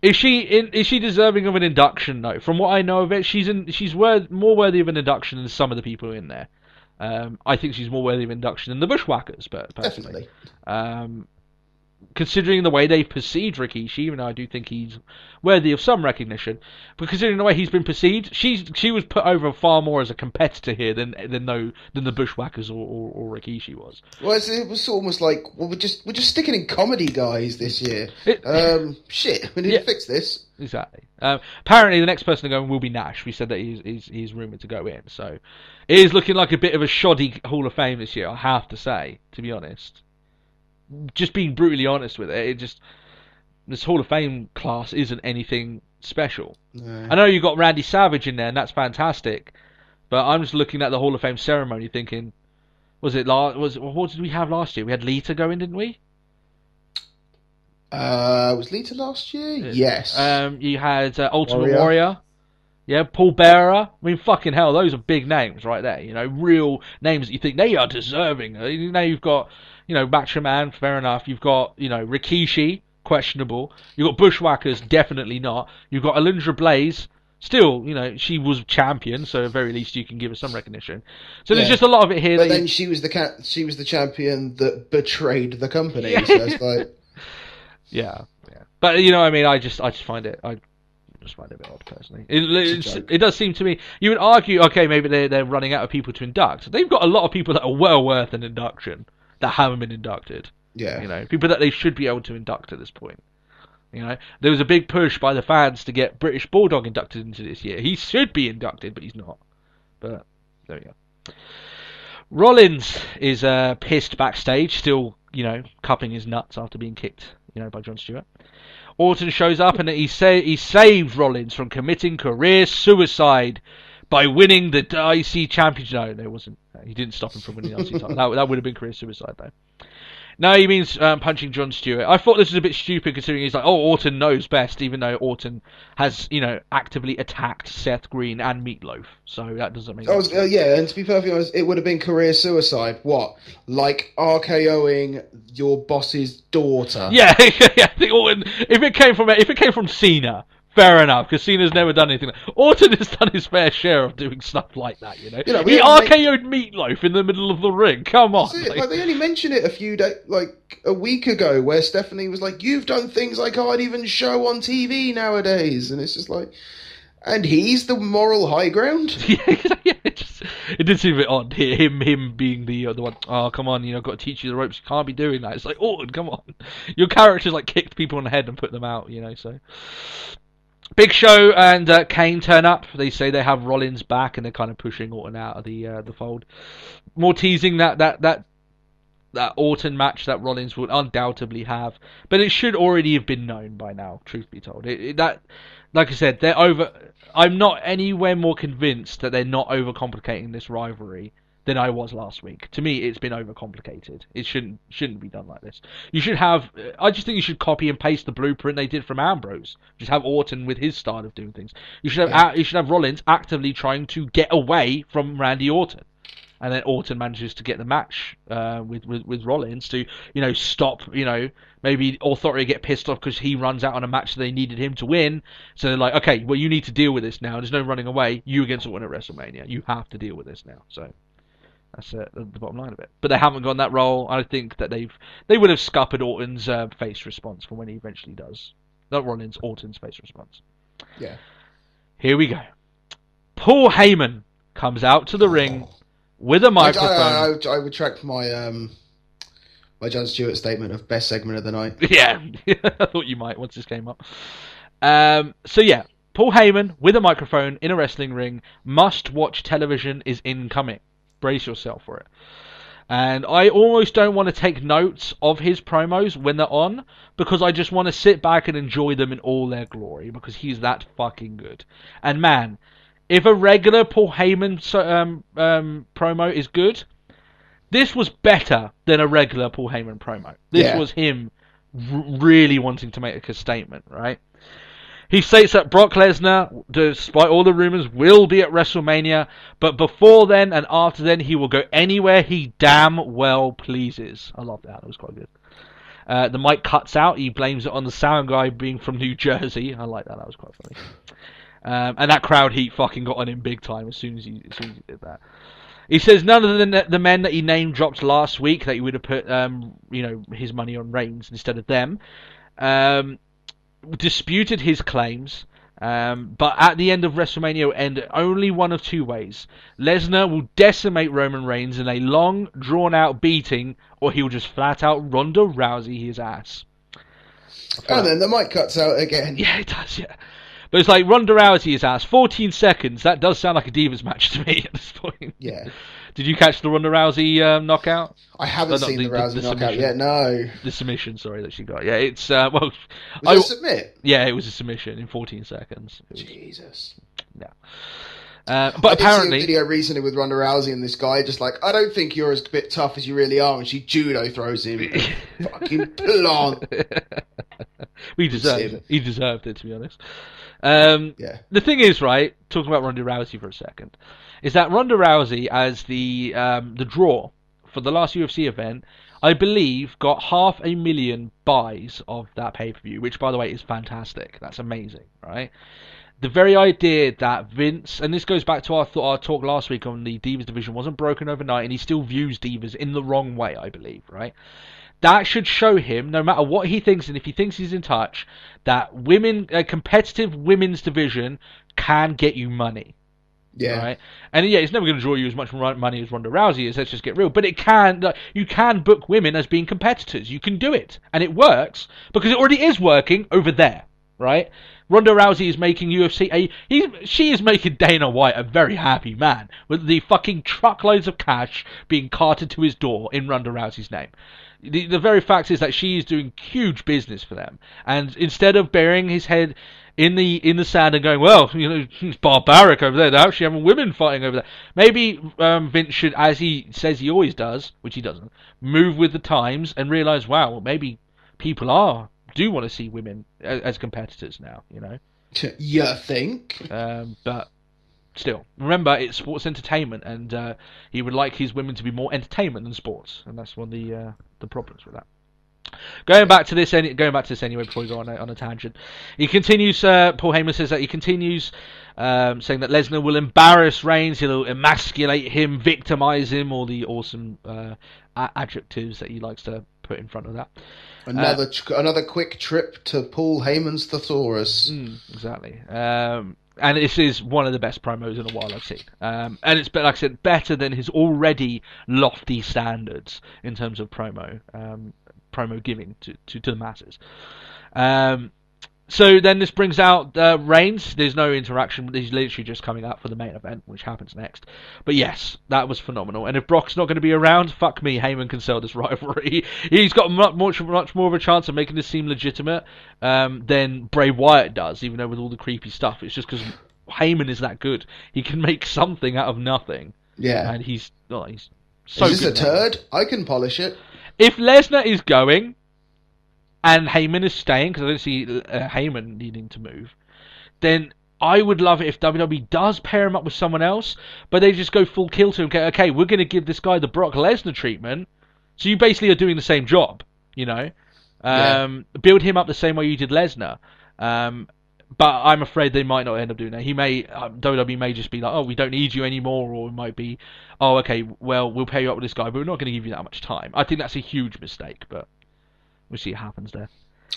Is she deserving of an induction though? From what I know of it, she's more worthy of an induction than some of the people in there. I think she's more worthy of induction than the Bushwhackers, but personally. Definitely. Considering the way they've perceived Rikishi, even though I do think he's worthy of some recognition, but considering the way he's been perceived, she was put over far more as a competitor here than the Bushwhackers or Rikishi was. Well, it was almost like we're just sticking in comedy guys this year. Shit, we need to fix this. Exactly. Apparently, the next person to go in will be Nash. We said that he's rumoured to go in, so it is looking like a bit of a shoddy Hall of Fame this year. I have to say, to be honest. Just being brutally honest with it, this Hall of Fame class isn't anything special. No. I know you got Randy Savage in there, and that's fantastic, but I'm just looking at the Hall of Fame ceremony, thinking, what did we have last year? We had Lita go in, didn't we? Was Lita last year? Yes. You had Ultimate Warrior. Yeah, Paul Bearer. I mean, fucking hell, those are big names right there. You know, real names that you think they are deserving. You know, you've got, Macho Man, fair enough. You've got, Rikishi, questionable. You've got Bushwhackers, definitely not. You've got Alundra Blaze. Still, she was champion, so at very least you can give her some recognition. So there's just a lot of it here. But then she was the champion that betrayed the company. So it's like, yeah. But I just find it. I just find it a bit odd, personally. It does seem to me. You would argue, okay, maybe they're running out of people to induct. They've got a lot of people that are well worth an induction that haven't been inducted. Yeah. People that they should be able to induct at this point. There was a big push by the fans to get British Bulldog inducted into this year. He should be inducted, but he's not. But there we go. Rollins is pissed backstage, still, cupping his nuts after being kicked, by Jon Stewart. Orton shows up and he saves Rollins from committing career suicide by winning the IC Championship. No, it wasn't. He didn't stop him from winning the IC title. That would have been career suicide, though. No, he means punching Jon Stewart. I thought this was a bit stupid considering he's like, Orton knows best, even though Orton has, actively attacked Seth Green and Meatloaf. So that doesn't make sense. Yeah, and to be perfectly honest, it would have been career suicide. What? Like RKOing your boss's daughter? Yeah, I think Orton, if it came from Cena, fair enough, because Cena's never done anything. Orton has done his fair share of doing stuff like that, He RKO'd Meatloaf in the middle of the ring. Come on. They only mentioned it a week ago, where Stephanie was like, "You've done things I can't even show on TV nowadays," and it's just like, and he's the moral high ground. It did seem a bit odd. Him being the one. Oh, come on, I've got to teach you the ropes. You can't be doing that. It's like, Orton, come on. Your character's like kicked people on the head and put them out, So. Big Show and Kane turn up. They say they have Rollins back, and they're kind of pushing Orton out of the fold. More teasing that Orton match that Rollins would undoubtedly have, but it should already have been known by now. Truth be told, like I said, they're over. I'm not anywhere more convinced that they're not overcomplicating this rivalry than I was last week. To me, it's been overcomplicated. It shouldn't be done like this. I just think you should copy and paste the blueprint they did from Ambrose. Just have Orton with his style of doing things. You should have Rollins actively trying to get away from Randy Orton, and then Orton manages to get the match with Rollins to stop maybe Authority get pissed off because he runs out on a match that they needed him to win. So they're like, okay, well, you need to deal with this now. There's no running away. You against Orton at WrestleMania. You have to deal with this now. So. That's the bottom line of it. But they haven't gone that role. I think that they would have scuppered Orton's face response for when he eventually does. Not Rollins, Orton's face response. Yeah. Here we go. Paul Heyman comes out to the ring with a microphone. I retract my my Jon Stewart statement of best segment of the night. Yeah, I thought you might once this came up. So yeah, Paul Heyman with a microphone in a wrestling ring. Must-watch television is incoming. Brace yourself for it. And I almost don't want to take notes of his promos when they're on, because I just want to sit back and enjoy them in all their glory, because he's that fucking good. And man, if a regular Paul Heyman promo is good, this was better than a regular Paul Heyman promo. This was him really wanting to make a statement, right? He states that Brock Lesnar, despite all the rumours, will be at WrestleMania, but before then and after then, he will go anywhere he damn well pleases. I love that. That was quite good. The mic cuts out. He blames it on the sound guy being from New Jersey. I like that. That was quite funny. And that crowd heat fucking got on him big time as soon as he did that. He says none of the men that he name dropped last week that he would have put his money on Reigns instead of them. Disputed his claims, but at the end of WrestleMania will end only one of two ways. Lesnar will decimate Roman Reigns in a long, drawn-out beating, or he'll just flat-out Ronda Rousey his ass. And then the mic cuts out again. Yeah, it does, yeah. But it's like Ronda Rousey his ass. 14 seconds, that does sound like a Divas match to me at this point. Yeah. Did you catch the Ronda Rousey knockout? I haven't seen the Rousey knockout yet, no. The submission, sorry, that she got. Yeah, it's, well... Was it a submit? Yeah, it was a submission in 14 seconds. Jesus. Yeah. But I apparently, did see a video recently with Ronda Rousey and this guy just like, I don't think you're as bit tough as you really are, and she judo throws him. Fucking plant. He deserved it. He deserved it, to be honest. Yeah. The thing is, right, talking about Ronda Rousey for a second, is that Ronda Rousey, as the draw for the last UFC event, I believe got 500,000 buys of that pay-per-view, which, by the way, is fantastic. That's amazing, right? The very idea that Vince, and this goes back to our talk last week on the Divas division, wasn't broken overnight, and he still views Divas in the wrong way, I believe, right? That should show him, no matter what he thinks, and if he thinks he's in touch, that a competitive women's division can get you money. Yeah. Right? And yeah, it's never going to draw you as much money as Ronda Rousey is, let's just get real. But it can, you can book women as being competitors. You can do it. And it works, because it already is working over there, right? Ronda Rousey is making UFC she is making Dana White a very happy man, with the fucking truckloads of cash being carted to his door in Ronda Rousey's name. The very fact is that she is doing huge business for them, and instead of burying his head in the sand and going, well, it's barbaric over there, they're actually having women fighting over there. Maybe Vince should, as he says he always does, which he doesn't, move with the times and realise, wow, maybe people do want to see women as competitors now, You think? But still, remember, it's sports entertainment, and he would like his women to be more entertainment than sports, and that's one of the problems with that. Going back to this anyway, before we go on a tangent, he continues. Paul Heyman says that he continues saying that Lesnar will embarrass Reigns, he'll emasculate him, victimize him, all the awesome adjectives that he likes to put in front of that. Another quick trip to Paul Heyman's thesaurus. Exactly. And this is one of the best promos in a while I've seen. And it's, like I said, better than his already lofty standards in terms of promo giving to the masses. So then this brings out Reigns. There's no interaction. He's literally just coming out for the main event, which happens next. But yes, that was phenomenal. And if Brock's not going to be around, fuck me, Heyman can sell this rivalry. He's got much more of a chance of making this seem legitimate than Bray Wyatt does, even though with all the creepy stuff. It's just because Heyman is that good. He can make something out of nothing. Yeah. And he's so is this good. A turd? I can polish it. If Lesnar is going and Heyman is staying, because I don't see Heyman needing to move, then I would love it if WWE does pair him up with someone else, but they just go full kill to him. Okay, we're going to give this guy the Brock Lesnar treatment, so you basically are doing the same job, Build him up the same way you did Lesnar. But I'm afraid they might not end up doing that. WWE may just be like, oh, we don't need you anymore, or it might be, oh, okay, well, we'll pair you up with this guy, but we're not going to give you that much time. I think that's a huge mistake, but we'll see what happens there.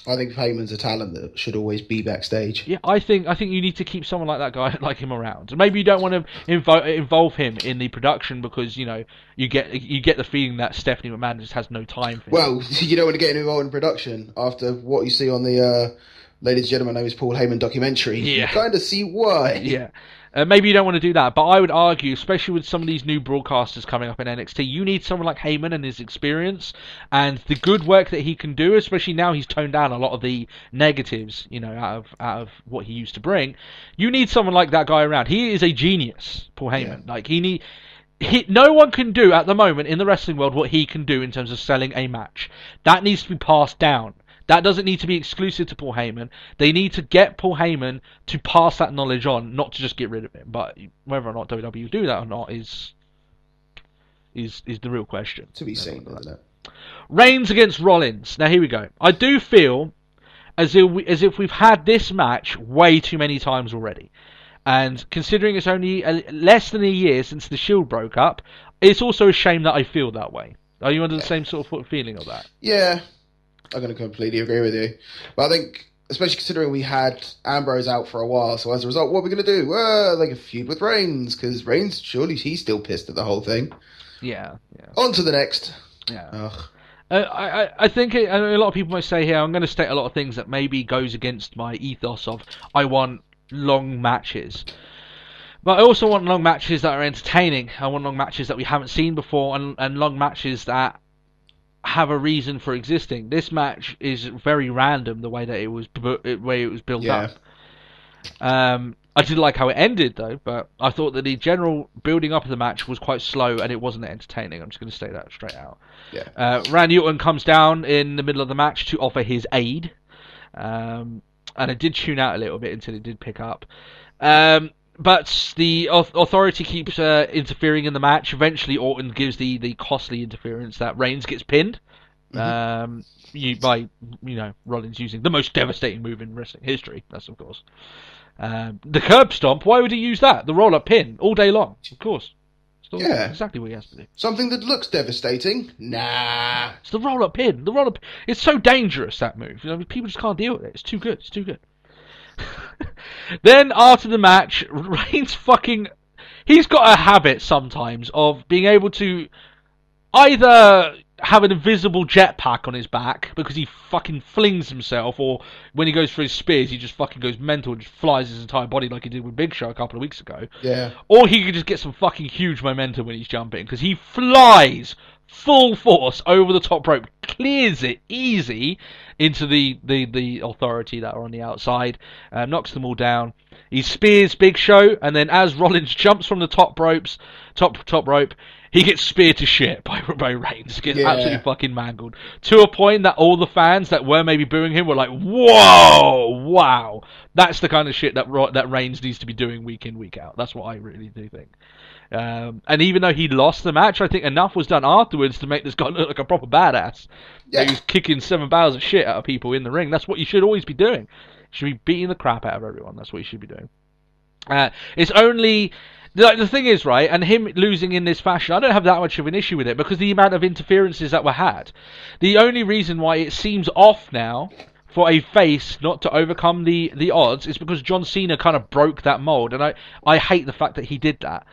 I think Heyman's a talent that should always be backstage. Yeah, I think you need to keep someone like that guy, like him, around. Maybe you don't want to involve him in the production because you get the feeling that Stephanie McMahon just has no time for him. Well, you don't want to get involved in production after what you see on the Ladies and Gentlemen, my name is Paul Heyman documentary. Yeah. You kind of see why. Yeah. Maybe you don't want to do that, but I would argue, especially with some of these new broadcasters coming up in NXT, you need someone like Heyman and his experience and the good work that he can do, especially now he's toned down a lot of the negatives, out of what he used to bring. You need someone like that guy around. He is a genius, Paul Heyman. Yeah. No one can do at the moment in the wrestling world what he can do in terms of selling a match. That needs to be passed down. That doesn't need to be exclusive to Paul Heyman. They need to get Paul Heyman to pass that knowledge on, not to just get rid of him. But whether or not WWE do that or not is the real question. To be seen, isn't it? Reigns against Rollins. Now here we go. I do feel as if we've had this match way too many times already. And considering it's only less than a year since the Shield broke up, it's also a shame that I feel that way. Are you under the same sort of feeling of that? Yeah. I'm going to completely agree with you. But I think, especially considering we had Ambrose out for a while, so as a result, what are we going to do? Well, like a feud with Reigns, because Reigns, surely he's still pissed at the whole thing. Yeah. On to the next. Yeah. Ugh. I think a lot of people might say here, I'm going to state a lot of things that maybe goes against my ethos of I want long matches. But I also want long matches that are entertaining. I want long matches that we haven't seen before and long matches that have a reason for existing. This match is very random, the way that it was built up. I did like how it ended, though, but I thought that the general building up of the match was quite slow and it wasn't entertaining. I'm just going to say that straight out. Yeah. Randy Orton comes down in the middle of the match to offer his aid. And I did tune out a little bit until it did pick up. But the Authority keeps interfering in the match. Eventually, Orton gives the costly interference that Reigns gets pinned. By Rollins using the most devastating move in wrestling history. That's of course. The curb stomp, why would he use that? The roll-up pin, all day long, of course. Yeah. Exactly what he has to do. Something that looks devastating? Nah. It's the roll-up pin. It's so dangerous, that move. People just can't deal with it. It's too good. Then, after the match, Reigns he's got a habit sometimes of being able to either have an invisible jetpack on his back because he fucking flings himself, or when he goes for his spears, he just fucking goes mental and just flies his entire body like he did with Big Show a couple of weeks ago. Yeah. Or he can just get some fucking huge momentum when he's jumping because he flies full force over the top rope, clears it easy into the Authority that are on the outside, knocks them all down. He spears Big Show, and then as Rollins jumps from the top rope, he gets speared to shit by Reigns. Gets absolutely fucking mangled. To a point that all the fans that were maybe booing him were like, whoa, wow. That's the kind of shit that Reigns needs to be doing week in, week out. That's what I really do think. And even though he lost the match, I think enough was done afterwards to make this guy look like a proper badass. Yeah. He was kicking 7 barrels of shit out of people in the ring. That's what you should always be doing. You should be beating the crap out of everyone. That's what you should be doing. It's only... the thing is, right, and him losing in this fashion, I don't have that much of an issue with it because the amount of interferences that were had. The only reason why it seems off now for a face not to overcome the odds is because John Cena kind of broke that mold, and I hate the fact that he did that.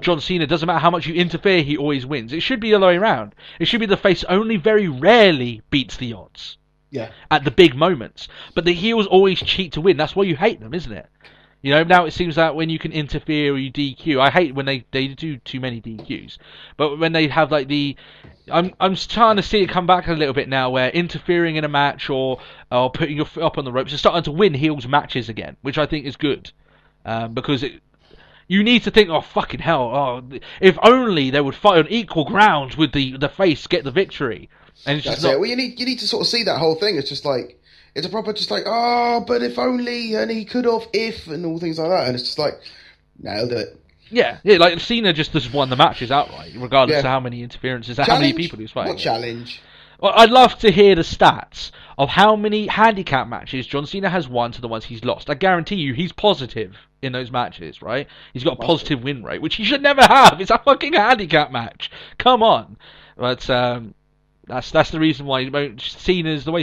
John Cena, doesn't matter how much you interfere, he always wins. It should be the other way around. It should be the face only very rarely beats the odds. Yeah. At the big moments. But the heels always cheat to win. That's why you hate them, isn't it? Now it seems that when you can interfere or you DQ, I hate when they do too many DQs. But when they have like I'm trying to see it come back a little bit now, where interfering in a match or putting your foot up on the ropes is starting to win heels matches again, which I think is good, because you need to think, oh fucking hell, if only they would fight on equal grounds with the face get the victory. And it's just Well, you need to sort of see that whole thing. It's just like. It's a proper just like, but if only, and he could have, if, and all things like that. And it's just like, nailed it. Yeah, like Cena just won the matches outright, regardless of how many interferences, how many people he was fighting. What challenge? Well, I'd love to hear the stats of how many handicap matches John Cena has won to the ones he's lost. I guarantee you he's positive in those matches, right? He's got a positive win rate, which he should never have. It's a fucking handicap match. Come on. But, That's the reason why the way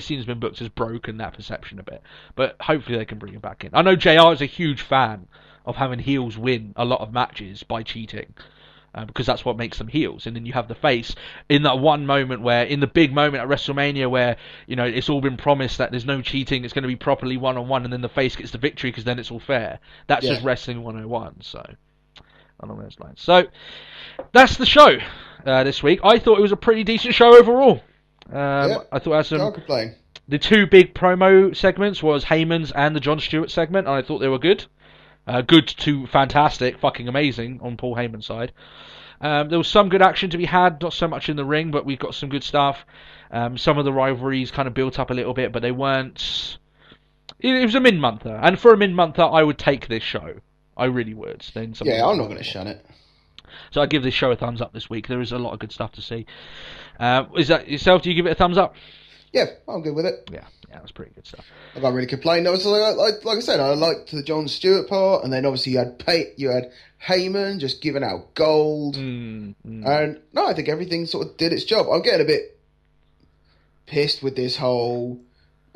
Cena's been booked has broken that perception a bit. But hopefully they can bring him back in. I know JR is a huge fan of having heels win a lot of matches by cheating, because that's what makes them heels. And then you have the face in that one moment in the big moment at WrestleMania where it's all been promised that there's no cheating, it's going to be properly one-on-one, and then the face gets the victory because then it's all fair. That's just wrestling 101. So along those lines. So that's the show. This week, I thought it was a pretty decent show overall. I thought it had some. Can't complain. The two big promo segments was Heyman's and the Jon Stewart segment, and I thought they were good. Good to fantastic, fucking amazing on Paul Heyman's side. There was some good action to be had, not so much in the ring, but we got some good stuff. Some of the rivalries kind of built up a little bit, but they weren't. It was a mid-monther, and for a mid-monther, I would take this show. I really would. I'm not going to shun it. So I give this show a thumbs up this week. There is a lot of good stuff to see. Is that yourself? Do you give it a thumbs up? Yeah, I'm good with it. Yeah, that was pretty good stuff. I can't really complain. That was like I said, I liked the Jon Stewart part, and then obviously you had Heyman just giving out gold, and no, I think everything sort of did its job. I'm getting a bit pissed with this whole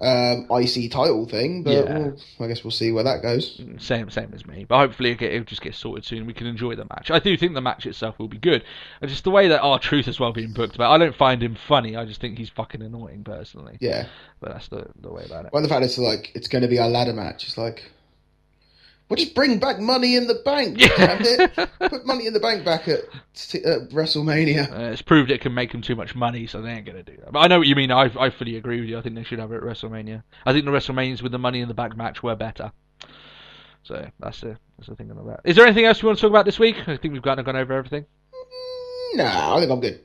IC title thing, but I guess we'll see where that goes. Same as me, but hopefully it'll just get sorted soon and we can enjoy the match. I do think the match itself will be good. It's just the way that R-Truth as well being booked, but I don't find him funny. I just think he's fucking annoying personally. Yeah, but that's the way about it. Well, the fact it's going to be a ladder match. It's like, well, just bring back Money in the Bank. Put Money in the Bank back at WrestleMania. It's proved it can make them too much money, so they ain't going to do that. But I know what you mean. I fully agree with you. I think they should have it at WrestleMania. I think the WrestleManias with the Money in the Bank match were better. So that's the thing about that. Is there anything else you want to talk about this week? I think we've gone over everything. No, I think I'm good.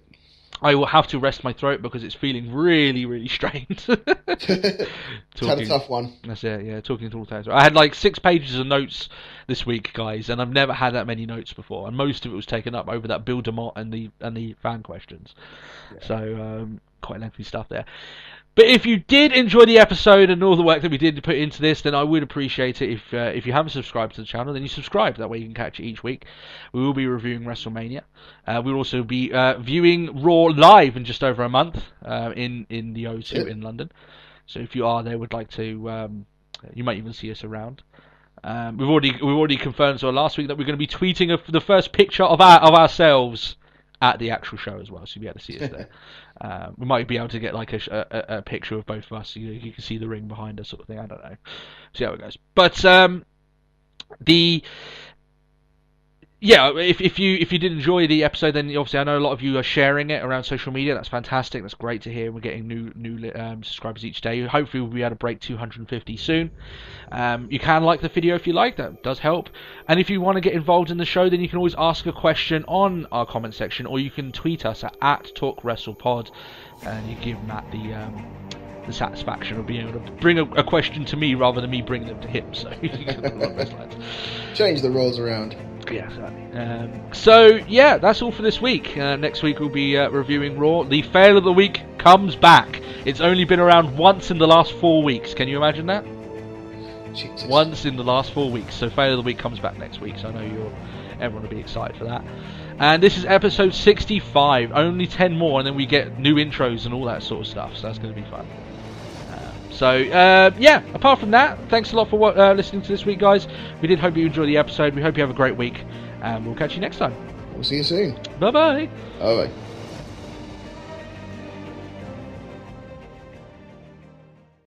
I will have to rest my throat because it's feeling really, really strained. It's had a tough one. That's it, yeah, talking to all times. I had like 6 pages of notes this week, guys, and I've never had that many notes before, and most of it was taken up over that Bill DeMott and the fan questions. Yeah. So, quite lengthy stuff there. But if you did enjoy the episode and all the work that we did to put into this, then I would appreciate it if you haven't subscribed to the channel, then you subscribe. That way you can catch it each week. We will be reviewing WrestleMania. We'll also be viewing Raw live in just over a month in the O2 in London. So if you are there, would like to, you might even see us around. We've already confirmed so last week that we're going to be tweeting the first picture of ourselves at the actual show as well, so you'll be able to see us there. We might be able to get like a picture of both of us, so you can see the ring behind us, sort of thing. I don't know. See how it goes. But if you did enjoy the episode, then obviously I know a lot of you are sharing it around social media. That's fantastic. That's great to hear. We're getting new subscribers each day. Hopefully we'll be able to break 250 soon. You can like the video if you like. That does help. And if you want to get involved in the show, then you can always ask a question on our comment section, or you can tweet us at @TalkWrestlePod, and you give Matt the satisfaction of being able to bring a question to me rather than me bringing them to him. So you can change the roles around. Yeah, exactly. So yeah, that's all for this week. Next week we'll be reviewing Raw. The fail of the week comes back. It's only been around once in the last 4 weeks. Can you imagine that? Jesus. Once in the last 4 weeks. So fail of the week comes back next week. So I know everyone will be excited for that. And this is episode 65. Only 10 more, and then we get new intros and all that sort of stuff. So that's going to be fun. Apart from that, thanks a lot for listening to this week, guys. We did hope you enjoyed the episode. We hope you have a great week, and we'll catch you next time. We'll see you soon. Bye-bye. Bye-bye.